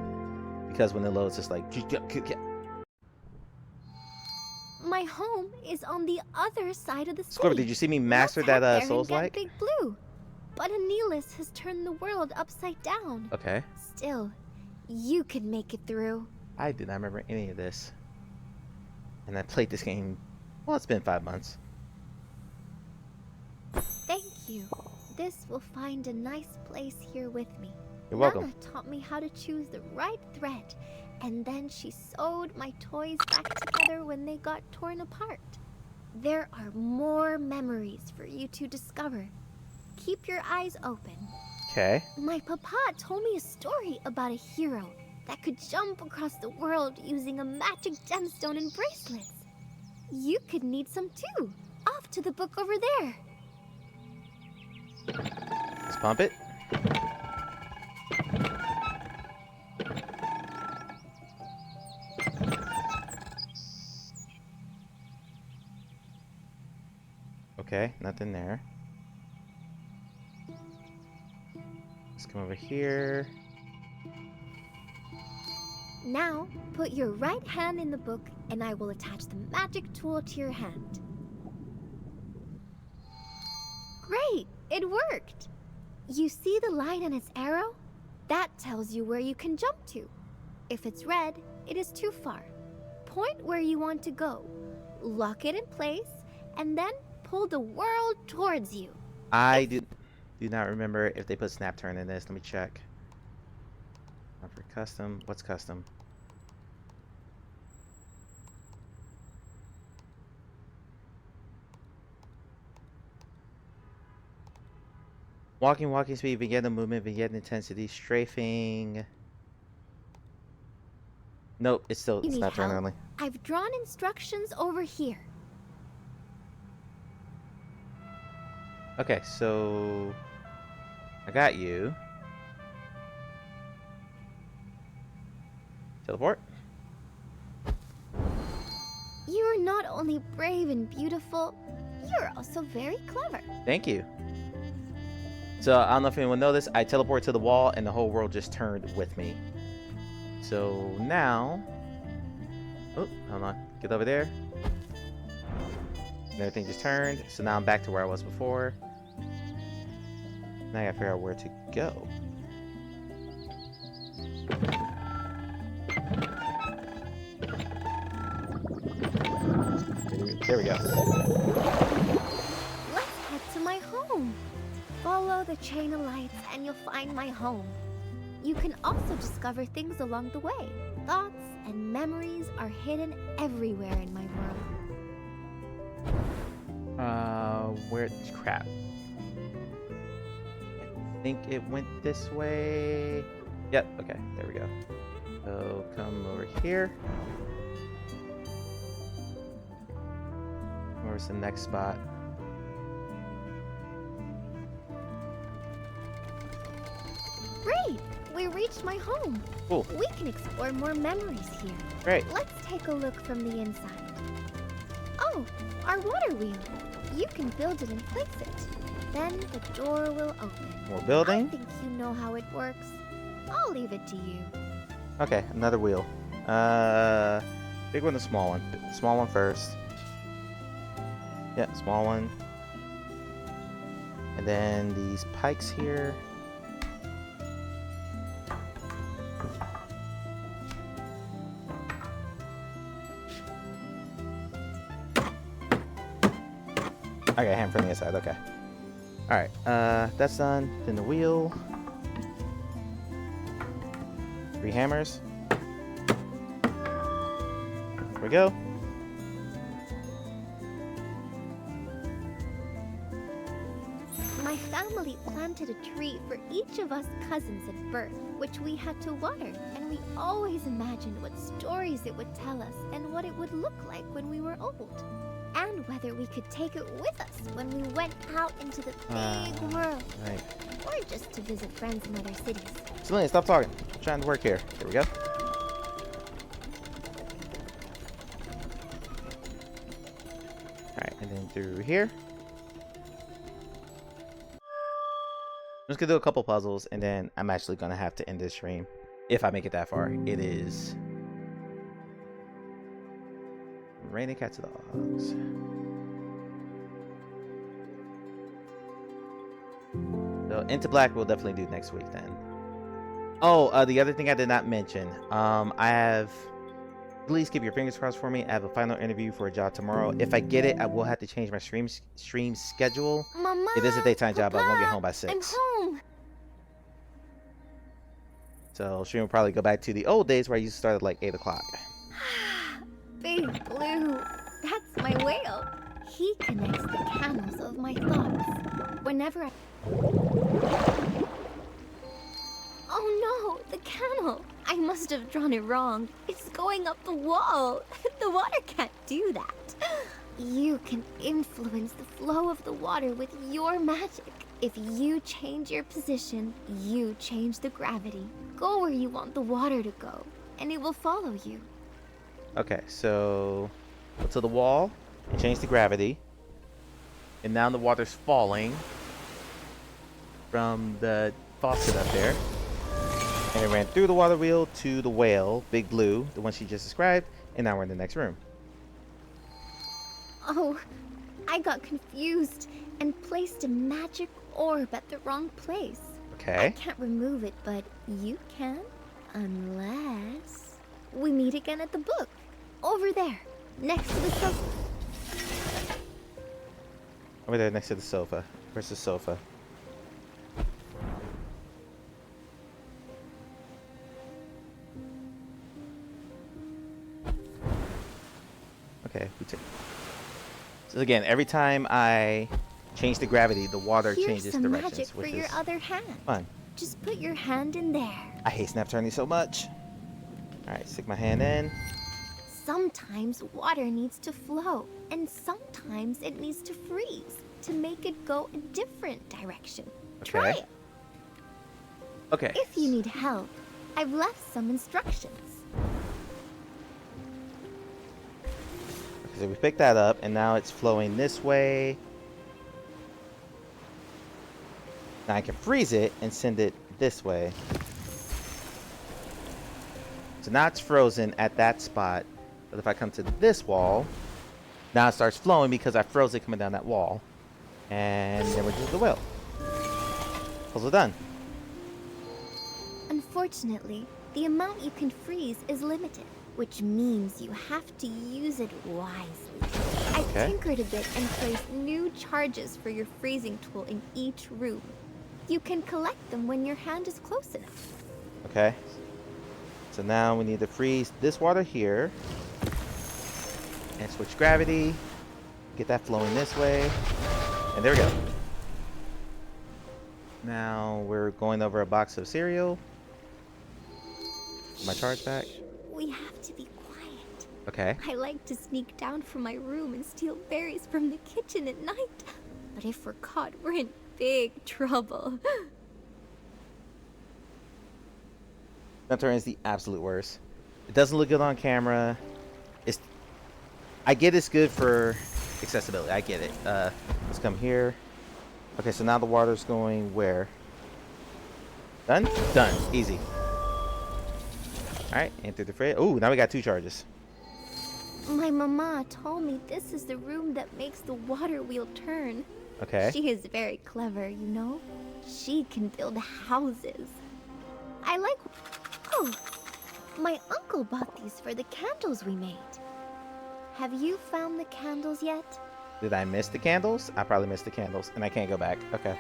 [SPEAKER 1] Because when it loads, it's like...
[SPEAKER 6] My home is on the other side of the city.
[SPEAKER 1] Scorpio, did you see me master
[SPEAKER 6] Let's head
[SPEAKER 1] that
[SPEAKER 6] there and
[SPEAKER 1] Souls
[SPEAKER 6] get
[SPEAKER 1] like?
[SPEAKER 6] Big Blue. But Aeneas has turned the world upside down.
[SPEAKER 1] Okay.
[SPEAKER 6] Still, you could make it through.
[SPEAKER 1] I do not remember any of this. And I played this game... Well, it's been 5 months.
[SPEAKER 6] Thank you. This will find a nice place here with me.
[SPEAKER 1] You're welcome.
[SPEAKER 6] Nana taught me how to choose the right thread, and then she sewed my toys back together when they got torn apart. There are more memories for you to discover. Keep your eyes open.
[SPEAKER 1] Okay.
[SPEAKER 6] My papa told me a story about a hero that could jump across the world using a magic gemstone and bracelets. You could need some too. Off to the book over there.
[SPEAKER 1] Let's pump it. Okay, nothing there. Let's come over here.
[SPEAKER 6] Now, put your right hand in the book and I will attach the magic tool to your hand. Great! It worked! You see the line on its arrow? That tells you where you can jump to. If it's red, it is too far. Point where you want to go, lock it in place, and then pull the world towards you.
[SPEAKER 1] I do not remember if they put snap turn in this. Let me check. Not for custom. What's custom? Walking speed, vignette movement, vignette intensity, strafing. Nope, it's still
[SPEAKER 6] You need
[SPEAKER 1] snap turn
[SPEAKER 6] help?
[SPEAKER 1] only.
[SPEAKER 6] I've drawn instructions over here.
[SPEAKER 1] Okay, so I got you. Teleport.
[SPEAKER 6] You're not only brave and beautiful, you're also very clever.
[SPEAKER 1] Thank you. So I don't know if anyone know this. I teleported to the wall and the whole world just turned with me. So now, oh, hold on, get over there. And everything just turned. So now I'm back to where I was before. Now I gotta figure out where to go. There we go.
[SPEAKER 6] Let's head to my home. Follow the chain of lights and you'll find my home. You can also discover things along the way. Thoughts and memories are hidden everywhere in my world.
[SPEAKER 1] Where, crap. I think it went this way. Yep, okay, there we go. So come over here. Where's the next spot?
[SPEAKER 6] Great! We reached my home.
[SPEAKER 1] Cool.
[SPEAKER 6] We can explore more memories here.
[SPEAKER 1] Great.
[SPEAKER 6] Let's take a look from the inside. Oh, our water wheel. You can build it and place it. Then the door will open.
[SPEAKER 1] More building?
[SPEAKER 6] I think you know how it works. I'll leave it to you.
[SPEAKER 1] Okay, another wheel. Big one or small one? Small one first. Yeah, small one. And then these pikes here. Okay, hand from the inside, okay. Alright, that's done. Then the wheel. 3 hammers. There we go.
[SPEAKER 6] My family planted a tree for each of us cousins at birth, which we had to water, and we always imagined what stories it would tell us and what it would look like when we were old. And whether we could take it with us when we went out into the big world.
[SPEAKER 1] Right.
[SPEAKER 6] Or just to visit friends in other cities.
[SPEAKER 1] Selina, stop talking. I'm trying to work here. There we go. Alright, and then through here. I'm just gonna do a couple puzzles, and then I'm actually gonna have to end this stream. If I make it that far. It is raining cats and dogs. So Into Black we'll definitely do next week then. Oh, the other thing I did not mention. I have, please keep your fingers crossed for me. I have a final interview for a job tomorrow. If I get it, I will have to change my stream schedule.
[SPEAKER 6] Mama,
[SPEAKER 1] it is a daytime job, but I won't get home by 6.
[SPEAKER 6] I'm home.
[SPEAKER 1] So stream will probably go back to the old days where I used to start at like 8 o'clock.
[SPEAKER 6] Big Blue, that's my whale. He connects the channels of my thoughts. Whenever I... Oh no, the canal. I must have drawn it wrong. It's going up the wall. The water can't do that. You can influence the flow of the water with your magic. If you change your position, you change the gravity. Go where you want the water to go, and it will follow you.
[SPEAKER 1] Okay, so go to the wall and change the gravity. And now the water's falling from the faucet up there. And it ran through the water wheel to the whale, Big Blue, the one she just described. And now we're in the next room.
[SPEAKER 6] Oh, I got confused and placed a magic orb at the wrong place.
[SPEAKER 1] Okay.
[SPEAKER 6] I can't remove it, but you can. Unless we meet again at the book. Over there, next to the sofa.
[SPEAKER 1] Over there next to the sofa. Where's the sofa? Okay, so again, every time I change the gravity, the water changes
[SPEAKER 6] some
[SPEAKER 1] directions.
[SPEAKER 6] Magic for your other hand.
[SPEAKER 1] Fun.
[SPEAKER 6] Just put your hand in there.
[SPEAKER 1] I hate snap turning so much. Alright, stick my hand in.
[SPEAKER 6] Sometimes water needs to flow, and sometimes it needs to freeze to make it go a different direction.
[SPEAKER 1] Okay.
[SPEAKER 6] Try it.
[SPEAKER 1] Okay.
[SPEAKER 6] If you need help, I've left some instructions.
[SPEAKER 1] So we picked that up, and now it's flowing this way. Now I can freeze it and send it this way. So now it's frozen at that spot. But if I come to this wall, now it starts flowing because I froze it coming down that wall. And then we're just the well. Puzzle done.
[SPEAKER 6] Unfortunately, the amount you can freeze is limited, which means you have to use it wisely. I've tinkered a bit and placed new charges for your freezing tool in each room. You can collect them when your hand is close enough.
[SPEAKER 1] Okay. So now we need to freeze this water here. And switch gravity. Get that flowing this way. And there we go. Now we're going over a box of cereal. My charge back.
[SPEAKER 6] We have to be quiet.
[SPEAKER 1] Okay.
[SPEAKER 6] I like to sneak down from my room and steal berries from the kitchen at night. But if we're caught, we're in big trouble.
[SPEAKER 1] That is the absolute worst. It doesn't look good on camera. I get it's good for accessibility. I get it. Let's come here. Okay, so now the water's going where? Done? Done. Easy. Alright, and through the fridge. Oh, now we got 2 charges.
[SPEAKER 6] My mama told me this is the room that makes the water wheel turn.
[SPEAKER 1] Okay.
[SPEAKER 6] She is very clever, you know? She can build houses. I like... Oh, my uncle bought these for the candles we made. Have you found the candles yet?
[SPEAKER 1] Did I miss the candles? I probably missed the candles, and I can't go back. Okay.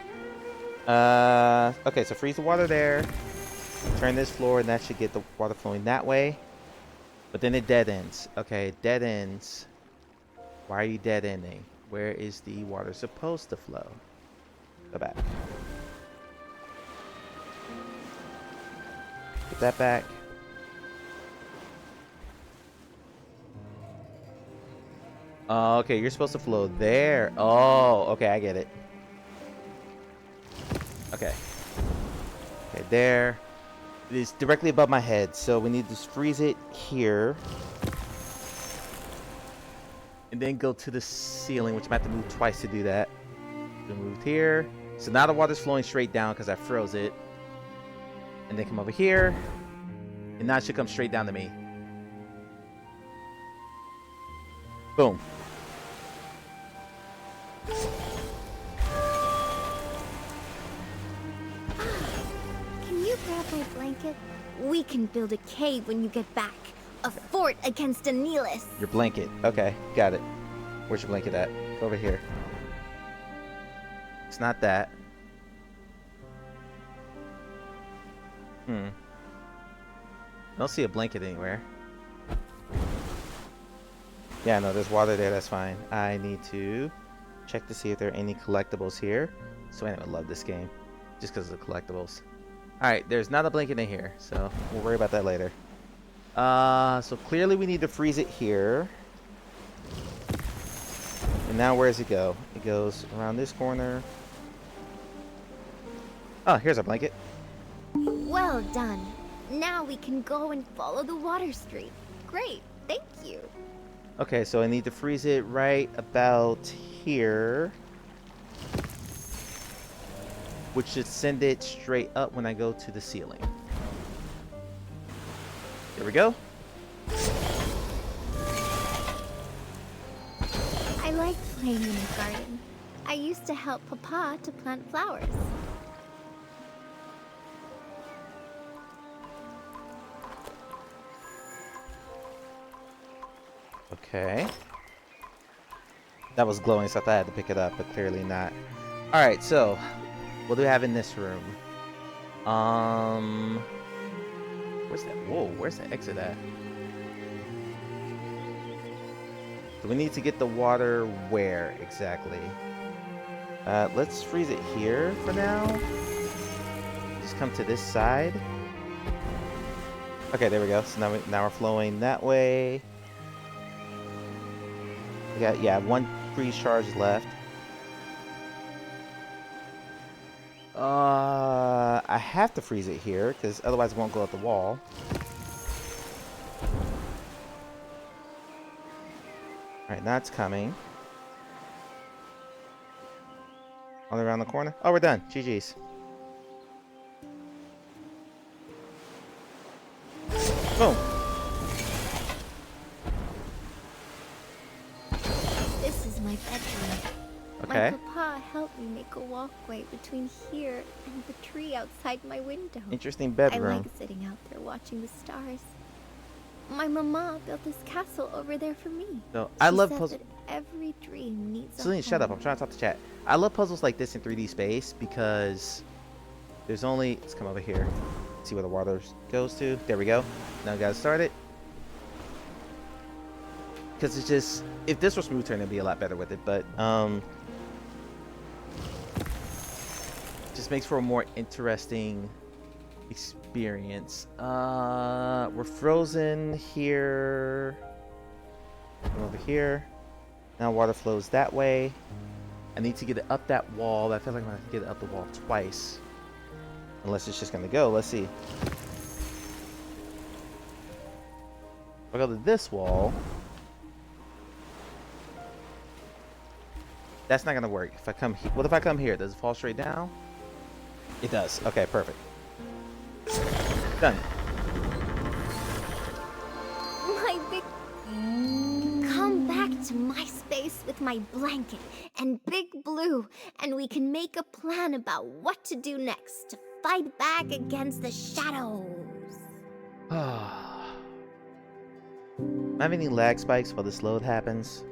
[SPEAKER 1] Okay, so freeze the water there. Turn this floor, and that should get the water flowing that way. But then it dead ends. Okay, it dead ends. Why are you dead ending? Where is the water supposed to flow? Go back. Put that back. Oh, okay, you're supposed to flow there. Oh, okay, I get it. Okay. Okay, there. It is directly above my head, so we need to freeze it here. And then go to the ceiling, which I have to move twice to do that. So moved here. So now the water's flowing straight down because I froze it. And then come over here. And now it should come straight down to me. Boom.
[SPEAKER 6] Can you grab my blanket? We can build a cave when you get back. A fort against Aeneas.
[SPEAKER 1] Your blanket. Okay, got it. Where's your blanket at? Over here. It's not that. I don't see a blanket anywhere. Yeah, no, there's water there. That's fine. I need to check to see if there are any collectibles here. So I would love this game just because of the collectibles. Alright, there's not a blanket in here, so we'll worry about that later. So clearly we need to freeze it here. And now where does it go? It goes around this corner. Oh, here's our blanket.
[SPEAKER 6] Well done. Now we can go and follow the water stream. Great, thank you.
[SPEAKER 1] Okay, so I need to freeze it right about here. Which should send it straight up when I go to the ceiling. There we go.
[SPEAKER 6] I like playing in the garden. I used to help Papa to plant flowers.
[SPEAKER 1] Okay. That was glowing, so I thought I had to pick it up, but clearly not. Alright, so what do we have in this room? Where's that? Whoa, where's the exit at? Do we need to get the water where exactly? Let's freeze it here for now. Just come to this side. Okay, there we go. So now we're flowing that way. We got, yeah, 1 freeze charge left. I have to freeze it here because otherwise it won't go up the wall. Alright, now it's coming. All around the corner. Oh, we're done. GG's. Boom.
[SPEAKER 6] This is my bedroom.
[SPEAKER 1] Okay.
[SPEAKER 6] My papa helped me make a walkway between here and the tree outside my window.
[SPEAKER 1] Interesting
[SPEAKER 6] I
[SPEAKER 1] bedroom.
[SPEAKER 6] like sitting out there watching the stars. My mama built this castle over there for me.
[SPEAKER 1] So I love
[SPEAKER 6] said
[SPEAKER 1] puzzles.
[SPEAKER 6] that every dream needs a
[SPEAKER 1] Selina, shut up.
[SPEAKER 6] home.
[SPEAKER 1] I'm trying to talk to chat. I love puzzles like this in 3D space because there's only... Let's come over here. See where the water goes to. There we go. Now we gotta start it. Because it's just... If this was smooth turn, it'd be a lot better with it. But, just makes for a more interesting experience. We're frozen here. Come over here. Now water flows that way. I need to get it up that wall. I feel like I'm gonna have to get it up the wall twice. Unless it's just gonna go. Let's see. If I go to this wall, that's not gonna work. If I come here, what if I come here? Does it fall straight down? It does. Okay, perfect. Done.
[SPEAKER 6] My big... Come back to my space with my blanket and Big Blue, and we can make a plan about what to do next to fight back against the shadows.
[SPEAKER 1] Am I having any lag spikes while this load happens?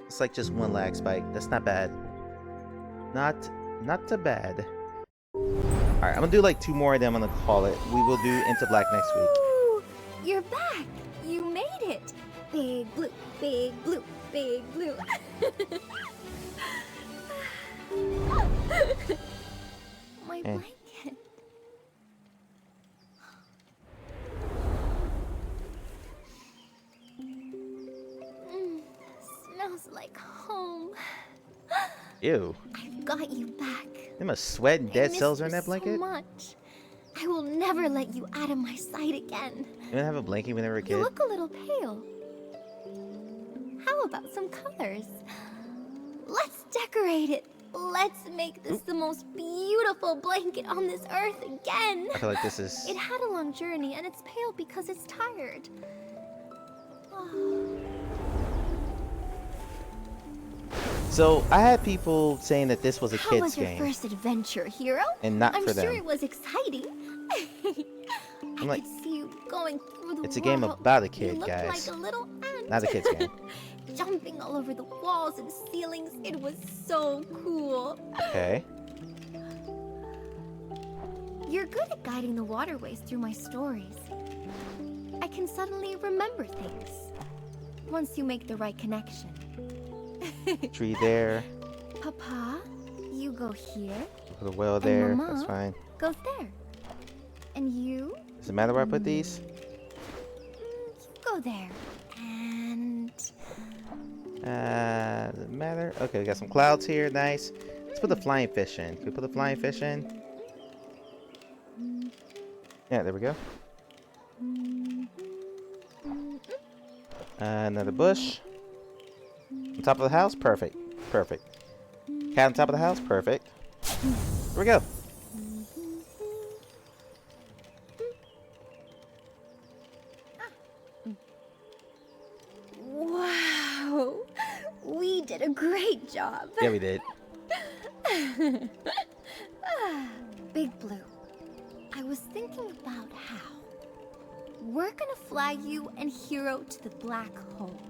[SPEAKER 1] It's like just one lag spike. That's not bad. Not too bad. Alright, I'm gonna do like 2 more and then I'm gonna call it. We will do Into Black next week.
[SPEAKER 6] Ooh, you're back. You made it. Big Blue, Big Blue, Big Blue. My blanket. Smells like home.
[SPEAKER 1] Ew.
[SPEAKER 6] I've got you back.
[SPEAKER 1] There must sweat and dead
[SPEAKER 6] I
[SPEAKER 1] cells
[SPEAKER 6] miss
[SPEAKER 1] are in
[SPEAKER 6] you
[SPEAKER 1] that blanket?
[SPEAKER 6] So much. I will never let you out of my sight again.
[SPEAKER 1] You didn't have a blanket when they were a kid?
[SPEAKER 6] You look a little pale. How about some colors? Let's decorate it. Let's make this the most beautiful blanket on this earth again.
[SPEAKER 1] I feel like this is...
[SPEAKER 6] It had a long journey and it's pale because it's tired.
[SPEAKER 1] So, I had people saying that this was a
[SPEAKER 6] How
[SPEAKER 1] kid's
[SPEAKER 6] was your
[SPEAKER 1] game.
[SPEAKER 6] first adventure, hero?
[SPEAKER 1] And not
[SPEAKER 6] I'm
[SPEAKER 1] for
[SPEAKER 6] sure
[SPEAKER 1] them.
[SPEAKER 6] it was exciting.
[SPEAKER 1] I'm like,
[SPEAKER 6] could see you going through the
[SPEAKER 1] it's a game
[SPEAKER 6] world.
[SPEAKER 1] about a
[SPEAKER 6] You
[SPEAKER 1] kid,
[SPEAKER 6] looked
[SPEAKER 1] guys.
[SPEAKER 6] like a little ant.
[SPEAKER 1] Not a kid's game.
[SPEAKER 6] Jumping all over the walls and ceilings. It was so cool.
[SPEAKER 1] Okay.
[SPEAKER 6] You're good at guiding the waterways through my stories. I can suddenly remember things once you make the right connection.
[SPEAKER 1] Tree there.
[SPEAKER 6] Papa, you go here.
[SPEAKER 1] Put a well
[SPEAKER 6] and
[SPEAKER 1] there.
[SPEAKER 6] Mama
[SPEAKER 1] That's fine.
[SPEAKER 6] goes there. And you
[SPEAKER 1] Does it matter where I put these?
[SPEAKER 6] go there. And
[SPEAKER 1] Does it matter? Okay, we got some clouds here. Nice. Let's put the flying fish in. Can we put the flying fish in? Yeah, there we go. Another bush. On top of the house? Perfect. Perfect. Cat on top of the house? Perfect. Here we go.
[SPEAKER 6] wow, we did a great job.
[SPEAKER 1] Yeah, we did.
[SPEAKER 6] Big Blue, I was thinking about how we're gonna fly you and Hero to the black hole.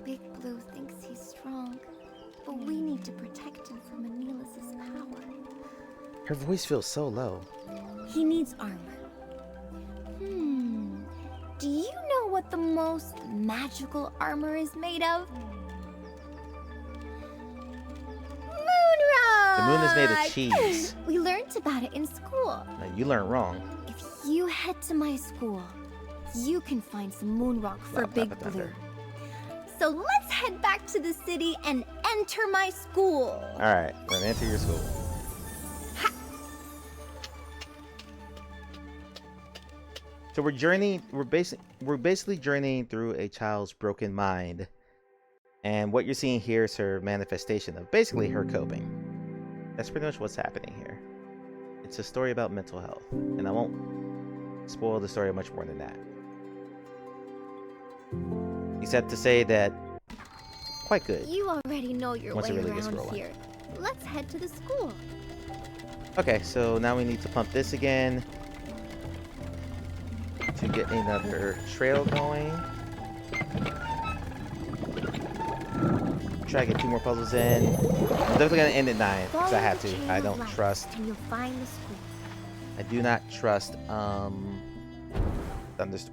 [SPEAKER 6] Big Blue thinks he's strong, but we need to protect him from Anelis's power.
[SPEAKER 1] Her voice feels so low.
[SPEAKER 6] He needs armor. Do you know what the most magical armor is made of? Moonrock!
[SPEAKER 1] The moon is made of cheese.
[SPEAKER 6] We learned about it in school.
[SPEAKER 1] No, you learned wrong.
[SPEAKER 6] If you head to my school, you can find some moonrock for Big Blue. So let's head back to the city and enter my school.
[SPEAKER 1] Alright, we're gonna enter your school. So we're basically journeying through a child's broken mind. And what you're seeing here is her manifestation of basically her coping. That's pretty much what's happening here. It's a story about mental health, and I won't spoil the story much more than that. Except to say that quite good.
[SPEAKER 6] You already know your
[SPEAKER 1] Once
[SPEAKER 6] way
[SPEAKER 1] it really gets
[SPEAKER 6] around
[SPEAKER 1] rolling.
[SPEAKER 6] here. Let's head to the school.
[SPEAKER 1] Okay, so now we need to pump this again to get another trail going. Try to get 2 more puzzles in. I'm definitely gonna end at 9 because I have to. I don't trust.
[SPEAKER 6] And you'll find the school.
[SPEAKER 1] I do not trust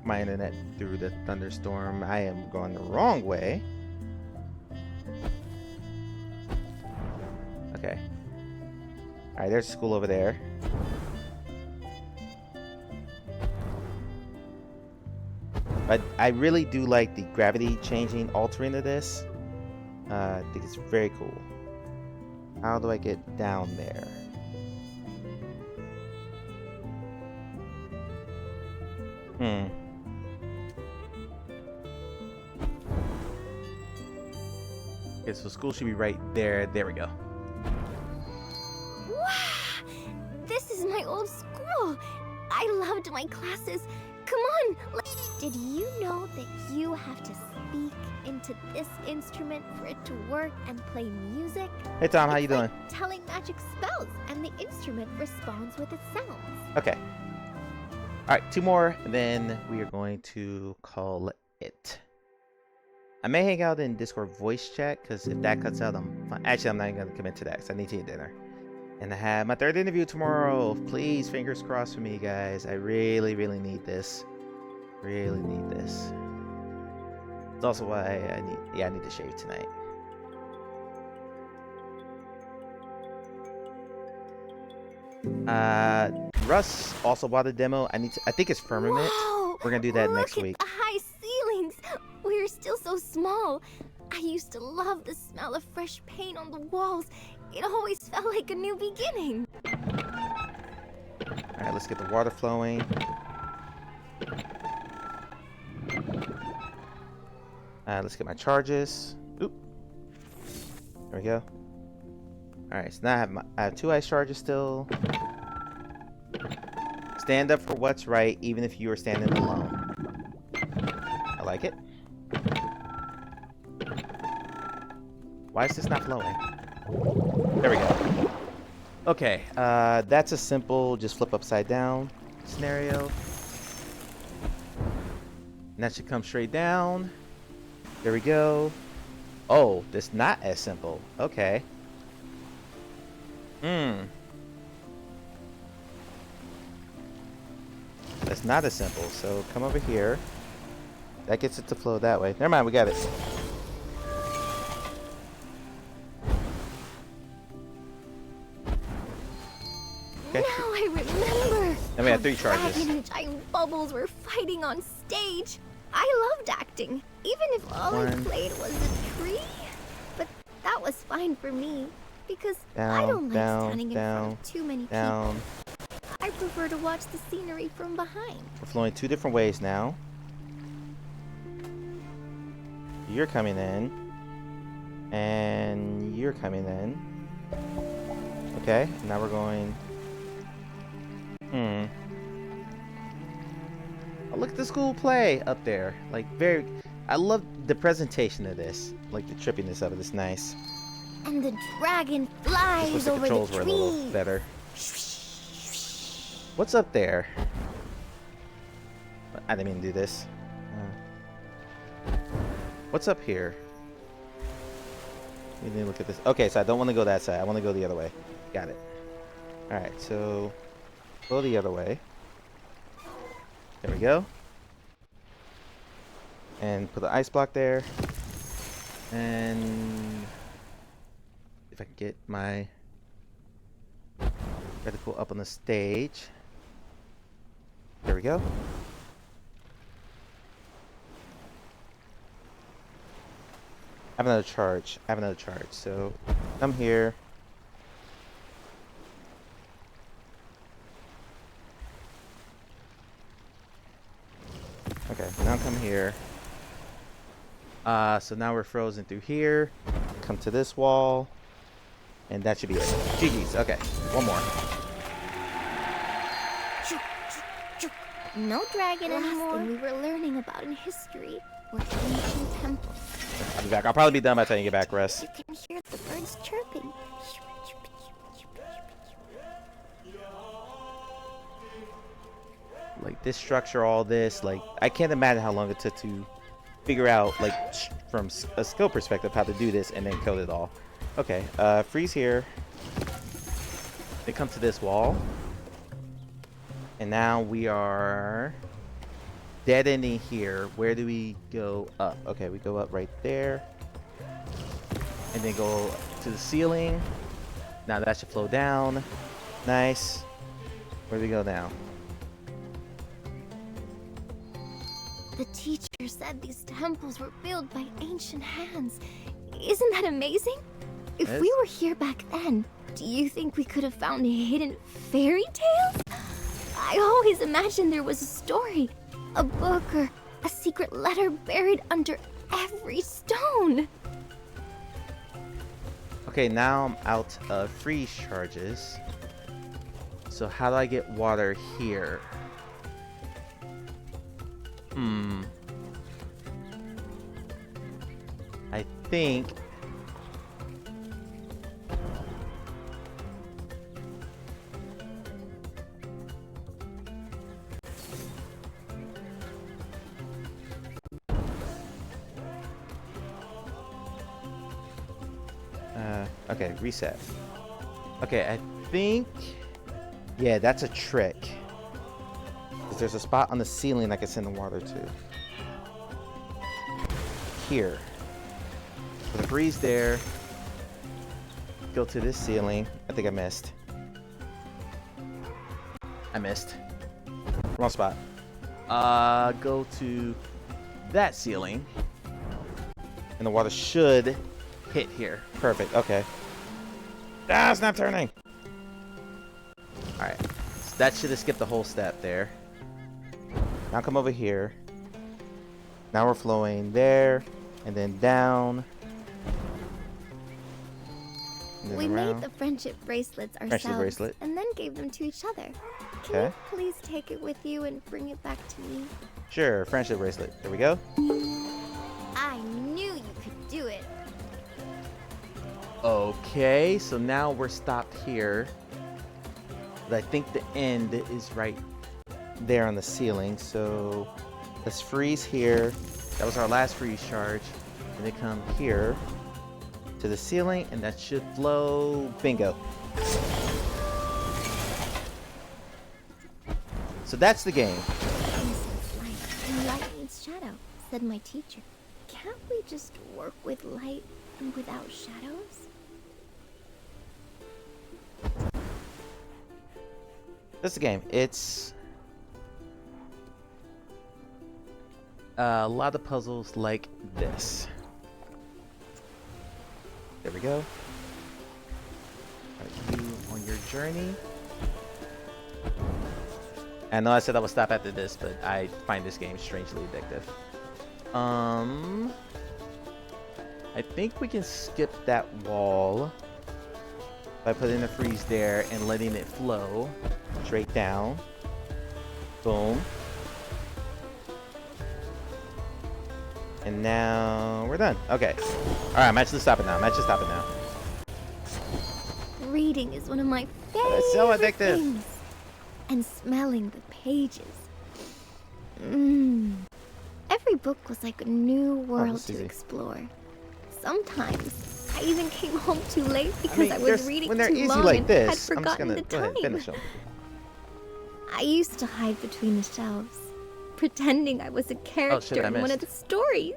[SPEAKER 1] my internet through the thunderstorm. I am going the wrong way. Okay. Alright, there's a school over there. But I really do like the gravity changing, altering of this. I think it's very cool. How do I get down there? Okay, so school should be right there. There we go.
[SPEAKER 6] Wow! This is my old school. I loved my classes. Come on. Did you know that you have to speak into this instrument for it to work and play music?
[SPEAKER 1] Hey Tom, how you
[SPEAKER 6] It's
[SPEAKER 1] doing?
[SPEAKER 6] like telling magic spells, and the instrument responds with its sounds.
[SPEAKER 1] Okay. Alright, 2 more, and then we are going to call it. I may hang out in Discord voice chat, because if that cuts out, I'm fine. Actually, I'm not even going to commit to that, because I need to eat dinner. And I have my 3rd interview tomorrow. Please, fingers crossed for me, guys. I really, really need this. Really need this. It's also why I need to shave tonight. Russ also bought a demo. I think it's Firmament.
[SPEAKER 6] Whoa!
[SPEAKER 1] We're gonna do that next week.
[SPEAKER 6] Look at the high ceilings. We're still so small. I used to love the smell of fresh paint on the walls. It always felt like a new beginning.
[SPEAKER 1] Alright, let's get the water flowing. Let's get my charges. Oop. There we go. Alright, so now I have 2 ice charges still. Stand up for what's right, even if you are standing alone. I like it. Why is this not flowing? There we go. Okay, that's a simple just flip upside down scenario. And that should come straight down. There we go. Oh, that's not as simple. Okay. That's not as simple. So come over here. That gets it to flow that way. Never mind, we got it.
[SPEAKER 6] Now I remember.
[SPEAKER 1] And we had 3 charges.
[SPEAKER 6] Dragon and giant bubbles were fighting on stage. I loved acting, even if all I played was a tree. But that was fine for me, because I don't like standing in front of too many people. I prefer to watch the scenery from behind.
[SPEAKER 1] We're flowing 2 different ways now. You're coming in. And you're coming in. Okay, now we're going... Oh, look at the school play up there. Like, I love the presentation of this. Like, the trippiness of it is nice.
[SPEAKER 6] And the dragon flies over the
[SPEAKER 1] controls were a little
[SPEAKER 6] trees.
[SPEAKER 1] better. What's up there? I didn't mean to do this. What's up here? We need to look at this. Okay, so I don't want to go that side. I want to go the other way. Got it. Alright, so go the other way. There we go. And put the ice block there. And if I can get my reticle up on the stage. There we go. I have another charge. So come here. Okay, now come here. So now we're frozen through here. Come to this wall. And that should be it. GG's. Okay, one more.
[SPEAKER 6] No dragon anymore. Last thing we were learning about in history were ancient temples.
[SPEAKER 1] I'll be back. I'll probably be done by the time you get back, Russ.
[SPEAKER 6] You can hear the birds chirping.
[SPEAKER 1] Like this structure, all this, like I can't imagine how long it took to figure out, like from a skill perspective, how to do this and then code it all. Okay, freeze here. They come to this wall, and now we are dead ending here. Where do we go up? Okay, we go up right there, and then go to the ceiling. Now that should flow down. Nice. Where do we go now?
[SPEAKER 6] The teacher said these temples were built by ancient hands. Isn't that amazing? If we were here back then, do you think we could have found hidden fairy tales? I always imagined there was a story, a book, or a secret letter buried under every stone.
[SPEAKER 1] Okay, now I'm out of freeze charges. So how do I get water here? I think okay, reset. Okay, I think yeah, that's a trick. 'Cause there's a spot on the ceiling I can send the water to. Here. So the freeze there. Go to this ceiling. I think I missed. I missed. Wrong spot. Go to that ceiling. And the water should hit here. Perfect. Okay. Ah, it's not turning. Alright. So that should have skipped the whole step there. Now come over here. Now we're flowing there. And then down. And then
[SPEAKER 6] We
[SPEAKER 1] around.
[SPEAKER 6] made the friendship bracelets ourselves and then gave them to each other. Can
[SPEAKER 1] Okay.
[SPEAKER 6] you please take it with you and bring it back to me?
[SPEAKER 1] Sure, friendship bracelet. There we go.
[SPEAKER 6] I knew you could do it.
[SPEAKER 1] Okay, so now we're stopped here. But I think the end is right there on the ceiling. So let's freeze here. That was our last freeze charge. And then come here to the ceiling, and that should flow. Bingo. So that's the game.
[SPEAKER 6] Light and light needs shadow, said my teacher. Can't we just work with light and without shadows?
[SPEAKER 1] That's the game. It's a lot of puzzles like this. There we go. Are you on your journey? I know I said I would stop after this, but I find this game strangely addictive. I think we can skip that wall by putting a freeze there and letting it flow straight down. Boom. And now we're done. Okay. Alright, I'm actually stopping now.
[SPEAKER 6] Reading is one of my
[SPEAKER 1] It's so
[SPEAKER 6] favorite
[SPEAKER 1] addictive.
[SPEAKER 6] things. And smelling the pages. Every book was like a new world
[SPEAKER 1] that's
[SPEAKER 6] to
[SPEAKER 1] easy.
[SPEAKER 6] explore. Sometimes I even came home too late because
[SPEAKER 1] mean,
[SPEAKER 6] I was
[SPEAKER 1] there's-
[SPEAKER 6] reading
[SPEAKER 1] when they're
[SPEAKER 6] too
[SPEAKER 1] easy
[SPEAKER 6] long
[SPEAKER 1] like
[SPEAKER 6] and
[SPEAKER 1] this,
[SPEAKER 6] had
[SPEAKER 1] I'm just
[SPEAKER 6] forgotten
[SPEAKER 1] gonna
[SPEAKER 6] the
[SPEAKER 1] go
[SPEAKER 6] time.
[SPEAKER 1] ahead and finish them.
[SPEAKER 6] I used to hide between the shelves, pretending I was a character
[SPEAKER 1] I
[SPEAKER 6] in one
[SPEAKER 1] missed.
[SPEAKER 6] of the stories.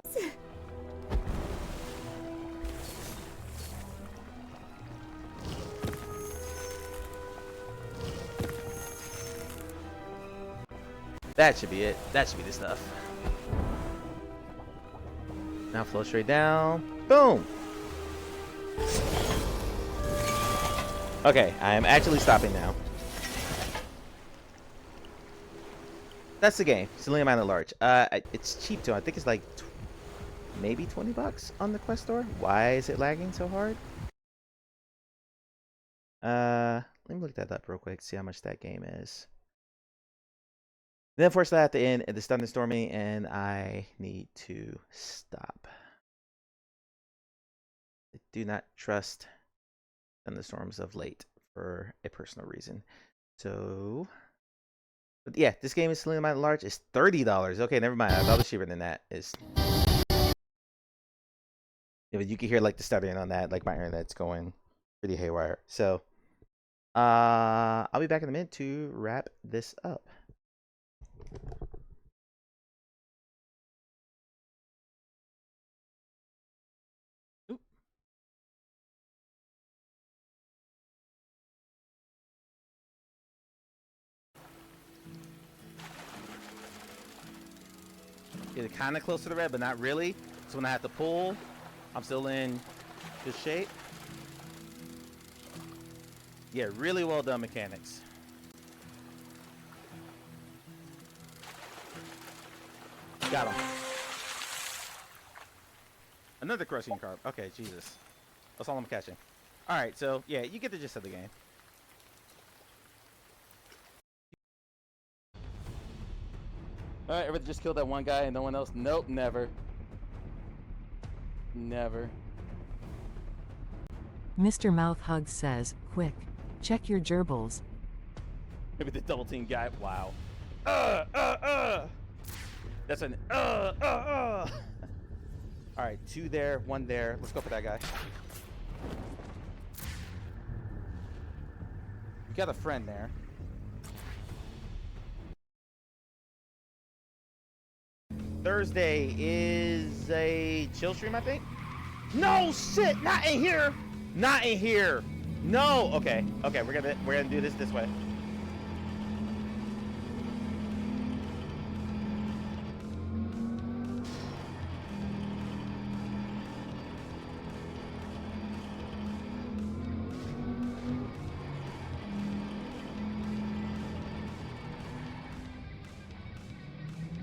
[SPEAKER 1] That should be it. That should be the stuff. Now flow straight down. Boom! Okay, I am actually stopping now. That's the game. Selina Mine at Large. It's cheap too. I think it's like maybe 20 bucks on the Quest store. Why is it lagging so hard? Let me look that up real quick. See how much that game is. Then unfortunately at the end it's thunderstorming and I need to stop. I do not trust thunderstorms of late for a personal reason. So, but yeah, this game is Selina Mountain Large. It's $30. Okay, never mind. I thought it was cheaper than that. It's yeah, but you can hear like the stuttering on that. Like my internet's going pretty haywire. So, I'll be back in a minute to wrap this up. Get kind of close to the red, but not really. So when I have to pull, I'm still in good shape. Yeah, really well done mechanics. Got him. Another crushing carp. Okay, Jesus. That's all I'm catching. Alright, so yeah, you get the gist of the game. Alright, everybody just killed that one guy and no one else? Nope, never. Never.
[SPEAKER 14] Mr. Mouthhug says, quick, check your gerbils.
[SPEAKER 1] Maybe the double team guy. Wow. That's an Alright, 2 there, 1 there. Let's go for that guy. You got a friend there. Thursday is a chill stream, I think. No shit, not in here. Not in here. No. Okay. Okay, we're gonna do this way.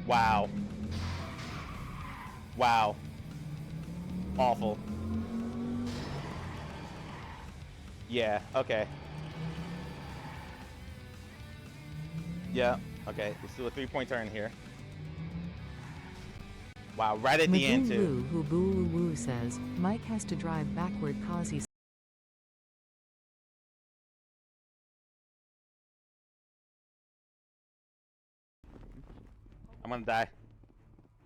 [SPEAKER 1] Wow. Wow. Awful. Yeah, okay. Yeah, okay. Let's do a 3-point turn here. Wow, right at the end, too.
[SPEAKER 14] Who boo woo says, Mike has to drive backward cause he's
[SPEAKER 1] I'm gonna die.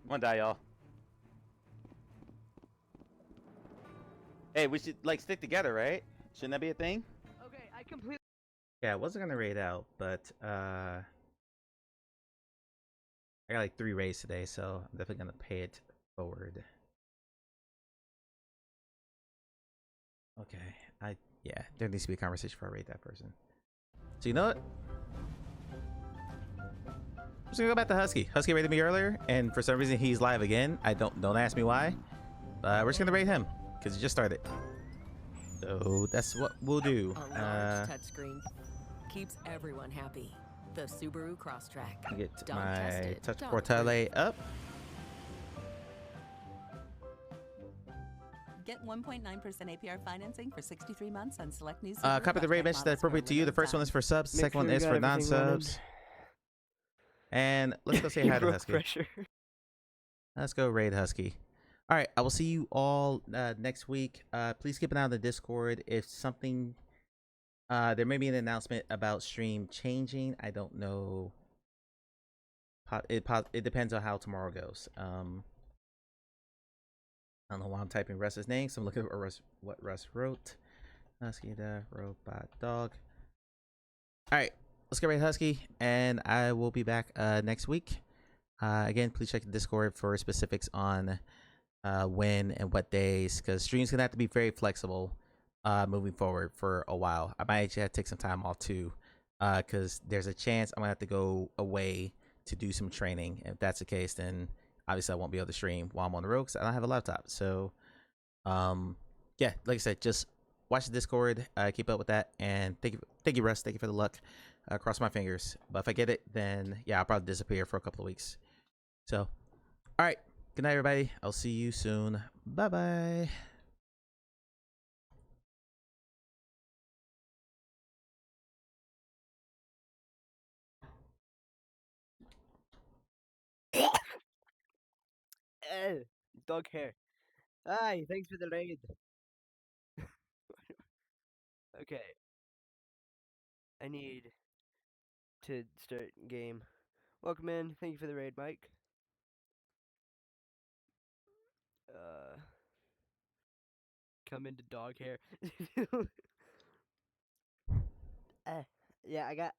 [SPEAKER 1] I'm gonna die, y'all. Hey, we should, like, stick together, right? Shouldn't that be a thing?
[SPEAKER 20] Okay, I completely.
[SPEAKER 1] Yeah, I wasn't gonna raid out, but, I got, like, 3 raids today, so I'm definitely gonna pay it forward. Okay, yeah, there needs to be a conversation before I raid that person. So, you know what? I'm just gonna go back to Husky. Husky raided me earlier, and for some reason he's live again. Don't ask me why. But we're just gonna raid him because he just started. So that's what we'll do.
[SPEAKER 12] A large touchscreen keeps everyone happy. The Subaru Crosstrek.
[SPEAKER 1] Get
[SPEAKER 12] Don't
[SPEAKER 1] my
[SPEAKER 12] test it.
[SPEAKER 1] touch
[SPEAKER 12] Don't
[SPEAKER 1] portale up.
[SPEAKER 13] Get 1.9% APR financing for 63 months on select new
[SPEAKER 1] Copy the raid message that's appropriate to you. The first one is for subs. The second one is for non-subs. And let's go say hi to Husky. Let's go raid Husky. All right, I will see you all next week. Please keep an eye on the Discord. If something, there may be an announcement about stream changing. I don't know. It depends on how tomorrow goes. I don't know why I'm typing Russ's name, so I'm looking at what Russ wrote. Husky the robot dog. All right, let's get ready, Husky, and I will be back next week. Again, please check the Discord for specifics on when and what days, because streams gonna have to be very flexible moving forward for a while. I might actually have to take some time off too, because there's a chance I'm gonna have to go away to do some training. If that's the case, then obviously I won't be able to stream while I'm on the road because I don't have a laptop. So yeah, like I said, just watch the Discord, keep up with that, and thank you Russ, thank you for the luck. Cross my fingers, but if I get it, then yeah, I'll probably disappear for a couple of weeks. So all right, good night everybody, I'll see you soon. Bye bye.
[SPEAKER 5] Dog hair. Hi, thanks for the raid. Okay. I need to start game. Welcome in. Thank you for the raid, Mike. Come into dog hair. Yeah, I got